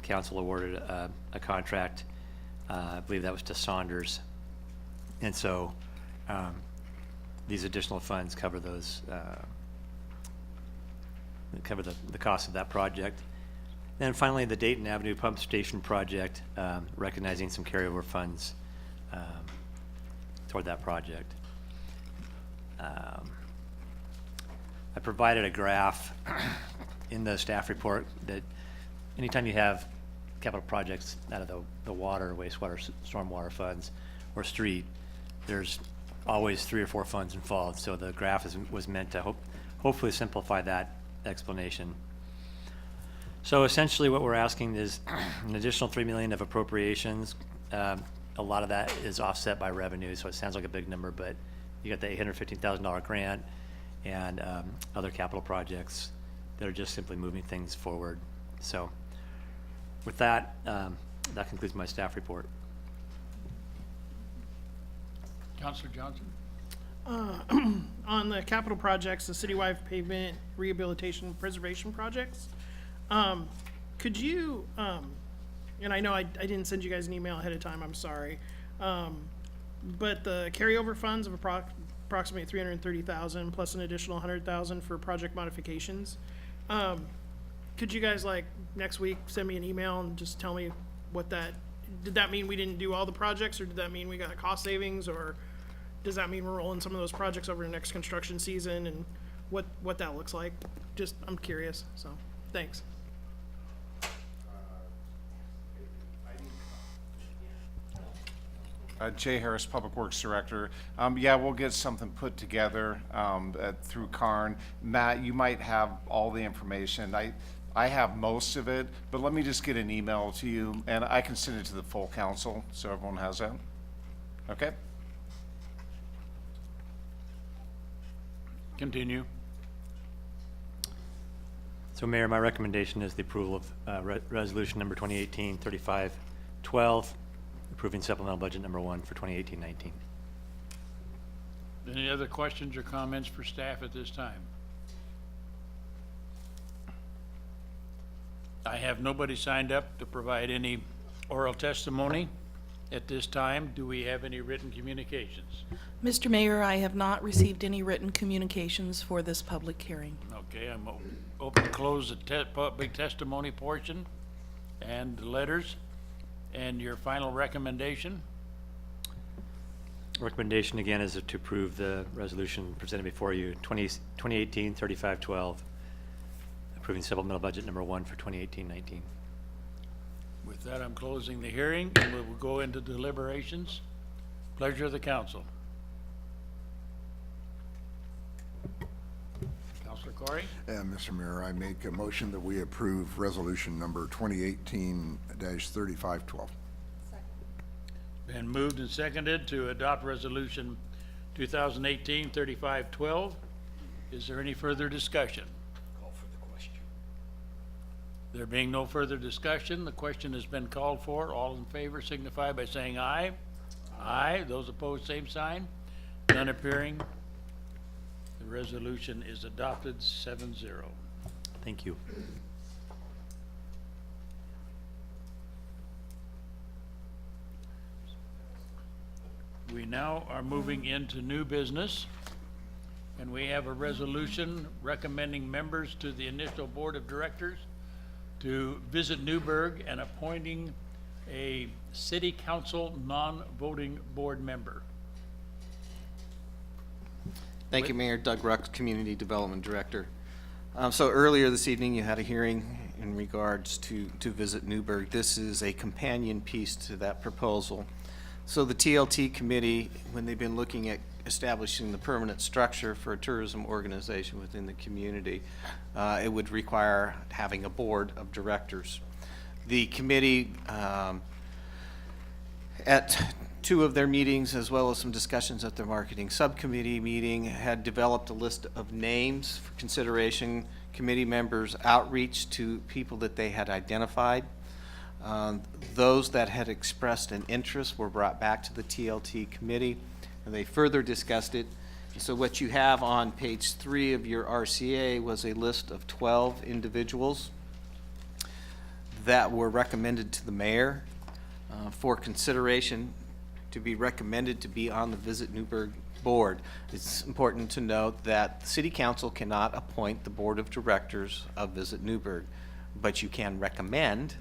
G: Council awarded a contract, I believe that was to Saunders, and so these additional funds cover those, cover the cost of that project. And finally, the Dayton Avenue Pump Station Project, recognizing some carryover funds toward that project. I provided a graph in the staff report that anytime you have capital projects out of the water, wastewater, stormwater funds, or street, there's always 3 or 4 funds involved. So the graph was meant to hopefully simplify that explanation. So essentially what we're asking is an additional $3 million of appropriations. A lot of that is offset by revenue, so it sounds like a big number, but you got the $815,000 grant and other capital projects that are just simply moving things forward. So with that, that concludes my staff report.
E: Councilor Johnson?
R: On the capital projects, the citywide pavement rehabilitation preservation projects, could you, and I know I didn't send you guys an email ahead of time, I'm sorry, but the carryover funds of approximately $330,000 plus an additional $100,000 for project modifications, could you guys, like, next week send me an email and just tell me what that, did that mean we didn't do all the projects, or did that mean we got cost savings, or does that mean we're rolling some of those projects over the next construction season, and what that looks like? Just, I'm curious, so, thanks.
A: Jay Harris, Public Works Director. Yeah, we'll get something put together through Karn. Matt, you might have all the information. I have most of it, but let me just get an email to you, and I can send it to the full council, so everyone has that. Okay?
E: Continue.
G: So Mayor, my recommendation is the approval of resolution number 2018-3512, approving supplemental budget number 1 for 2018-19.
E: Any other questions or comments for staff at this time? I have nobody signed up to provide any oral testimony at this time. Do we have any written communications?
B: Mr. Mayor, I have not received any written communications for this public hearing.
E: Okay, I'm open to close the public testimony portion and the letters. And your final recommendation?
G: Recommendation again is to approve the resolution presented before you, 2018-3512, approving supplemental budget number 1 for 2018-19.
E: With that, I'm closing the hearing, and we will go into deliberations. Pleasure of the council. Councilor Corey?
F: Mr. Mayor, I make a motion that we approve resolution number 2018-3512.
E: Been moved and seconded to adopt resolution 2018-3512. Is there any further discussion?
L: Call for the question.
E: There being no further discussion, the question has been called for. All in favor signify by saying aye. Aye. Those opposed, same sign. None appearing. The resolution is adopted 7-0.
G: Thank you.
E: We now are moving into new business, and we have a resolution recommending members to the initial board of directors to visit Newberg and appointing a city council non-voting board member.
Q: Thank you, Mayor. Doug Rux, Community Development Director. So earlier this evening, you had a hearing in regards to Visit Newberg. This is a companion piece to that proposal. So the TLT committee, when they've been looking at establishing the permanent structure for a tourism organization within the community, it would require having a board of directors. The committee, at two of their meetings, as well as some discussions at their marketing subcommittee meeting, had developed a list of names for consideration. Committee members outreach to people that they had identified. Those that had expressed an interest were brought back to the TLT committee, and they further discussed it. So what you have on page 3 of your RCA was a list of 12 individuals that were recommended to the mayor for consideration to be recommended to be on the Visit Newberg board. It's important to note that the city council cannot appoint the board of directors of Visit Newberg, but you can recommend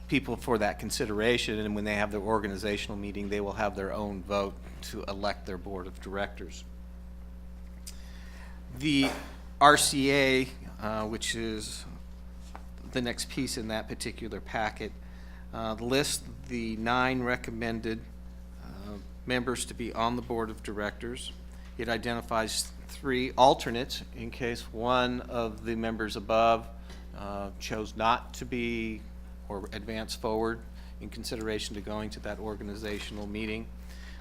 Q: people for that consideration, and when they have their organizational meeting, they will have their own vote to elect their board of directors. The RCA, which is the next piece in that particular packet, lists the 9 recommended members to be on the board of directors. It identifies 3 alternates in case one of the members above chose not to be or advance forward in consideration to going to that organizational meeting.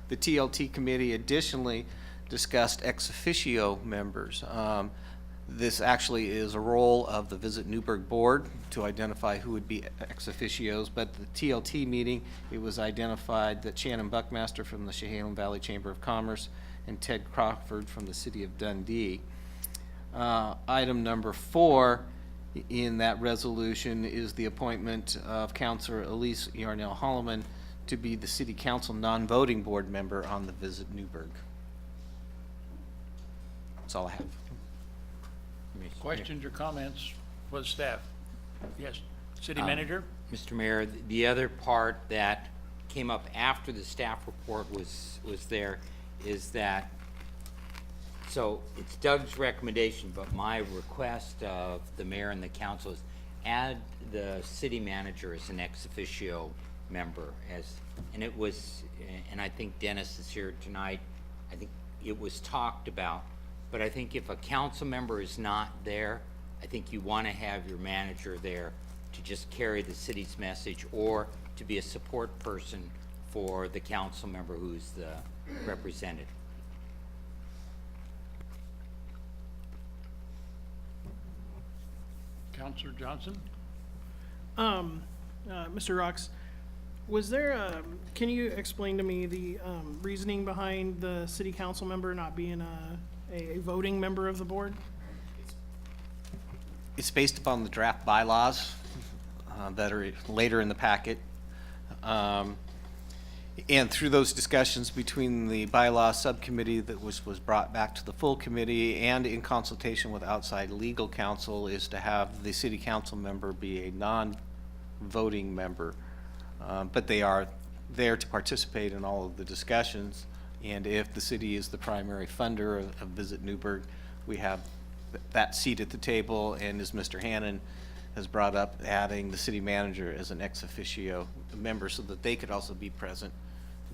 Q: The TLT committee additionally discussed ex officio members. This actually is a role of the Visit Newberg board to identify who would be ex officios, but at the TLT meeting, it was identified that Shannon Buckmaster from the Chehalis Valley Chamber of Commerce and Ted Crawford from the City of Dundee. Item number 4 in that resolution is the appointment of Councilor Elise Yarnell Holloman to be the City Council non-voting board member on the Visit Newberg. That's all I have.
E: Questions or comments for the staff? Yes, City Manager?
H: Mr. Mayor, the other part that came up after the staff report was there is that, so it's Doug's recommendation, but my request of the mayor and the council is add the city manager as an ex officio member and it was, and I think Dennis is here tonight, I think it was talked about, but I think if a council member is not there, I think you want to have your manager there to just carry the city's message or to be a support person for the council member who's the representative.
E: Councilor Johnson?
R: Mr. Rux, was there, can you explain to me the reasoning behind the city council member not being a voting member of the board?
Q: It's based upon the draft bylaws that are later in the packet. And through those discussions between the bylaw subcommittee that was brought back to the full committee and in consultation with outside legal counsel is to have the city council member be a non-voting member. But they are there to participate in all of the discussions. And if the city is the primary funder of Visit Newberg, we have that seat at the table. And as Mr. Hannon has brought up, adding the city manager as an ex officio member so that they could also be present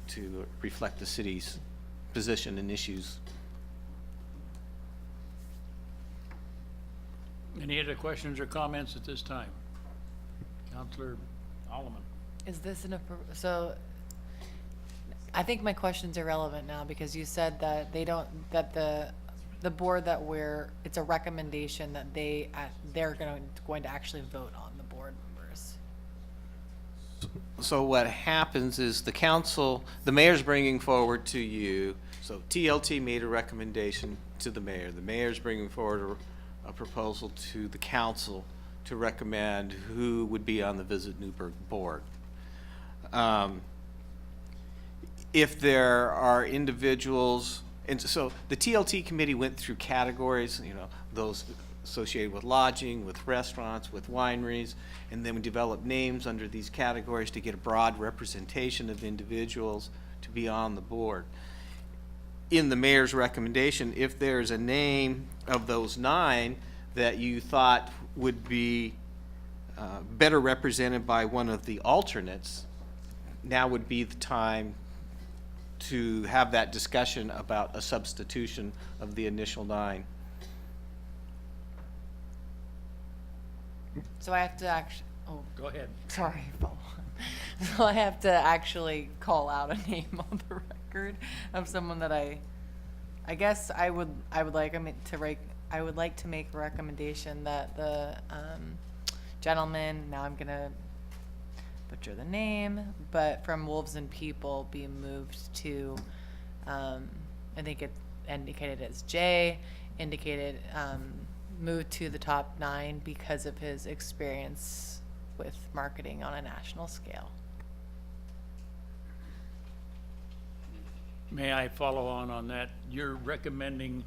Q: to reflect the city's position and issues.
E: Any other questions or comments at this time? Councilor Holloman?
K: Is this so I think my question's irrelevant now because you said that they don't, that the the board that it's a recommendation that they're going to actually vote on, the board members.
Q: So what happens is the mayor's bringing forward to you, so TLT made a recommendation to the mayor's bringing forward a proposal to the council to recommend who would be on the Visit Newberg board. If there are individuals, and so the TLT committee went through categories, those associated with lodging, with restaurants, with wineries, and then we developed names under these categories to get a broad representation of individuals to be on the board. In the mayor's recommendation, if there's a name of those 9 that you thought would be better represented by one of the alternates, now would be the time to have that discussion about a substitution of the initial 9.
K: So I have to
E: Go ahead.
K: Sorry. So I have to actually call out a name on the record of someone that I guess I would like to make a recommendation that the gentleman, now I'm gonna butcher the name, but from Wolves and People be moved to, I think it indicated as J, moved to the top 9 because of his experience with marketing on a national scale.
E: May I follow on that? You're recommending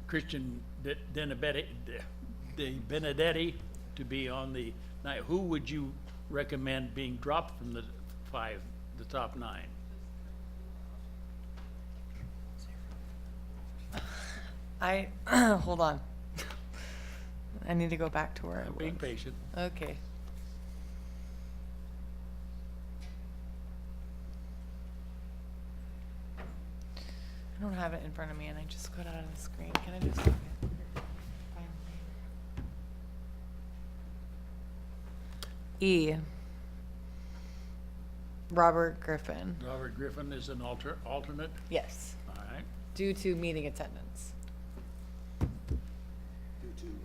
E: Christian De Benedetti to be on the 9. Who would you recommend being dropped from the 5, the top 9?
K: Hold on. I need to go back to where I was.
E: Being patient.
K: Okay. I don't have it in front of me and I just got out of the screen. Can I just look at E. Robert Griffin.
E: Robert Griffin is an alternate?
K: Yes.
E: All right.
K: Due to meeting attendance.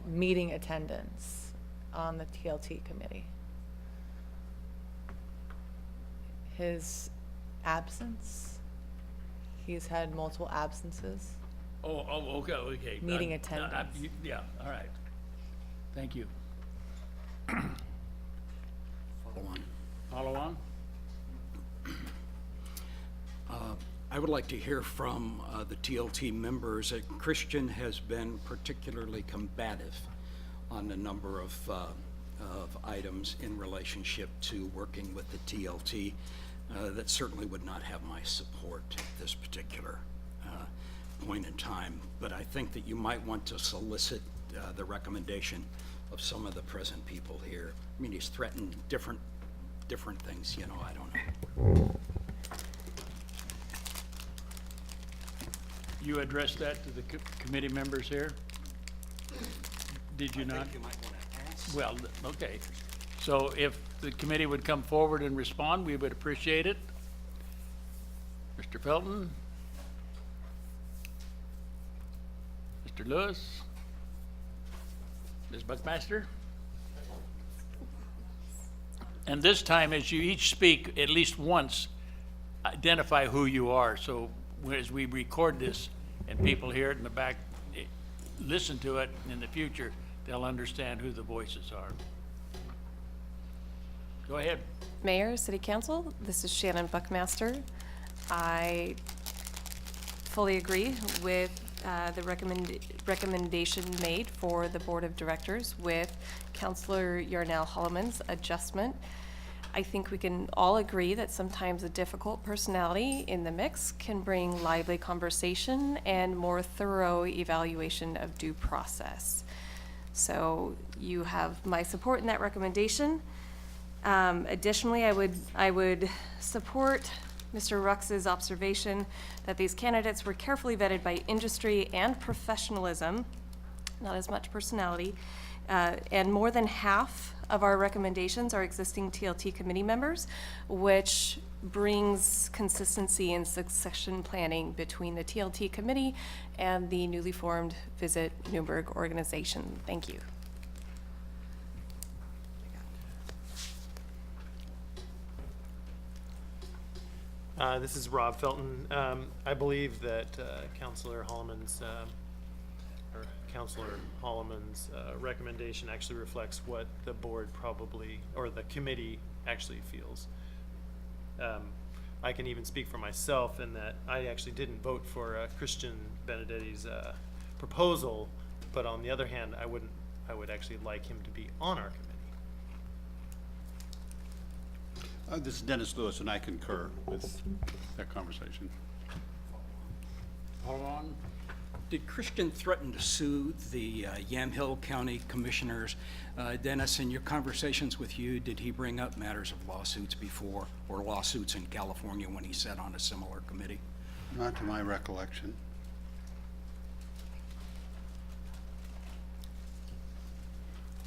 K: Meeting attendance on the TLT committee. His absence, he's had multiple absences.
E: Okay.
K: Meeting attendance.
E: Yeah, all right. Thank you. Follow on.
L: I would like to hear from the TLT members. Christian has been particularly combative on a number of items in relationship to working with the TLT that certainly would not have my support at this particular point in time. But I think that you might want to solicit the recommendation of some of the present people here. I mean, he's threatened different things, I don't know.
E: You addressed that to the committee members here? Did you not?
L: I think you might want to ask.
E: Well, okay. So if the committee would come forward and respond, we would appreciate it. Mr. Felton? Mr. Lewis? Ms. Buckmaster? And this time, as you each speak, at least once, identify who you are. So as we record this and people hear it in the back, listen to it in the future, they'll understand who the voices are. Go ahead.
T: Mayor, City Council, this is Shannon Buckmaster. I fully agree with the recommendation made for the Board of Directors with Councilor Yarnell Holloman's adjustment. I think we can all agree that sometimes a difficult personality in the mix can bring lively conversation and more thorough evaluation of due process. So you have my support in that recommendation. Additionally, I would support Mr. Rux's observation that these candidates were carefully vetted by industry and professionalism, not as much personality, And more than half of our recommendations are existing TLT committee members, which brings consistency in succession planning between the TLT committee and the newly formed Visit Newberg organization. Thank you.
U: This is Rob Felton. I believe that Councilor Holloman's recommendation actually reflects what the board probably, or the committee actually feels. I can even speak for myself in that I actually didn't vote for Christian Benedetti's proposal, but on the other hand, I would actually like him to be on our committee.
C: This is Dennis Lewis, and I concur with that conversation.
E: Hold on.
L: Did Christian threaten to sue the Yamhill County Commissioners? Dennis, in your conversations with you, did he bring up matters of lawsuits before, or lawsuits in California when he sat on a similar committee?
C: Not to my recollection.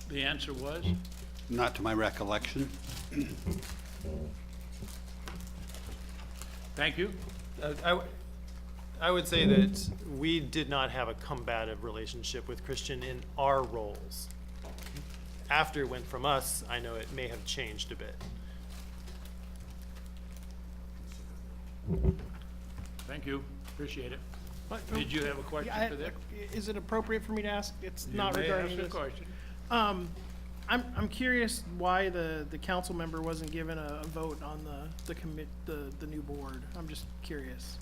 E: The answer was?
C: Not to my recollection.
E: Thank you.
U: I would say that we did not have a combative relationship with Christian in our roles. After it went from us, I know it may have changed a bit.
E: Thank you. Appreciate it. Did you have a question for Dick?
R: Is it appropriate for me to ask? It's
E: You
R: not
E: may
R: regarding
E: ask a
R: this.
E: question.
R: I'm curious why the council member wasn't given a vote on the new board. I'm just curious.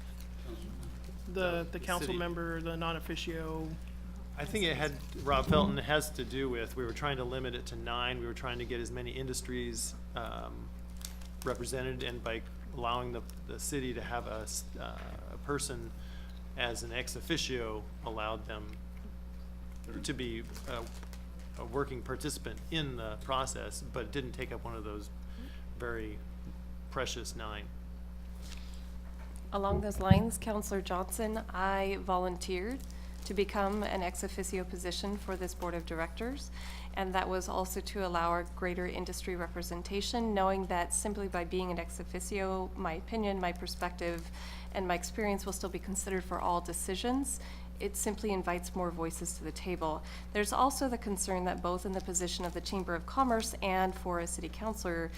R: The council
U: city.
R: member, the non-officio.
U: I think it had, Rob Felton, it has to do with, we were trying to limit it to 9. We were trying to get as many industries represented, and by allowing the city to have a person as an ex officio allowed them to be a working participant in the process, but it didn't take up one of those very precious 9.
T: Along those lines, Councilor Johnson, I volunteered to become an ex officio position for this board of directors, and that was also to allow our greater industry representation, knowing that simply by being an ex officio, my opinion, my perspective, and my experience will still be considered for all decisions. It simply invites more voices to the table. There's also the concern that both in the position of the Chamber of Commerce and for a city councilor,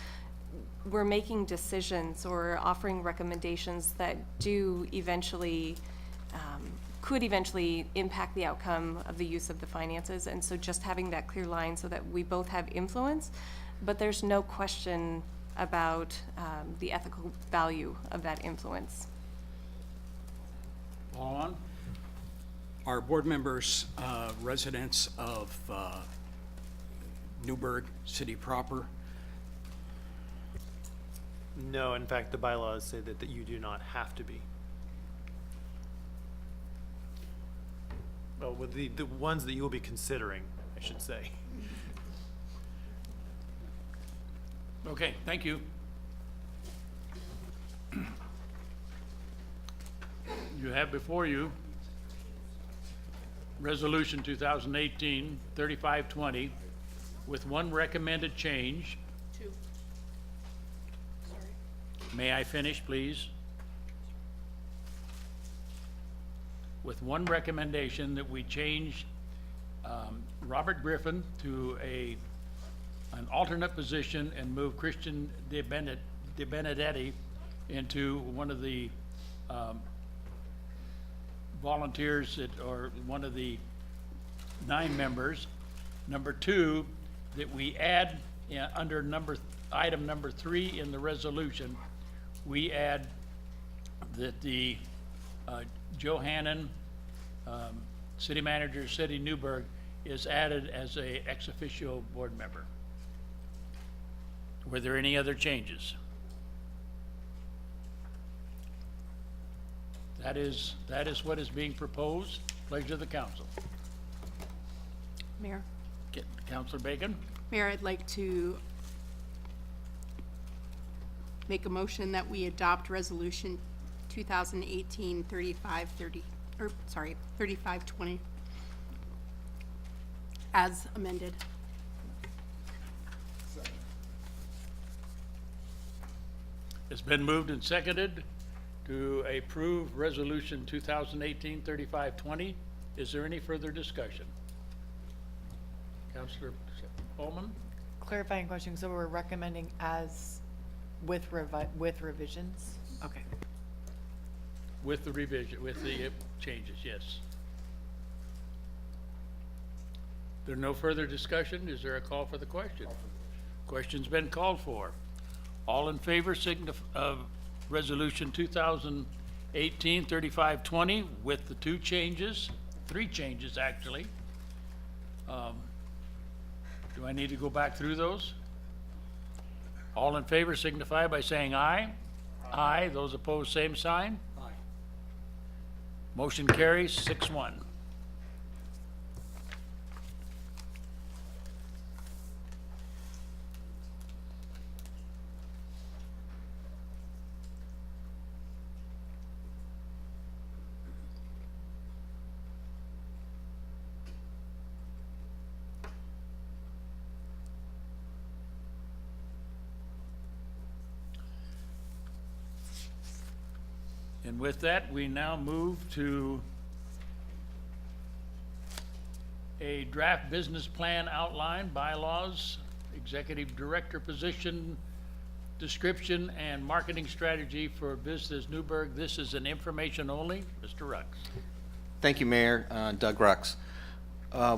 T: we're making decisions or offering recommendations that do eventually, could eventually impact the outcome of the use of the finances. And so just having that clear line so that we both have influence, but there's no question about the ethical value of that influence.
E: On.
L: Are board members residents of Newberg City proper?
U: No, in fact, the bylaws say that you do not have to be. Well, with the ones that you will be considering, I should say.
E: Okay, thank you. You have before you Resolution 2018-3520 with one recommended change.
B: Two. Sorry.
E: May I finish, please? With one recommendation that we change Robert Griffin to an alternate position and move Christian De Benedetti into one of the volunteers or one of the 9 members. Number 2, that we add under item number 3 in the resolution, we add that the Johannan, city manager, city Newberg, is added as a ex officio board member. Were there any other changes? That is what is being proposed. Pleasure of the council.
O: Mayor?
E: Councilor Bacon?
O: Mayor, I'd like to make a motion that we adopt Resolution 3520, as amended.
E: It's been moved and seconded to approve Resolution 2018-3520. Is there any further discussion? Councilor Holman?
K: Clarifying question, so we're recommending as with revisions? Okay.
E: With the revision, with the changes, yes. There no further discussion? Is there a call for the question? Question's been called for. All in favor of Resolution 2018-3520 with the two changes, three changes actually. Do I need to go back through those? All in favor signify by saying aye. Aye. Those opposed, same sign. Aye. Motion carries 6-1. And with that, we now move to a draft business plan outline, bylaws, executive director position, description, and marketing strategy for Business Newberg. This is an information only. Mr. Rux.
Q: Thank you, Mayor. Doug Rux.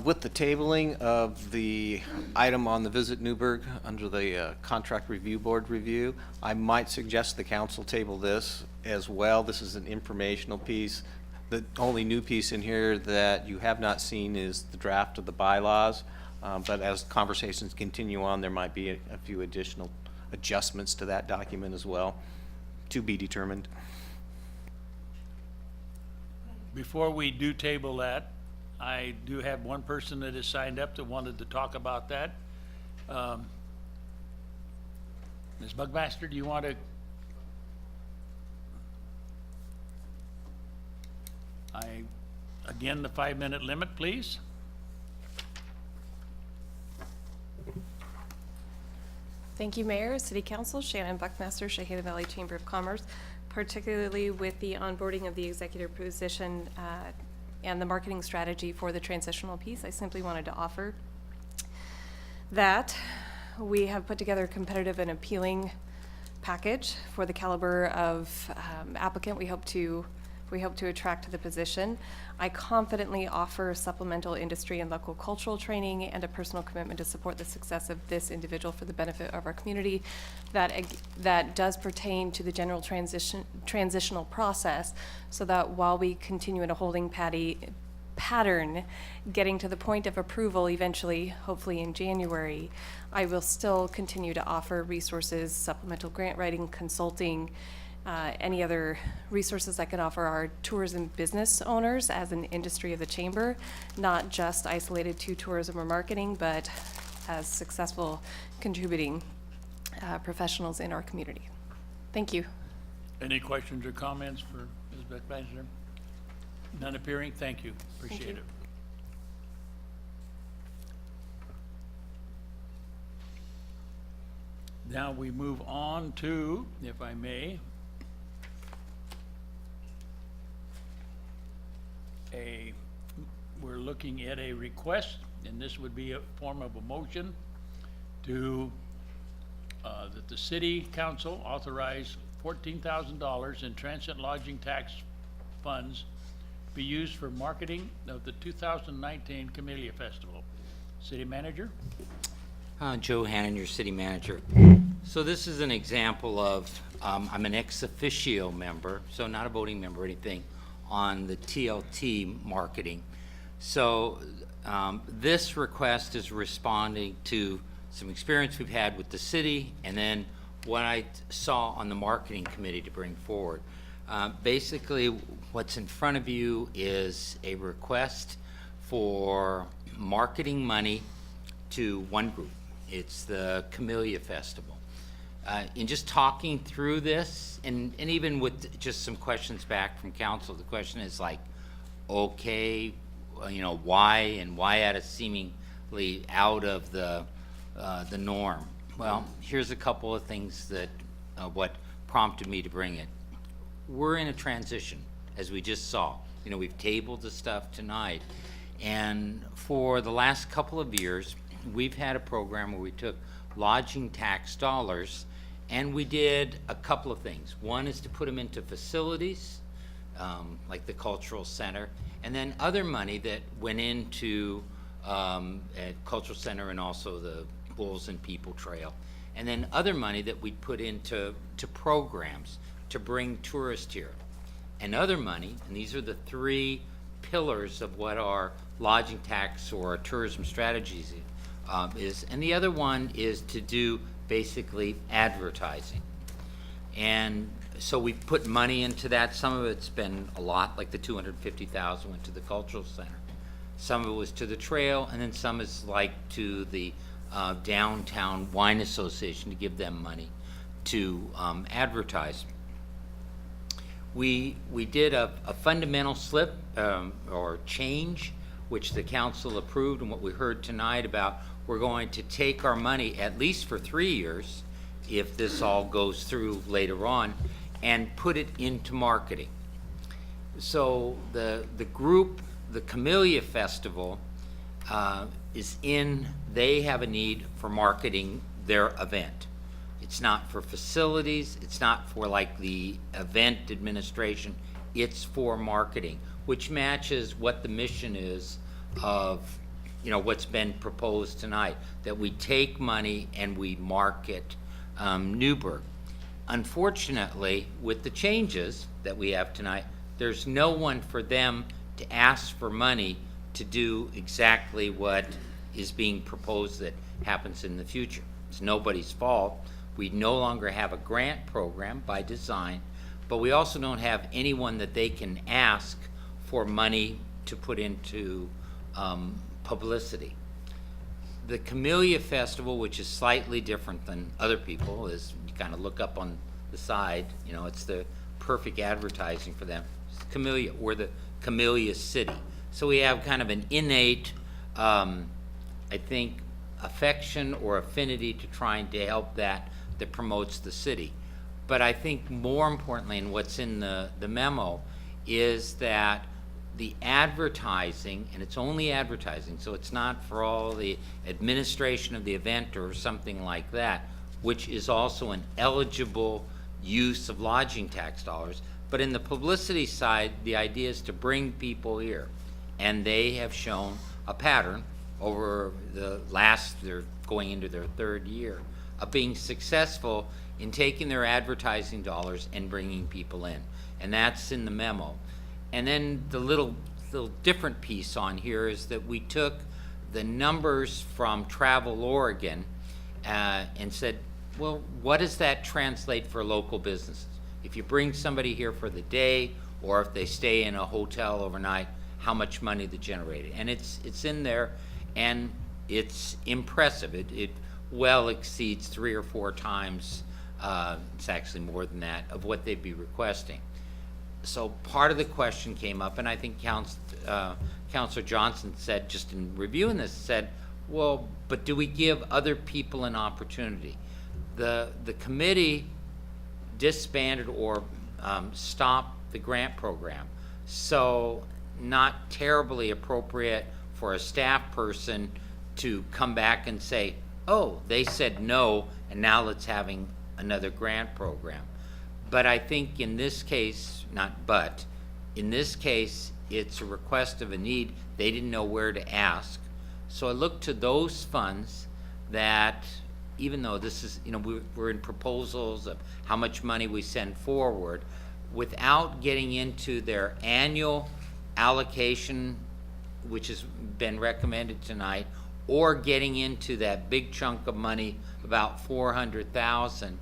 Q: With the tabling of the item on the Visit Newberg under the Contract Review Board review, I might suggest the council table this as well. This is an informational piece. The only new piece in here that you have not seen is the draft of the bylaws, but as conversations continue on, there might be a few additional adjustments to that document as well, to be determined.
E: Before we do table that, I do have one person that has signed up that wanted to talk about that. Ms. Bugmaster, do you want to? Again, the 5-minute limit, please.
T: Thank you, Mayor, City Council, Shannon Buckmaster, Shahada Valley Chamber of Commerce, particularly with the onboarding of the executive position and the marketing strategy for the transitional piece. I simply wanted to offer that we have put together a competitive and appealing package for the caliber of applicant we hope to attract to the position. I confidently offer supplemental industry and local cultural training and a personal commitment to support the success of this individual for the benefit of our community. That does pertain to the general transitional process, so that while we continue in a holding pattern, getting to the point of approval eventually, hopefully in January, I will still continue to offer resources, supplemental grant writing, consulting, any other resources I can offer our tourism business owners as an industry of the chamber, not just isolated to tourism or marketing, but as successful contributing professionals in our community. Thank you.
E: Any questions or comments for Ms. Beckmeister? None appearing? Thank you. Appreciate it. Now we move on to, if I may, we're looking at a request, and this would be a form of a motion to, that the city council authorize $14,000 in transit lodging tax funds be used for marketing of the 2019 Camellia Festival. City Manager?
H: Joe Hannon, your city manager. So this is an example of, I'm an ex officio member, so not a voting member or anything, on the TLT marketing. So this request is responding to some experience we've had with the city, and then what I saw on the marketing committee to bring forward. Basically, what's in front of you is a request for marketing money to one group. It's the Camellia Festival. In just talking through this, and even with just some questions back from council, the question is like, okay, you know, why, and why at a seeming completely out of the norm. Well, here's a couple of things that, what prompted me to bring it. We're in a transition, as we just saw. You know, we've tabled the stuff tonight, and for the last couple of years, we've had a program where we took lodging tax dollars and we did a couple of things. One is to put them into facilities, like the cultural center, and then other money that went into cultural center and also the Bulls and People Trail, and then other money that we put into programs to bring tourists here, and other money, and these are the three pillars of what our lodging tax or our tourism strategies is, and the other one is to do basically advertising. And so we put money into that. Some of it's been a lot, like the $250,000 went to the cultural center. Some of it was to the trail, and then some is like to the downtown wine association to give them money to advertise. We did a fundamental slip or change, which the council approved, and what we heard tonight about, we're going to take our money at least for 3 years, if this all goes through later on, and put it into marketing. So the group, the Camellia Festival, they have a need for marketing their event. It's not for facilities, it's not for like the event administration, it's for marketing, which matches what the mission is of, you know, what's been proposed tonight, that we take money and we market Newberg. Unfortunately, with the changes that we have tonight, there's no one for them to ask for money to do exactly what is being proposed that happens in the future. It's nobody's fault. We no longer have a grant program by design, but we also don't have anyone that they can ask for money to put into publicity. The Camellia Festival, which is slightly different than other people, is you kind of look up on the side, you know, it's the perfect advertising for them. It's Camellia, or the Camellia City. So we have kind of an innate, I think, affection or affinity to trying to help that promotes the city. But I think more importantly, and what's in the memo, is that the advertising, and it's only advertising, so it's not for all the administration of the event or something like that, which is also an eligible use of lodging tax dollars. But in the publicity side, the idea is to bring people here. And they have shown a pattern over they're going into their third year, of being successful in taking their advertising dollars and bringing people in. And that's in the memo. And then the little different piece on here is that we took the numbers from Travel Oregon and said, well, what does that translate for local businesses? If you bring somebody here for the day, or if they stay in a hotel overnight, how much money they generated. And it's in there, and it's impressive. It well exceeds 3 or 4 times, it's actually more than that, of what they'd be requesting. So part of the question came up, and I think Councilor Johnson said, just in reviewing this, said, well, but do we give other people an opportunity? The committee disbanded or stopped the grant program. So not terribly appropriate for a staff person to come back and say, oh, they said no, and now let's having another grant program. But I think in this case, in this case, it's a request of a need. They didn't know where to ask. So I looked to those funds that, even though this is, you know, we're in proposals of how much money we send forward, without getting into their annual allocation, which has been recommended tonight, or getting into that big chunk of money, about $400,000,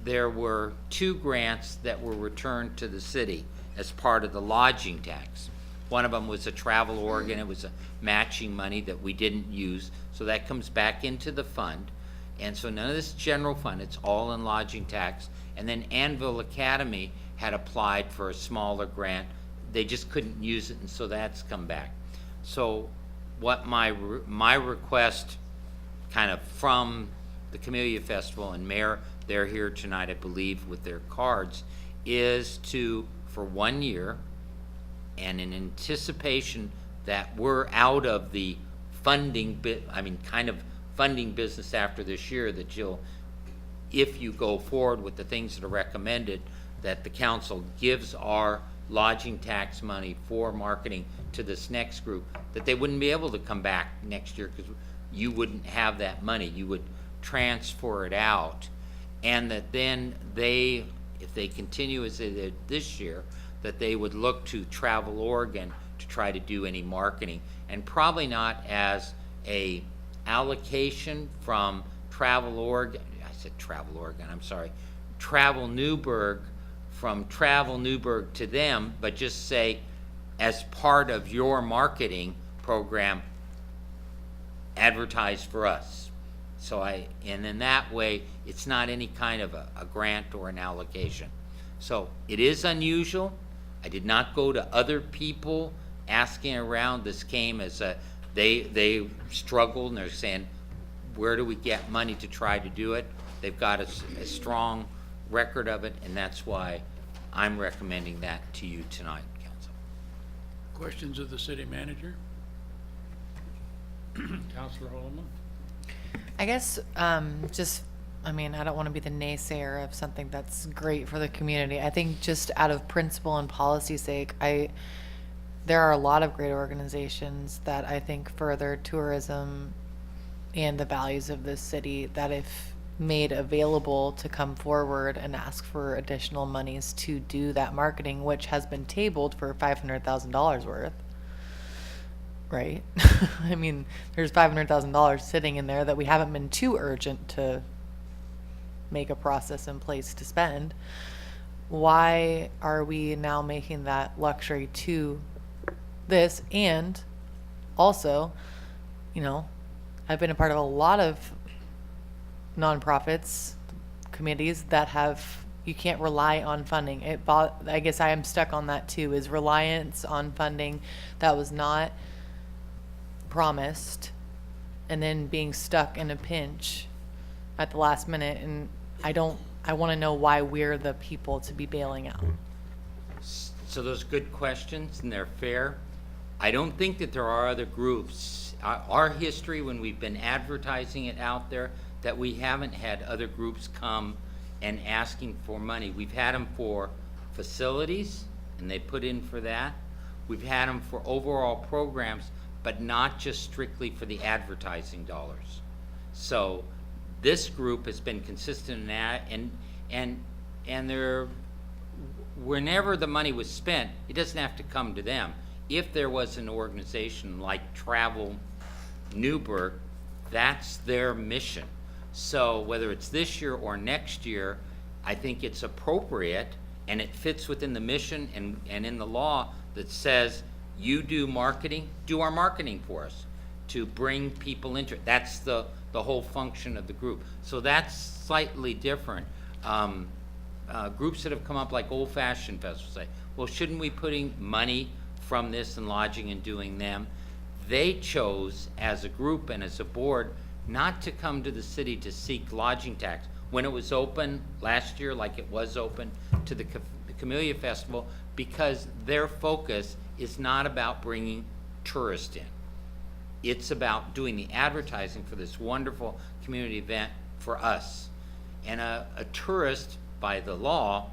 H: there were 2 grants that were returned to the city as part of the lodging tax. One of them was a Travel Oregon. It was a matching money that we didn't use, so that comes back into the fund. And so none of this general fund, it's all in lodging tax. And then Anvil Academy had applied for a smaller grant. They just couldn't use it, and so that's come back. So what my request kind of from the Camellia Festival, and Mayor, they're here tonight, I believe, with their cards, is to, for 1 year, and in anticipation that we're out of the funding kind of funding business after this year, that you'll, if you go forward with the things that are recommended, that the council gives our lodging tax money for marketing to this next group, that they wouldn't be able to come back next year because you wouldn't have that money. You would transfer it out, and that then they, if they continue as they did this year, that they would look to Travel Oregon to try to do any marketing, and probably not as a allocation from Travel Oregon, I said Travel Oregon, I'm sorry, Travel Newberg, from Travel Newberg to them, but just say, as part of your marketing program, advertise for us. So and in that way, it's not any kind of a grant or an allocation. So it is unusual. I did not go to other people asking around. This came as they struggled, and they're saying, where do we get money to try to do it? They've got a strong record of it, and that's why I'm recommending that to you tonight, Council.
E: Questions of the city manager? Councilor Holloman?
K: I guess, I don't want to be the naysayer of something that's great for the community. I think just out of principle and policy sake, there are a lot of great organizations that I think further tourism and the values of this city, that if made available to come forward and ask for additional monies to do that marketing, which has been tabled for $500,000 worth. Right? I mean, there's $500,000 sitting in there that we haven't been too urgent to make a process in place to spend. Why are we now making that luxury to this? And also, I've been a part of a lot of nonprofits, committees that you can't rely on funding. I guess I am stuck on that too, is reliance on funding that was not promised, and then being stuck in a pinch at the last minute. And I want to know why we're the people to be bailing out.
H: So those good questions, and they're fair. I don't think that there are other groups. Our history, when we've been advertising it out there, that we haven't had other groups come and asking for money. We've had them for facilities, and they put in for that. We've had them for overall programs, but not just strictly for the advertising dollars. So this group has been consistent in that, and they're, whenever the money was spent, it doesn't have to come to them. If there was an organization like Travel Newberg, that's their mission. So whether it's this year or next year, I think it's appropriate, and it fits within the mission and in the law that says, you do marketing, do our marketing for us to bring people into it. That's the whole function of the group. So that's slightly different. Groups that have come up like Old Fashioned Festival say, well, shouldn't we putting money from this and lodging and doing them? They chose as a group and as a board not to come to the city to seek lodging tax. When it was open last year, like it was open to the Camellia Festival, because their focus is not about bringing tourists in. It's about doing the advertising for this wonderful community event for us. And a tourist, by the law,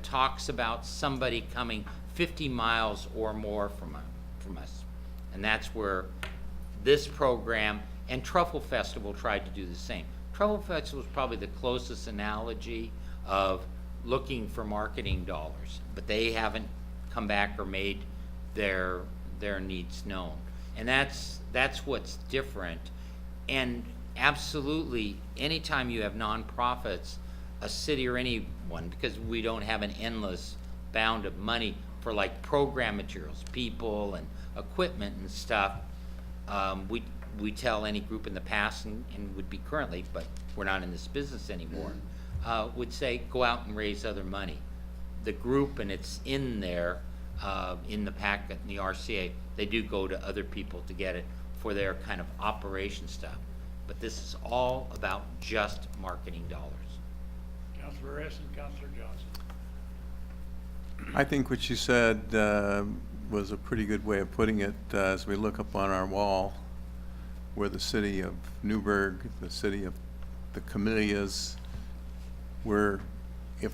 H: talks about somebody coming 50 miles or more from us. And that's where this program and Truffle Festival tried to do the same. Truffle Festival is probably the closest analogy of looking for marketing dollars, but they haven't come back or made their needs known. And that's what's different. And absolutely, anytime you have nonprofits, a city or anyone, because we don't have an endless bound of money for like program materials, people and equipment and stuff, we tell any group in the past and would be currently, but we're not in this business anymore, would say, go out and raise other money. The group, and it's in there, in the packet in the RCA, they do go to other people to get it for their kind of operation stuff. But this is all about just marketing dollars.
E: Councilor Hess and Councilor Johnson.
D: I think what you said was a pretty good way of putting it as we look up on our wall where the city of Newberg, the city of the Camellias, where if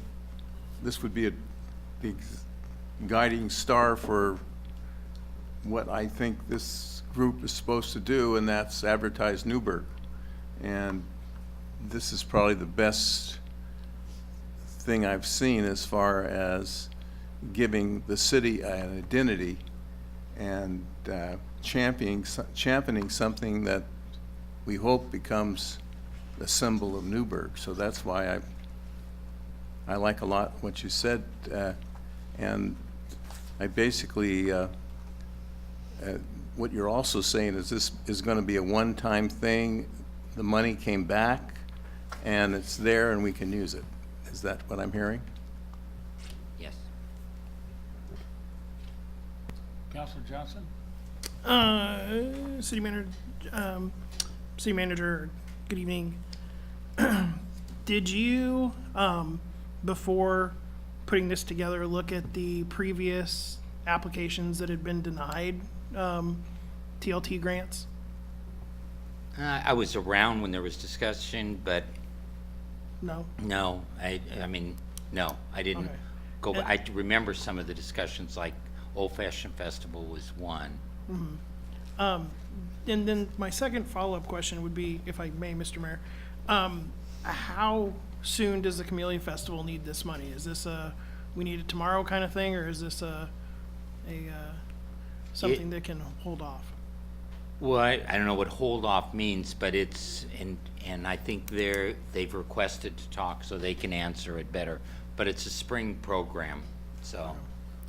D: this would be the guiding star for what I think this group is supposed to do, and that's advertise Newberg. And this is probably the best thing I've seen as far as giving the city an identity and championing something that we hope becomes the symbol of Newberg. So that's why I like a lot what you said, and I basically what you're also saying is this is going to be a one-time thing. The money came back and it's there and we can use it. Is that what I'm hearing?
H: Yes.
E: Councilor Johnson?
R: City Manager, good evening. Did you, before putting this together, look at the previous applications that had been denied TLT grants?
H: I was around when there was discussion, but
R: No?
H: no, I mean, no, I didn't
R: Okay.
H: go, I remember some of the discussions, like Old Fashioned Festival was one.
R: And then my second follow-up question would be, if I may, Mr. Mayor, how soon does the Camellia Festival need this money? Is this a, we need it tomorrow kind of thing, or is this something that can hold off?
H: Well, I don't know what hold off means, but it's, and I think they've requested to talk so they can answer it better. But it's a spring program, so.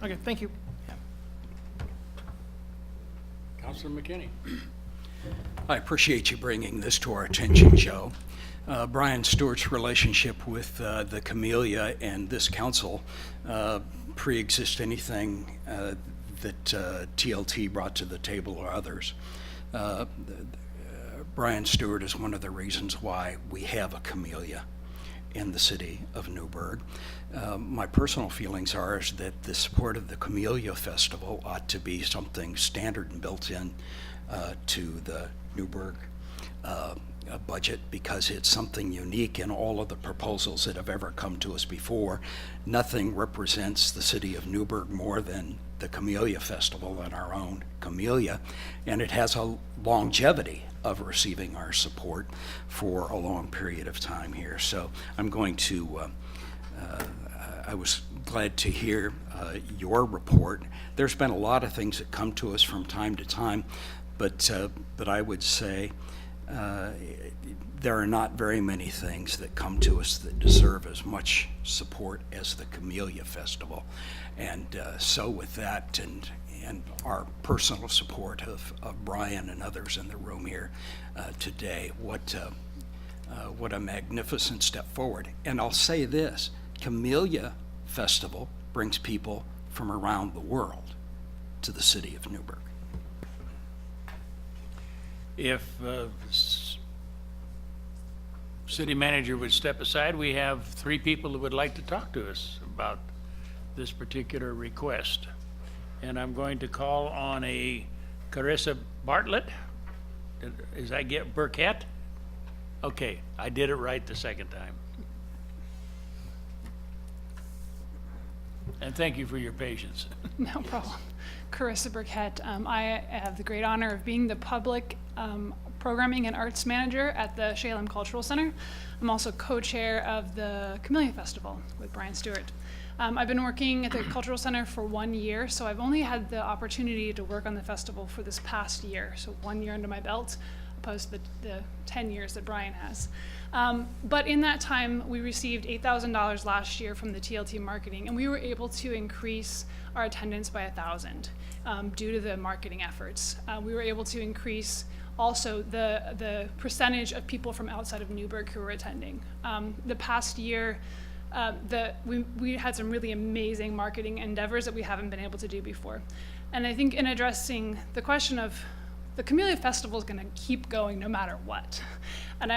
R: Okay, thank you.
E: Councilor McKinney?
L: I appreciate you bringing this to our attention, Joe. Brian Stewart's relationship with the Camellia and this council pre-exist anything that TLT brought to the table or others. Brian Stewart is one of the reasons why we have a Camellia in the city of Newberg. My personal feelings are is that the support of the Camellia Festival ought to be something standard and built in to the Newberg budget, because it's something unique in all of the proposals that have ever come to us before. Nothing represents the city of Newberg more than the Camellia Festival and our own Camellia, and it has a longevity of receiving our support for a long period of time here. So I'm going to, I was glad to hear your report. There's been a lot of things that come to us from time to time, but I would say there are not very many things that come to us that deserve as much support as the Camellia Festival. And so with that and our personal support of Brian and others in the room here today, what a magnificent step forward. And I'll say this, Camellia Festival brings people from around the world to the city of Newberg.
E: If city manager would step aside, we have 3 people who would like to talk to us about this particular request. And I'm going to call on a Carissa Bartlett. Is I get Burkett? Okay, I did it right the second time. And thank you for your patience.
J: No problem. Carissa Burkett. I have the great honor of being the public programming and arts manager at the Shalem Cultural Center. I'm also co-chair of the Camellia Festival with Brian Stewart. I've been working at the Cultural Center for 1 year, so I've only had the opportunity to work on the festival for this past year, so 1 year under my belt, opposed to the 10 years that Brian has. But in that time, we received $8,000 last year from the TLT marketing, and we were able to increase our attendance by 1,000 due to the marketing efforts. We were able to increase also the percentage of people from outside of Newberg who were attending. The past year, we had some really amazing marketing endeavors that we haven't been able to do before. And I think in addressing the question of the Camellia Festival is going to keep going no matter what. And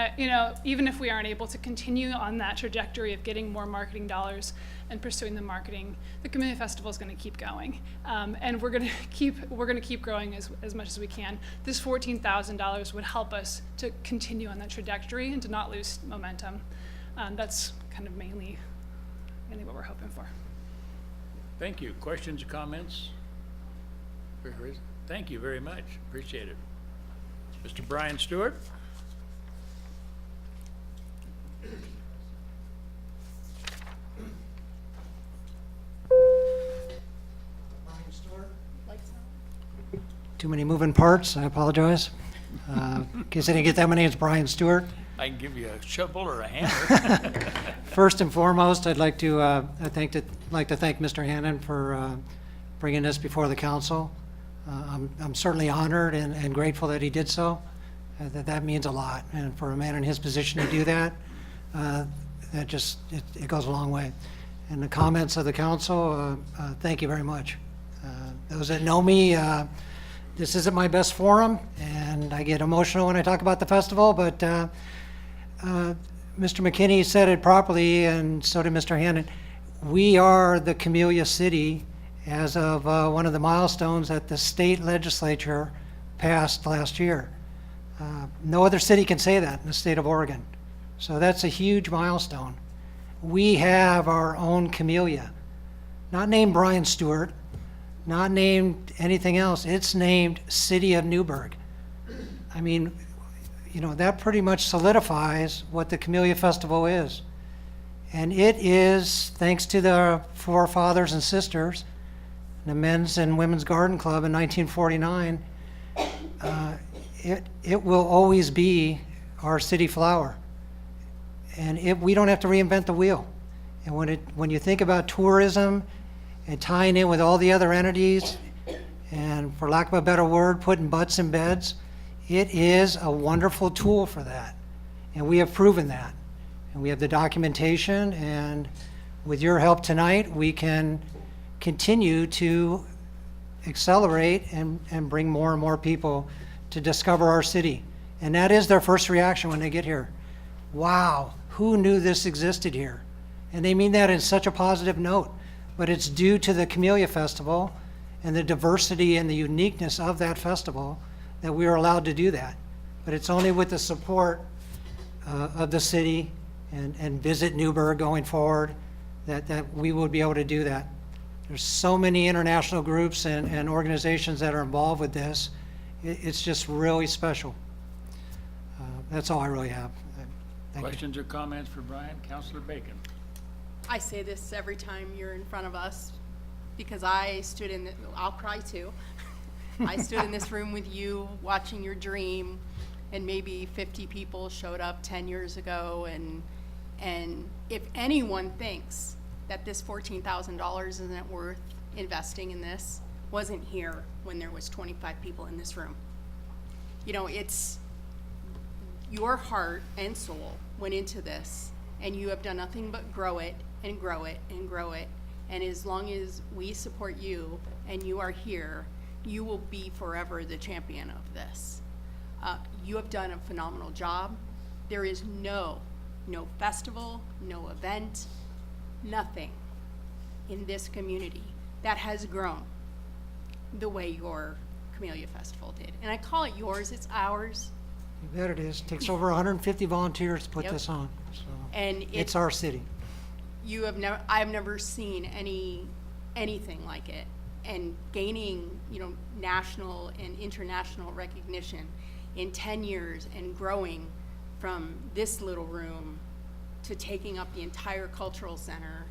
J: even if we aren't able to continue on that trajectory of getting more marketing dollars and pursuing the marketing, the Camellia Festival is going to keep going, and we're going to keep growing as much as we can. This $14,000 would help us to continue on that trajectory and to not lose momentum. That's kind of mainly what we're hoping for.
E: Thank you. Questions or comments? Thank you very much. Appreciate it. Mr. Brian Stewart?
I: Too many moving parts, I apologize. In case I didn't get that, my name is Brian Stewart.
E: I can give you a shovel or a hammer.
I: First and foremost, I'd like to thank Mr. Hannon for bringing this before the council. I'm certainly honored and grateful that he did so. That means a lot, and for a man in his position to do that, it goes a long way. And the comments of the council, thank you very much. Those that know me, this isn't my best forum, and I get emotional when I talk about the festival, but Mr. McKinney said it properly, and so did Mr. Hannon. We are the Camellia City as of one of the milestones that the state legislature passed last year. No other city can say that in the state of Oregon. So that's a huge milestone. We have our own Camellia, not named Brian Stewart, not named anything else. It's named City of Newberg. I mean, that pretty much solidifies what the Camellia Festival is. And it is, thanks to the forefathers and sisters, the Men's and Women's Garden Club in 1949, it will always be our city flower. And we don't have to reinvent the wheel. And when you think about tourism and tying in with all the other entities, and for lack of a better word, putting butts in beds, it is a wonderful tool for that. And we have proven that. And we have the documentation, and with your help tonight, we can continue to accelerate and bring more and more people to discover our city. And that is their first reaction when they get here. Wow, who knew this existed here? And they mean that in such a positive note. But it's due to the Camellia Festival and the diversity and the uniqueness of that festival that we are allowed to do that. But it's only with the support of the city and Visit Newberg going forward that we will be able to do that. There's so many international groups and organizations that are involved with this. It's just really special. That's all I really have. Thank you.
E: Questions or comments for Brian? Councilor Bacon.
O: I say this every time you're in front of us because I'll cry too. I stood in this room with you watching your dream, and maybe 50 people showed up 10 years ago, and if anyone thinks that this $14,000 isn't worth investing in this, wasn't here when there was 25 people in this room. It's your heart and soul went into this, and you have done nothing but grow it and grow it and grow it. And as long as we support you and you are here, you will be forever the champion of this. You have done a phenomenal job. There is no festival, no event, nothing in this community that has grown the way your Camellia Festival did. And I call it yours, it's ours.
I: You bet it is. It takes over 150 volunteers to put this on. So
O: And
I: it's our city.
O: I've never seen anything like it. And gaining, national and international recognition in 10 years and growing from this little room to taking up the entire cultural center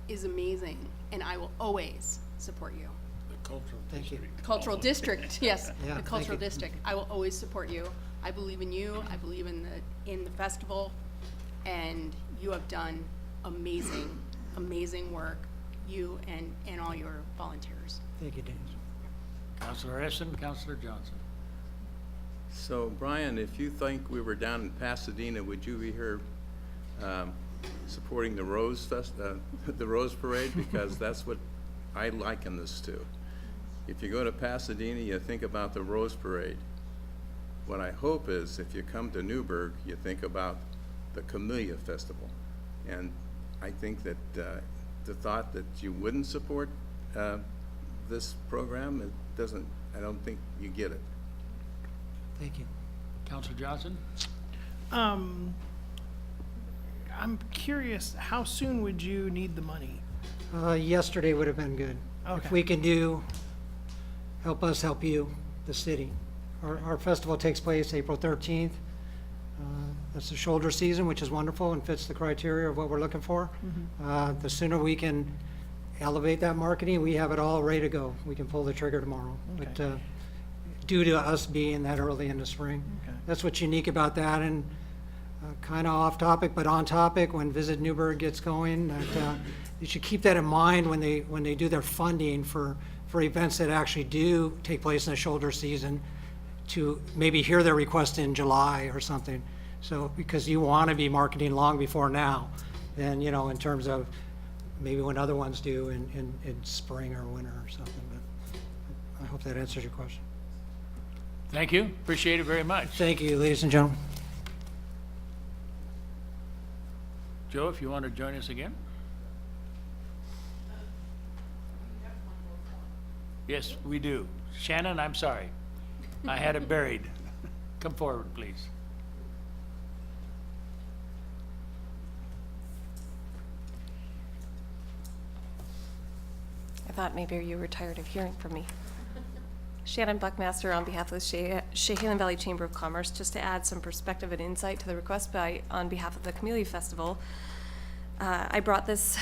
O: is amazing. And I will always support you.
E: The cultural district.
O: Cultural district, yes,
I: Yeah,
O: the
I: thank
O: cultural
I: you.
O: district. I will always support you. I believe in you. I believe in the festival, and you have done amazing work. You and all your volunteers.
I: Thank you, Dennis.
E: Councilor Essen, Councilor Johnson.
D: So, Brian, if you think we were down in Pasadena, would you be here supporting the the Rose Parade, because that's what I liken this to. If you go to Pasadena, you think about the Rose Parade. What I hope is, if you come to Newberg, you think about the Camellia Festival. And I think that the thought that you wouldn't support this program, I don't think you get it.
I: Thank you.
E: Councilor Johnson?
R: I'm curious, how soon would you need the money?
I: Yesterday would have been good.
R: Okay.
I: If we can do, help us help you, the city. Our festival takes place April 13th. That's the shoulder season, which is wonderful and fits the criteria of what we're looking for. The sooner we can elevate that marketing, we have it all ready to go. We can pull the trigger tomorrow.
R: Okay.
I: But due to us being that early in the spring, that's what's unique about that. And kind of off topic, but on topic, when Visit Newberg gets going, that you should keep that in mind when they do their funding for events that actually do take place in the shoulder season, to maybe hear their request in July or something. So, because you want to be marketing long before now, than, you know, in terms of maybe when other ones do in spring or winter or something. But I hope that answers your question.
E: Thank you. Appreciate it very much.
I: Thank you, ladies and gentlemen.
E: Joe, if you want to join us again? Yes, we do. Shannon, I'm sorry. I had it buried. Come forward, please.
T: I thought maybe you were tired of hearing from me. Shannon Buckmaster on behalf of the Chehalis Valley Chamber of Commerce, just to add some perspective and insight to the request on behalf of the Camellia Festival. I brought this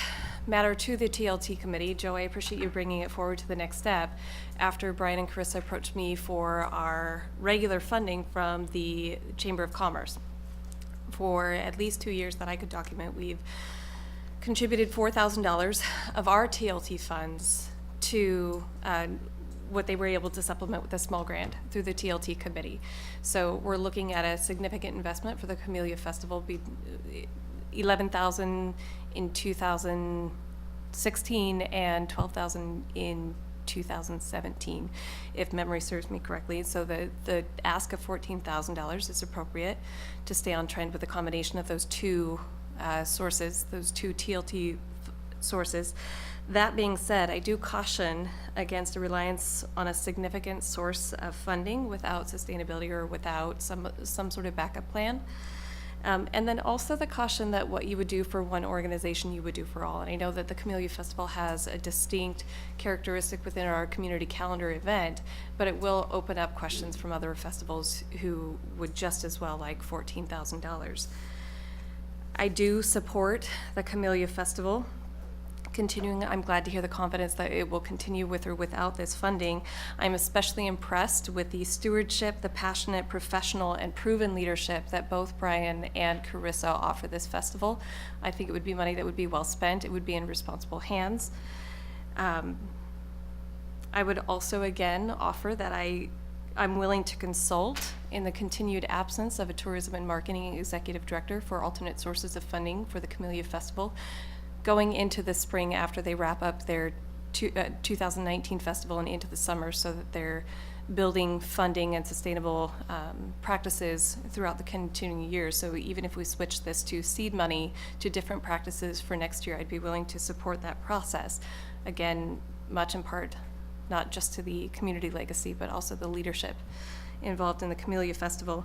T: matter to the TLT committee. Joe, I appreciate you bringing it forward to the next step. After Brian and Carissa approached me for our regular funding from the Chamber of Commerce. For at least 2 years that I could document, we've contributed $4,000 of our TLT funds to what they were able to supplement with a small grant through the TLT committee. So we're looking at a significant investment for the Camellia Festival, $11,000 in 2016 and $12,000 in 2017, if memory serves me correctly. So the ask of $14,000 is appropriate to stay on trend with the combination of those two sources, those two TLT sources. That being said, I do caution against a reliance on a significant source of funding without sustainability or without some sort of backup plan. And then also the caution that what you would do for one organization, you would do for all. And I know that the Camellia Festival has a distinct characteristic within our community calendar event, but it will open up questions from other festivals who would just as well like $14,000. I do support the Camellia Festival continuing. I'm glad to hear the confidence that it will continue with or without this funding. I'm especially impressed with the stewardship, the passionate, professional, and proven leadership that both Brian and Carissa offer this festival. I think it would be money that would be well spent. It would be in responsible hands. I would also again offer that I'm willing to consult in the continued absence of a tourism and marketing executive director for alternate sources of funding for the Camellia Festival going into the spring after they wrap up their 2019 festival and into the summer, so that they're building funding and sustainable practices throughout the continuing years. So even if we switch this to seed money to different practices for next year, I'd be willing to support that process. Again, much in part, not just to the community legacy, but also the leadership involved in the Camellia Festival.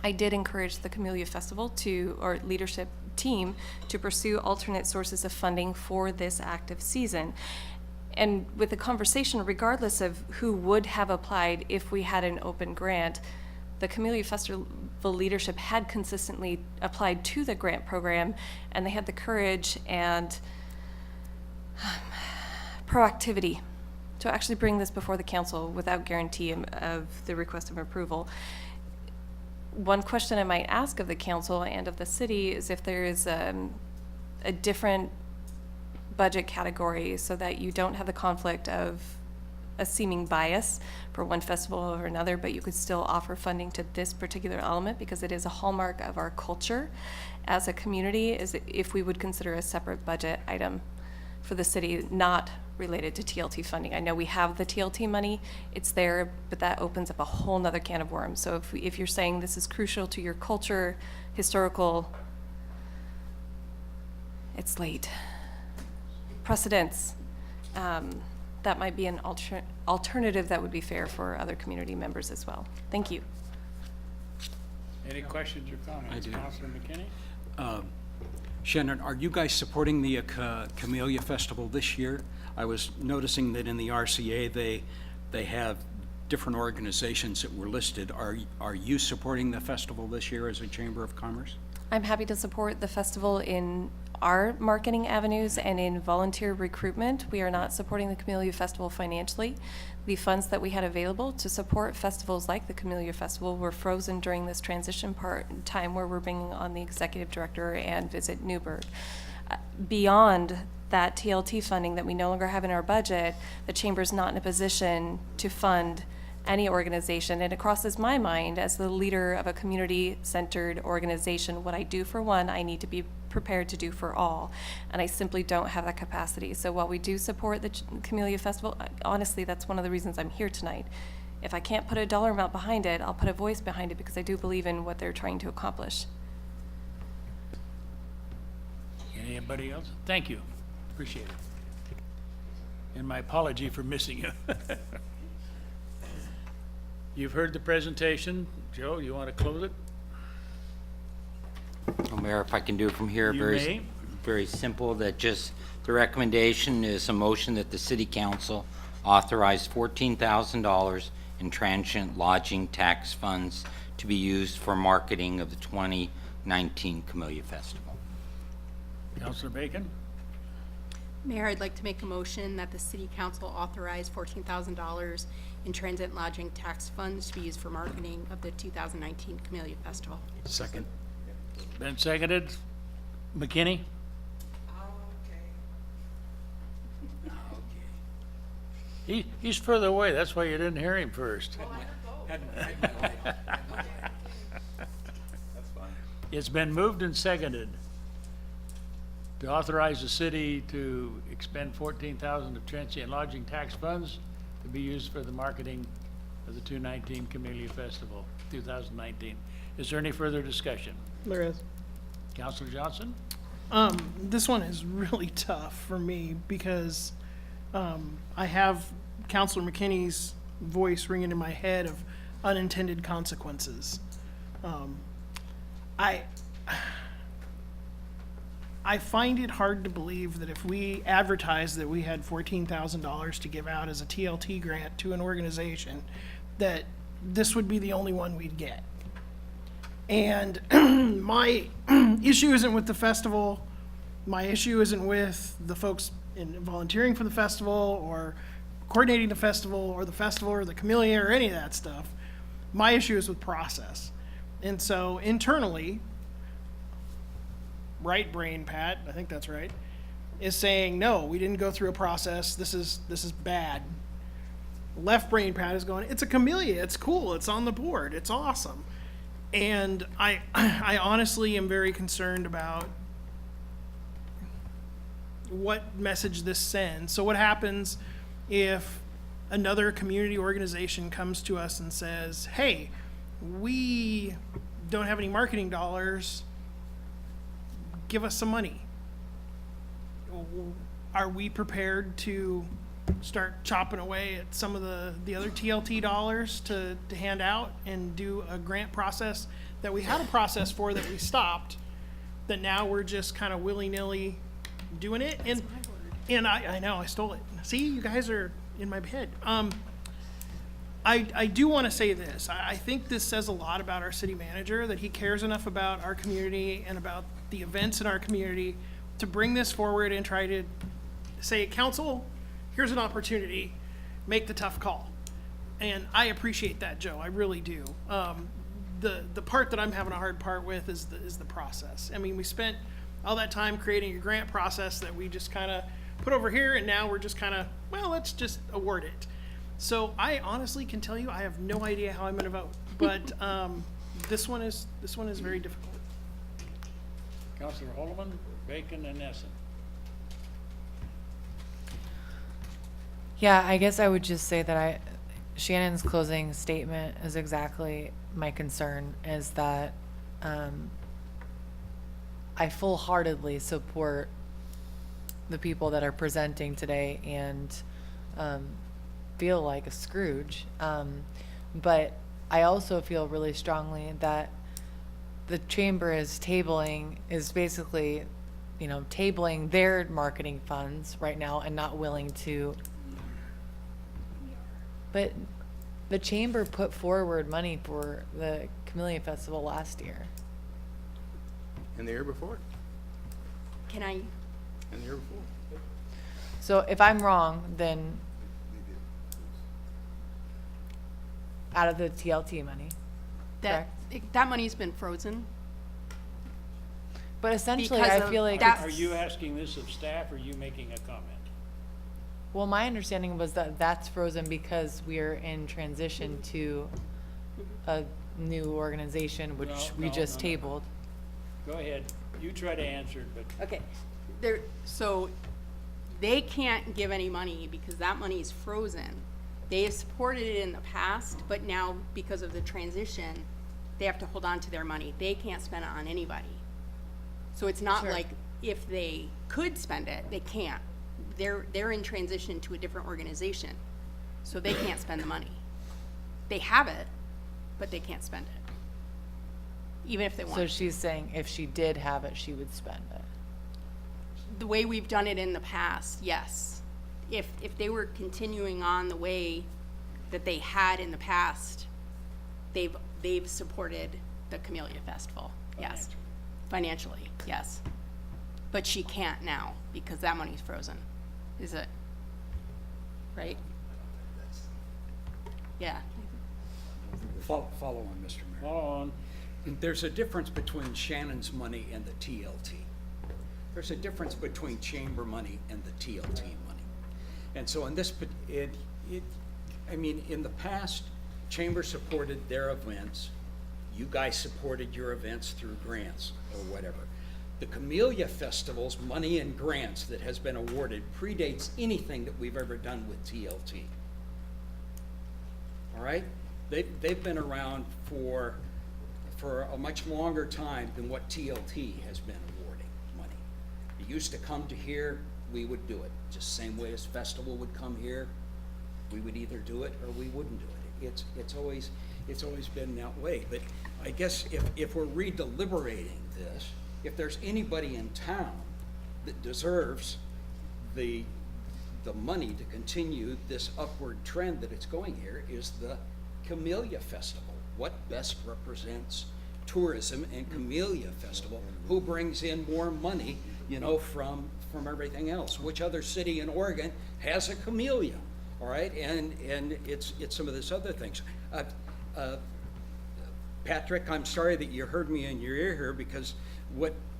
T: I did encourage the Camellia Festival or leadership team to pursue alternate sources of funding for this active season. And with the conversation, regardless of who would have applied if we had an open grant, the Camellia Festival leadership had consistently applied to the grant program, and they had the courage and proactivity to actually bring this before the council without guarantee of the request of approval. One question I might ask of the council and of the city is if there is a different budget category so that you don't have the conflict of a seeming bias for one festival over another, but you could still offer funding to this particular element because it is a hallmark of our culture as a community, is if we would consider a separate budget item for the city, not related to TLT funding. I know we have the TLT money, it's there, but that opens up a whole nother can of worms. So if you're saying this is crucial to your culture, historical, it's late, precedents, that might be an alternative that would be fair for other community members as well. Thank you.
E: Any questions or comments?
L: I do.
E: Councilor McKinney?
L: Shannon, are you guys supporting the Camellia Festival this year? I was noticing that in the RCA, they have different organizations that were listed. Are you supporting the festival this year as a Chamber of Commerce?
T: I'm happy to support the festival in our marketing avenues and in volunteer recruitment. We are not supporting the Camellia Festival financially. The funds that we had available to support festivals like the Camellia Festival were frozen during this transition time where we're bringing on the executive director and Visit Newberg. Beyond that TLT funding that we no longer have in our budget, the Chamber's not in a position to fund any organization. And it crosses my mind as the leader of a community-centered organization, what I do for one, I need to be prepared to do for all. And I simply don't have that capacity. So while we do support the Camellia Festival, honestly, that's one of the reasons I'm here tonight. If I can't put a dollar amount behind it, I'll put a voice behind it because I do believe in what they're trying to accomplish.
E: Anybody else? Thank you. Appreciate it. And my apology for missing you. You've heard the presentation. Joe, you want to close it?
H: Well, Mayor, if I can do it from here,
E: You may.
H: very simple, that just, the recommendation is a motion that the city council authorize $14,000 in transient lodging tax funds to be used for marketing of the 2019 Camellia Festival.
E: Councilor Bacon?
O: Mayor, I'd like to make a motion that the city council authorize $14,000 in transit lodging tax funds to be used for marketing of the 2019 Camellia Festival.
L: Second.
E: Been seconded. McKinney? He's further away, that's why you didn't hear him first. It's been moved and seconded to authorize the city to expend $14,000 of transient lodging tax funds to be used for the marketing of the 2019 Camellia Festival, 2019. Is there any further discussion?
R: There is.
E: Councilor Johnson?
R: This one is really tough for me because I have Councilor McKinney's voice ringing in my head of unintended consequences. I find it hard to believe that if we advertised that we had $14,000 to give out as a TLT grant to an organization, that this would be the only one we'd get. And my issue isn't with the festival. My issue isn't with the folks in volunteering for the festival or coordinating the festival or the Camellia or any of that stuff. My issue is with process. And so internally, right brain, Pat, I think that's right, is saying, no, we didn't go through a process. This is bad. Left brain, Pat, is going, it's a Camellia. It's cool. It's on the board. It's awesome. And I honestly am very concerned about what message this sends. So what happens if another community organization comes to us and says, hey, we don't have any marketing dollars, give us some money? Are we prepared to start chopping away at some of the other TLT dollars to hand out and do a grant process that we had a process for that we stopped, that now we're just kind of willy-nilly doing it? And I know, I stole it. See, you guys are in my head. I do want to say this. I think this says a lot about our city manager, that he cares enough about our community and about the events in our community to bring this forward and try to say, council, here's an opportunity, make the tough call. And I appreciate that, Joe, I really do. The part that I'm having a hard part with is the process. I mean, we spent all that time creating a grant process that we just kind of put over here, and now we're just kind of, well, let's just award it. So I honestly can tell you, I have no idea how I'm gonna vote, but, this one is very difficult.
E: Councilor Holloman, Bacon, and Essen.
K: Yeah, I guess I would just say that Shannon's closing statement is exactly my concern, is that I full-heartedly support the people that are presenting today and feel like a Scrooge. But I also feel really strongly that the chamber is basically, tabling their marketing funds right now and not willing to. But the chamber put forward money for the Camellia Festival last year.
F: And the year before?
O: Can I,
F: And the year before?
K: So if I'm wrong, then out of the TLT money,
O: that,
K: correct?
O: that money's been frozen.
K: But essentially,
O: because
K: I
O: of
K: feel like
O: that-
E: Are you asking this of staff, or are you making a comment?
K: well, my understanding was that that's frozen because we're in transition to a new organization, which we just tabled.
E: Go ahead. You try to answer it, but
O: Okay, so they can't give any money because that money is frozen. They have supported it in the past, but now because of the transition, they have to hold on to their money. They can't spend it on anybody. So it's not
K: Sure.
O: like if they could spend it, they can't. They're in transition to a different organization, so they can't spend the money. They have it, but they can't spend it, even if they want.
K: So she's saying if she did have it, she would spend it.
O: The way we've done it in the past, yes. If they were continuing on the way that they had in the past, they've supported the Camellia Festival, yes. Financially, yes. But she can't now because that money's frozen, is it? Right? Yeah.
L: Follow on, Mr. Mayor.
E: follow on.
L: There's a difference between Shannon's money and the TLT. There's a difference between chamber money and the TLT money. And so in this, I mean, in the past, chamber supported their events. You guys supported your events through grants or whatever. The Camellia Festival's money and grants that has been awarded predates anything that we've ever done with TLT. All right? They've been around for a much longer time than what TLT has been awarding money. It used to come to here, we would do it. Just same way as festival would come here, we would either do it or we wouldn't do it. It's always been that way. But I guess if we're redeliberating this, if there's anybody in town that deserves the money to continue this upward trend that it's going here, is the Camellia Festival. What best represents tourism and Camellia Festival? Who brings in more money, from everything else? Which other city in Oregon has a Camellia? All right, and it's some of this other things. Patrick, I'm sorry that you heard me in your ear here, because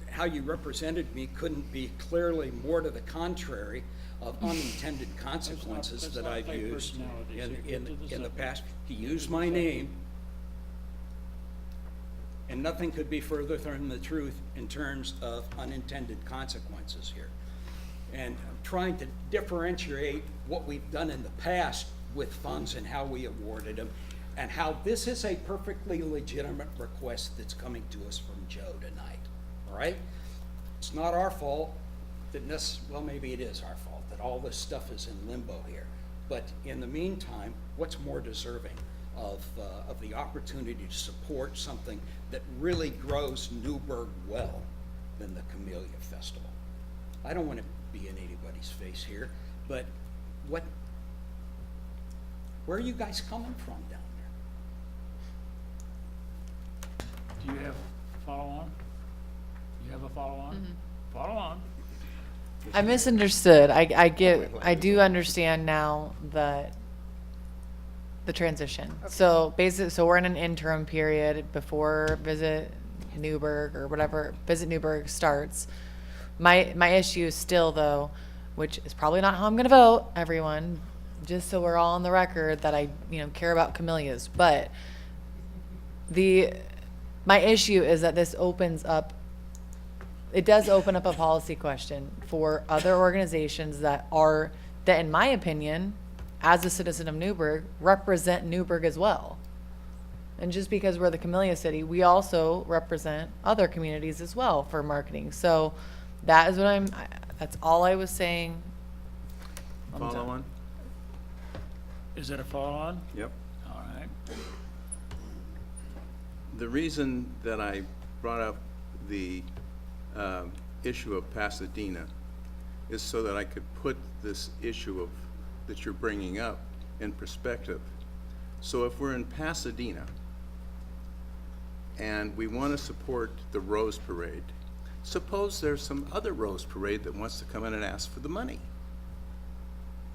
L: how you represented me couldn't be clearly more to the contrary of unintended consequences that I've used in the past. He used my name, and nothing could be further from the truth in terms of unintended consequences here. And I'm trying to differentiate what we've done in the past with funds and how we awarded them, and how this is a perfectly legitimate request that's coming to us from Joe tonight, all right? It's not our fault that well, maybe it is our fault that all this stuff is in limbo here. But in the meantime, what's more deserving of the opportunity to support something that really grows Newberg well than the Camellia Festival? I don't want to be in anybody's face here, but where are you guys coming from down there?
E: Do you have a follow-on? You have a follow-on? Follow on.
K: I misunderstood. I do understand now the transition. So basically, we're in an interim period before Visit Newberg or whatever, Visit Newberg starts. My issue is still, though, which is probably not how I'm gonna vote, everyone, just so we're all on the record that I, care about camellias, but my issue is that this it does open up a policy question for other organizations that in my opinion, as a citizen of Newberg, represent Newberg as well. And just because we're the Camellia City, we also represent other communities as well for marketing. So that is that's all I was saying.
D: Follow on?
E: Is it a follow-on?
D: Yep.
E: All right.
D: The reason that I brought up the issue of Pasadena is so that I could put this issue that you're bringing up in perspective. So if we're in Pasadena and we want to support the Rose Parade, suppose there's some other Rose Parade that wants to come in and ask for the money.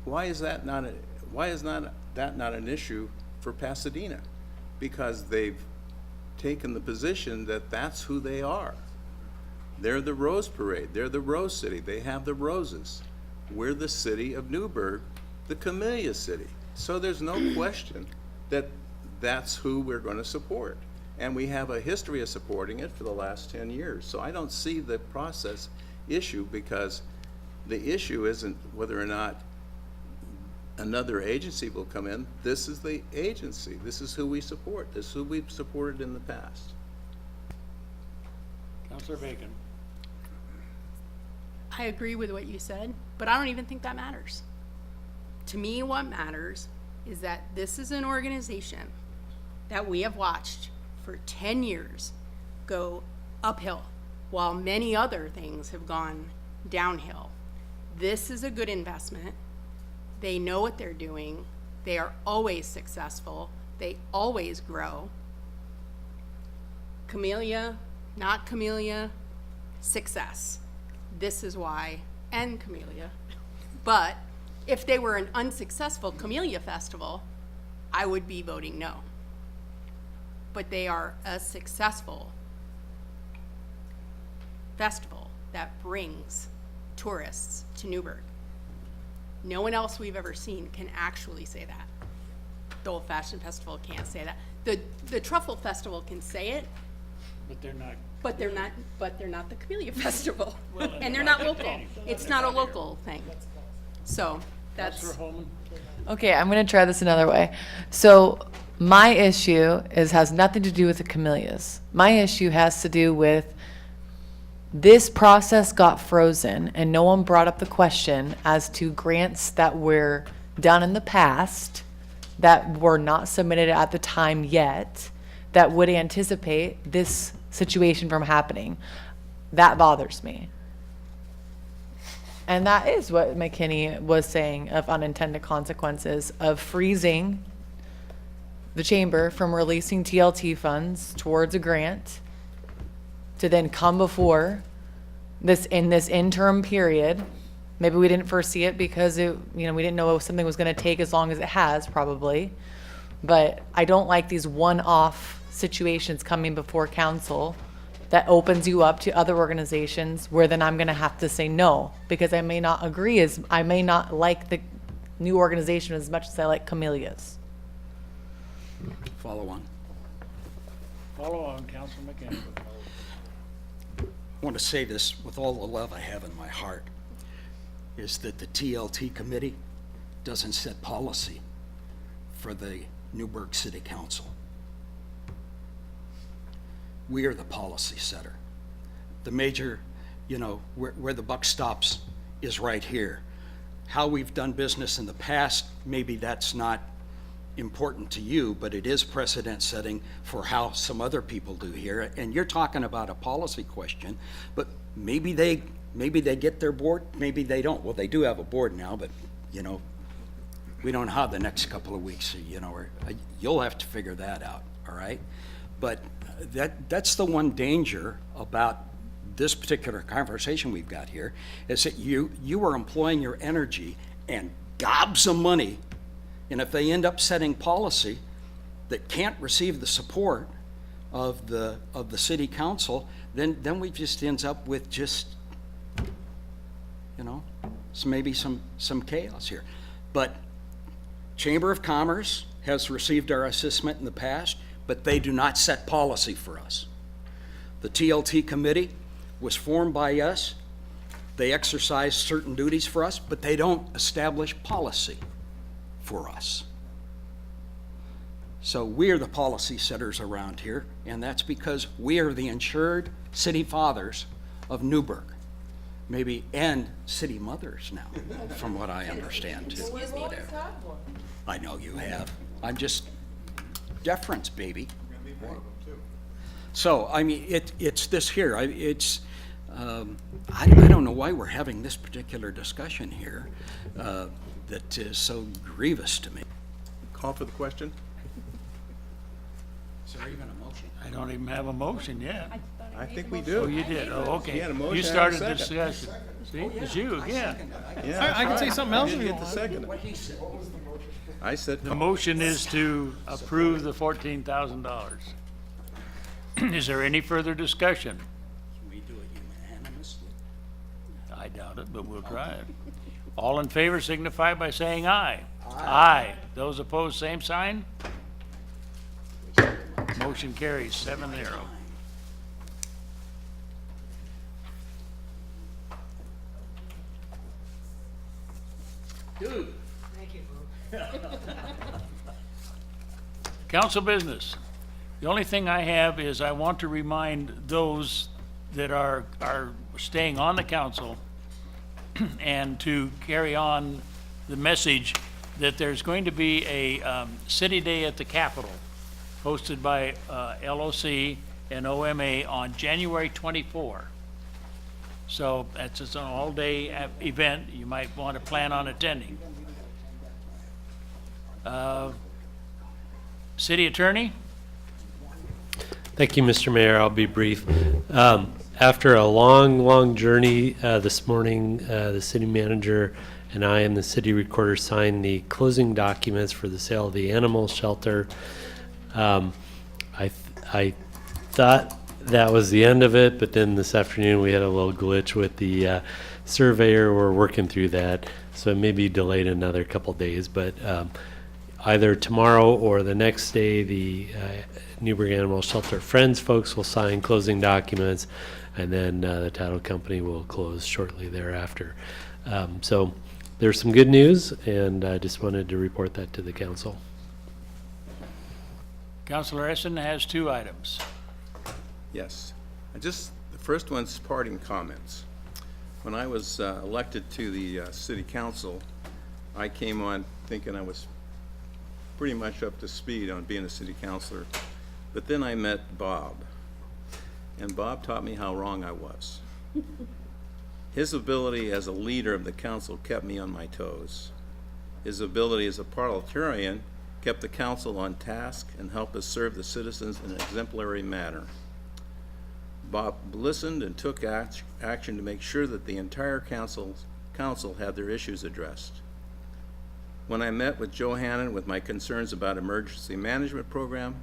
D: Why is that not an issue for Pasadena? Because they've taken the position that that's who they are. They're the Rose Parade. They're the Rose City. They have the roses. We're the city of Newberg, the Camellia City. So there's no question that that's who we're going to support. And we have a history of supporting it for the last 10 years. So I don't see the process issue, because the issue isn't whether or not another agency will come in. This is the agency. This is who we support. This is who we've supported in the past.
E: Councilor Bacon.
O: I agree with what you said, but I don't even think that matters. To me, what matters is that this is an organization that we have watched for 10 years go uphill, while many other things have gone downhill. This is a good investment. They know what they're doing. They are always successful. They always grow. Camellia, not Camellia, success. This is why, and Camellia. But if they were an unsuccessful Camellia Festival, I would be voting no. But they are a successful festival that brings tourists to Newberg. No one else we've ever seen can actually say that. The Old Fashioned Festival can't say that. The Truffle Festival can say it,
E: But they're not.
O: but they're not the Camellia Festival.
E: Well,
O: And they're not local. It's not a local thing. So that's,
E: Councilor Holman?
K: Okay, I'm going to try this another way. So my issue has nothing to do with the camellias. My issue has to do with this process got frozen and no one brought up the question as to grants that were done in the past that were not submitted at the time yet that would anticipate this situation from happening. That bothers me. And that is what McKinney was saying of unintended consequences of freezing the chamber from releasing TLT funds towards a grant to then come before this in this interim period. Maybe we didn't foresee it because we didn't know if something was going to take as long as it has probably. But I don't like these one-off situations coming before council that opens you up to other organizations where then I'm going to have to say no because I may not agree I may not like the new organization as much as I like Camellias.
L: Follow on.
E: Follow on, Councilor McKinney.
L: I want to say this with all the love I have in my heart, is that the TLT committee doesn't set policy for the Newberg City Council. We are the policy setter. The major, where the buck stops is right here. How we've done business in the past, maybe that's not important to you, but it is precedent setting for how some other people do here. And you're talking about a policy question, but maybe they get their board, maybe they don't. Well, they do have a board now, but we don't know how the next couple of weeks, or you'll have to figure that out, all right? But that's the one danger about this particular conversation we've got here, is that you are employing your energy and gobs of money, and if they end up setting policy that can't receive the support of the city council, then we just ends up with just maybe some chaos here. But Chamber of Commerce has received our assessment in the past, but they do not set policy for us. The TLT committee was formed by us. They exercise certain duties for us, but they don't establish policy for us. So we are the policy setters around here, and that's because we are the insured city fathers of Newberg. Maybe, and city mothers now, from what I understand too. I know you have. I'm just deference, baby. So, I mean, it's this here. I don't know why we're having this particular discussion here that is so grievous to me.
D: Call for the question?
L: Is there even a motion?
E: I don't even have a motion yet.
D: I think we do.
E: Oh, you did? Oh, okay.
D: He had a motion
E: You
D: and a
E: started the
D: second.
E: discussion. See, it's you again.
D: Yeah,
R: I can say something else if you
D: get the
R: want.
D: second. I said.
E: The motion is to approve the $14,000. Is there any further discussion?
L: Can we do it unanimously?
E: I doubt it, but we'll try it. All in favor signify by saying aye. Aye. Those opposed, same sign. Motion carries 7-0.
L: Dude.
E: Council business. The only thing I have is I want to remind those that are staying on the council and to carry on the message that there's going to be a City Day at the Capitol hosted by LOC and OMA on January 24. So that's just an all-day event. You might want to plan on attending. City Attorney?
M: Thank you, Mr. Mayor. I'll be brief. After a long journey this morning, the city manager and I and the city recorder signed the closing documents for the sale of the animal shelter. I thought that was the end of it, but then this afternoon we had a little glitch with the surveyor. We're working through that, so it may be delayed another couple days, but either tomorrow or the next day, the Newberg Animal Shelter Friends folks will sign closing documents, and then the title company will close shortly thereafter. So there's some good news, and I just wanted to report that to the council.
E: Councilor Essen has 2 items.
D: Yes. The first one's parting comments. When I was elected to the city council, I came on thinking I was pretty much up to speed on being a city councilor. But then I met Bob, and Bob taught me how wrong I was. His ability as a leader of the council kept me on my toes. His ability as a parliamentarian kept the council on task and helped us serve the citizens in an exemplary manner. Bob listened and took action to make sure that the entire council had their issues addressed. When I met with Joe Hannon with my concerns about emergency management program,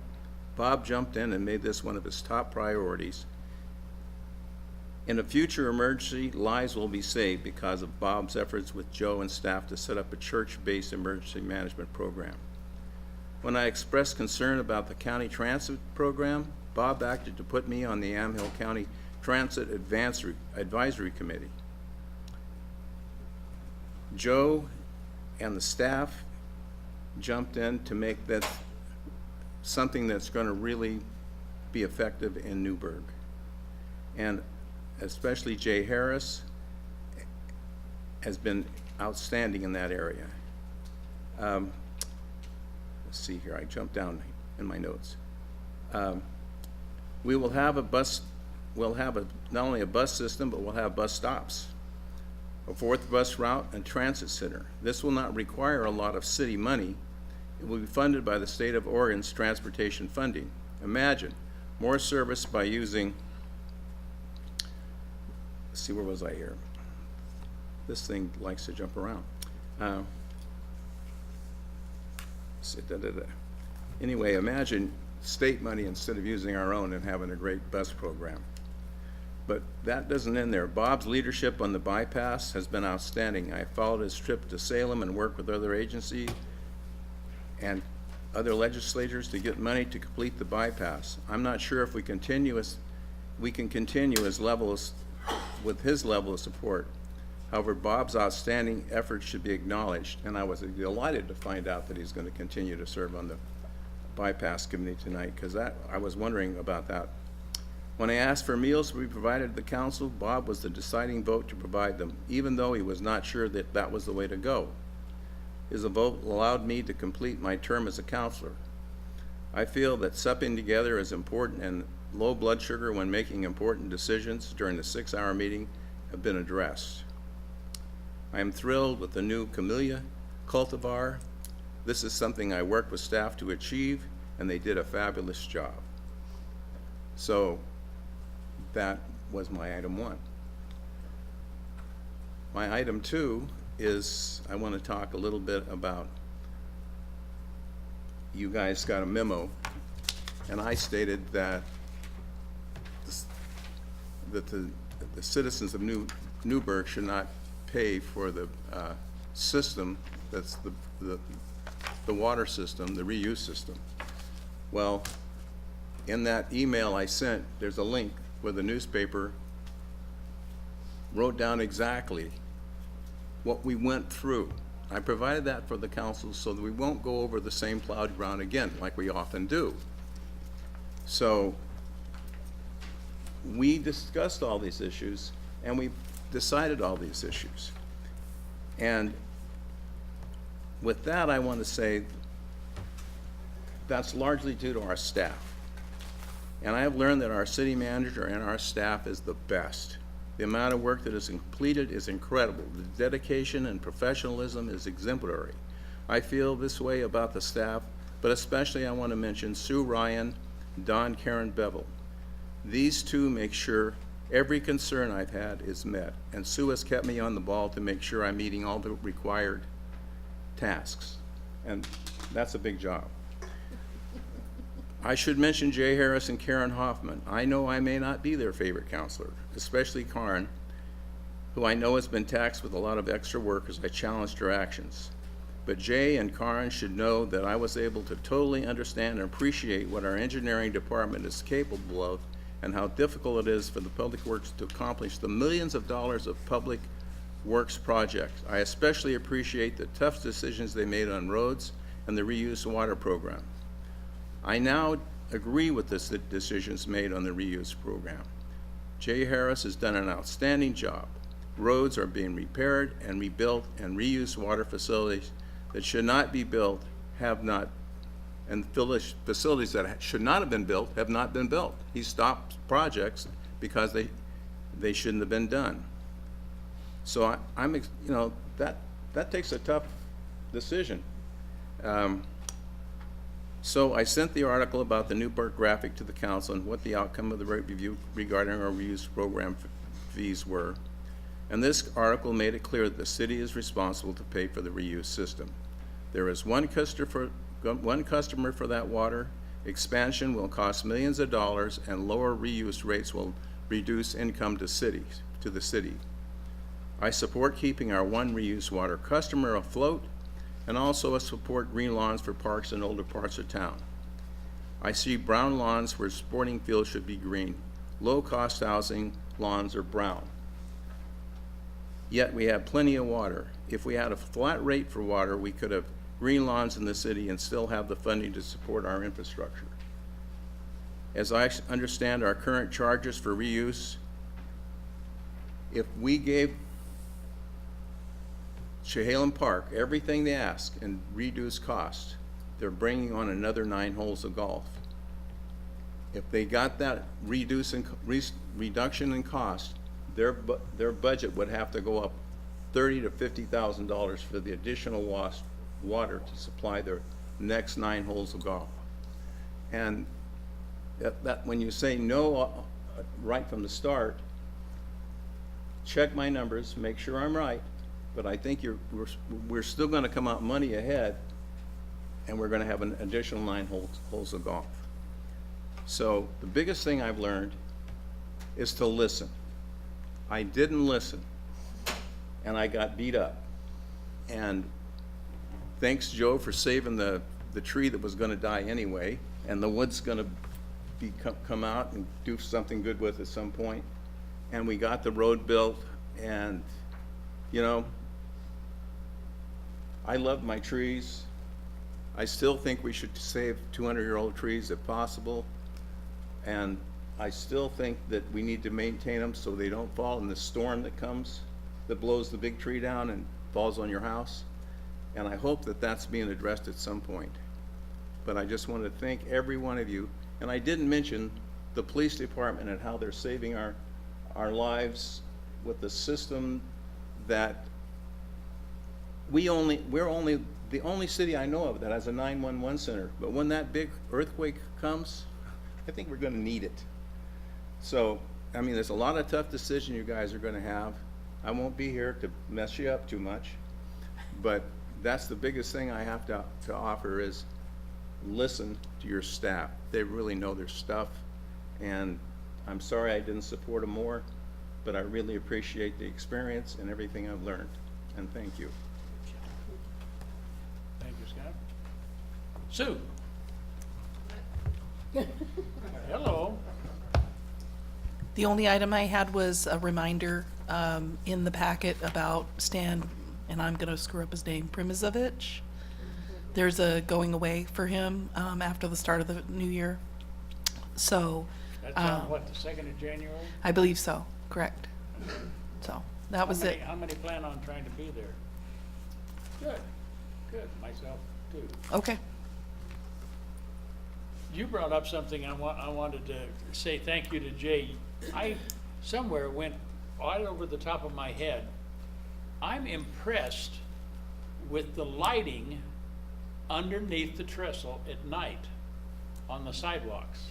D: Bob jumped in and made this one of his top priorities. In a future emergency, lives will be saved because of Bob's efforts with Joe and staff to set up a church-based emergency management program. When I expressed concern about the county transit program, Bob acted to put me on the Yamhill County Transit Advisory Committee. Joe and the staff jumped in to make that something that's going to really be effective in Newberg. And especially Jay Harris has been outstanding in that area. Let's see here, I jumped down in my notes. We will have a bus, not only a bus system, but we'll have bus stops, a 4th bus route and transit center. This will not require a lot of city money. It will be funded by the state of Oregon's transportation funding. Imagine more service by using, let's see, where was I here? This thing likes to jump around. Anyway, imagine state money instead of using our own and having a great bus program. But that doesn't end there. Bob's leadership on the bypass has been outstanding. I followed his trip to Salem and worked with other agencies
P: and other legislators to get money to complete the bypass. I'm not sure if we can continue as with his level of support. However, Bob's outstanding efforts should be acknowledged, and I was delighted to find out that he's going to continue to serve on the bypass committee tonight, because I was wondering about that. When I asked for meals to be provided to the council, Bob was the deciding vote to provide them, even though he was not sure that that was the way to go. His vote allowed me to complete my term as a counselor. I feel that supping together is important, and low blood sugar when making important decisions during the 6-hour meeting have been addressed. I am thrilled with the new Camellia cultivar. This is something I worked with staff to achieve, and they did a fabulous job. So that was my item 1. My item 2 is I want to talk a little bit about, you guys got a memo, and I stated that the citizens of Newberg should not pay for the system that's the water system, the reuse system. Well, in that email I sent, there's a link where the newspaper wrote down exactly what we went through. I provided that for the council so that we won't go over the same plowed ground again, like we often do. So we discussed all these issues, and we decided all these issues. And with that, I want to say that's largely due to our staff. And I have learned that our city manager and our staff is the best. The amount of work that is completed is incredible. The dedication and professionalism is exemplary. I feel this way about the staff, but especially I want to mention Sue Ryan, Don Karen Bevel. These two make sure every concern I've had is met, and Sue has kept me on the ball to make sure I'm meeting all the required tasks, and that's a big job. I should mention Jay Harris and Karen Hoffman. I know I may not be their favorite counselor, especially Karen, who I know has been taxed with a lot of extra work as I challenged her actions. But Jay and Karen should know that I was able to totally understand and appreciate what our engineering department is capable of and how difficult it is for the Public Works to accomplish the millions of dollars of public works projects. I especially appreciate the tough decisions they made on roads and the reuse water program. I now agree with the decisions made on the reuse program. Jay Harris has done an outstanding job. Roads are being repaired and rebuilt, and reuse water facilities that should not be built have not, and facilities that should not have been built have not been built. He stopped projects because they shouldn't have been done. So that takes a tough decision. So I sent the article about the Newberg graphic to the council and what the outcome of the review regarding our reuse program fees were. And this article made it clear that the city is responsible to pay for the reuse system. There is one customer for that water. Expansion will cost millions of dollars, and lower reuse rates will reduce income to the city. I support keeping our one reuse water customer afloat, and also support green lawns for parks in older parts of town. I see brown lawns where sporting fields should be green. Low-cost housing lawns are brown. Yet we have plenty of water. If we had a flat rate for water, we could have green lawns in the city and still have the funding to support our infrastructure. As I understand our current charges for reuse, if we gave Chehalem Park everything they ask and reduce cost, they're bringing on another 9 holes of golf. If they got that reduction in cost, their budget would have to go up $30,000 to $50,000 for the additional water to supply their next 9 holes of golf. And that when you say no right from the start, check my numbers, make sure I'm right. But I think we're still going to come out money ahead, and we're going to have an additional 9 holes of golf. So the biggest thing I've learned is to listen. I didn't listen, and I got beat up. And thanks, Joe, for saving the the tree that was gonna die anyway, and the wood's gonna come out and do something good with at some point. And we got the road built, and, you know, I love my trees. I still think we should save 200-year-old trees if possible. And I still think that we need to maintain them so they don't fall in the storm that comes, that blows the big tree down and falls on your house. And I hope that that's being addressed at some point. But I just want to thank every one of you. And I didn't mention the police department and how they're saving our lives with the system that we're the only city I know of that has a 911 center. But when that big earthquake comes, I think we're gonna need it. So, I mean, there's a lot of tough decisions you guys are gonna have. I won't be here to mess you up too much, but that's the biggest thing I have to offer is listen to your staff. They really know their stuff, and I'm sorry I didn't support them more, but I really appreciate the experience and everything I've learned, and thank you.
E: Thank you, Scott. Sue? Hello.
B: The only item I had was a reminder in the packet about Stan, and I'm going to screw up his name, Primizovich. There's a going away for him after the start of the new year. So.
E: That's on what, the 2nd of January?
B: I believe so, correct. So, that was it.
E: How many plan on trying to be there? Good, good, myself too.
B: Okay.
E: You brought up something I wanted to say thank you to Jay. I somewhere went right over the top of my head. I'm impressed with the lighting underneath the trestle at night on the sidewalks.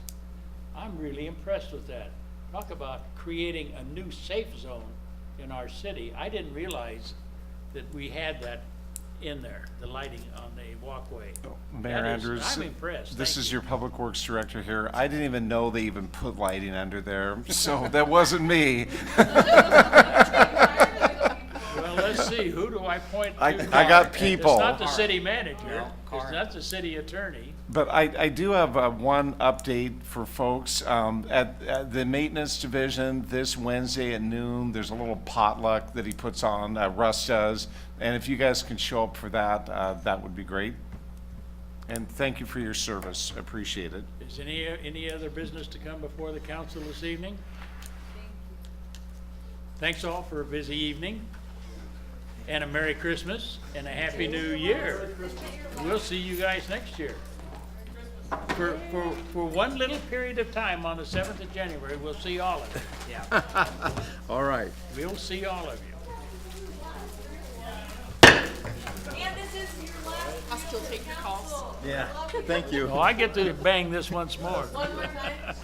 E: I'm really impressed with that. Talk about creating a new safe zone in our city. I didn't realize that we had that in there, the lighting on the walkway.
A: Mayor Andrews,
E: I'm impressed.
A: this
E: Thank
A: is
E: you.
A: your Public Works Director here. I didn't even know they even put lighting under there, so that wasn't me.
E: Well, let's see, who do I point to?
A: I got people.
E: It's not the city manager, it's not the city attorney.
A: But I do have one update for folks. At the maintenance division this Wednesday at noon, there's a little potluck that he puts on, Russ does. And if you guys can show up for that, that would be great. And thank you for your service. Appreciate it.
E: Is any other business to come before the council this evening? Thanks all for a busy evening, and a Merry Christmas, and a Happy New Year. We'll see you guys next year. For one little period of time on the 7th of January, we'll see all of you. Yeah.
P: All right.
E: We'll see all of you.
O: And this is your last. I'll still take your calls.
D: Yeah, thank you.
E: Oh, I get to bang this once more.
O: One more time.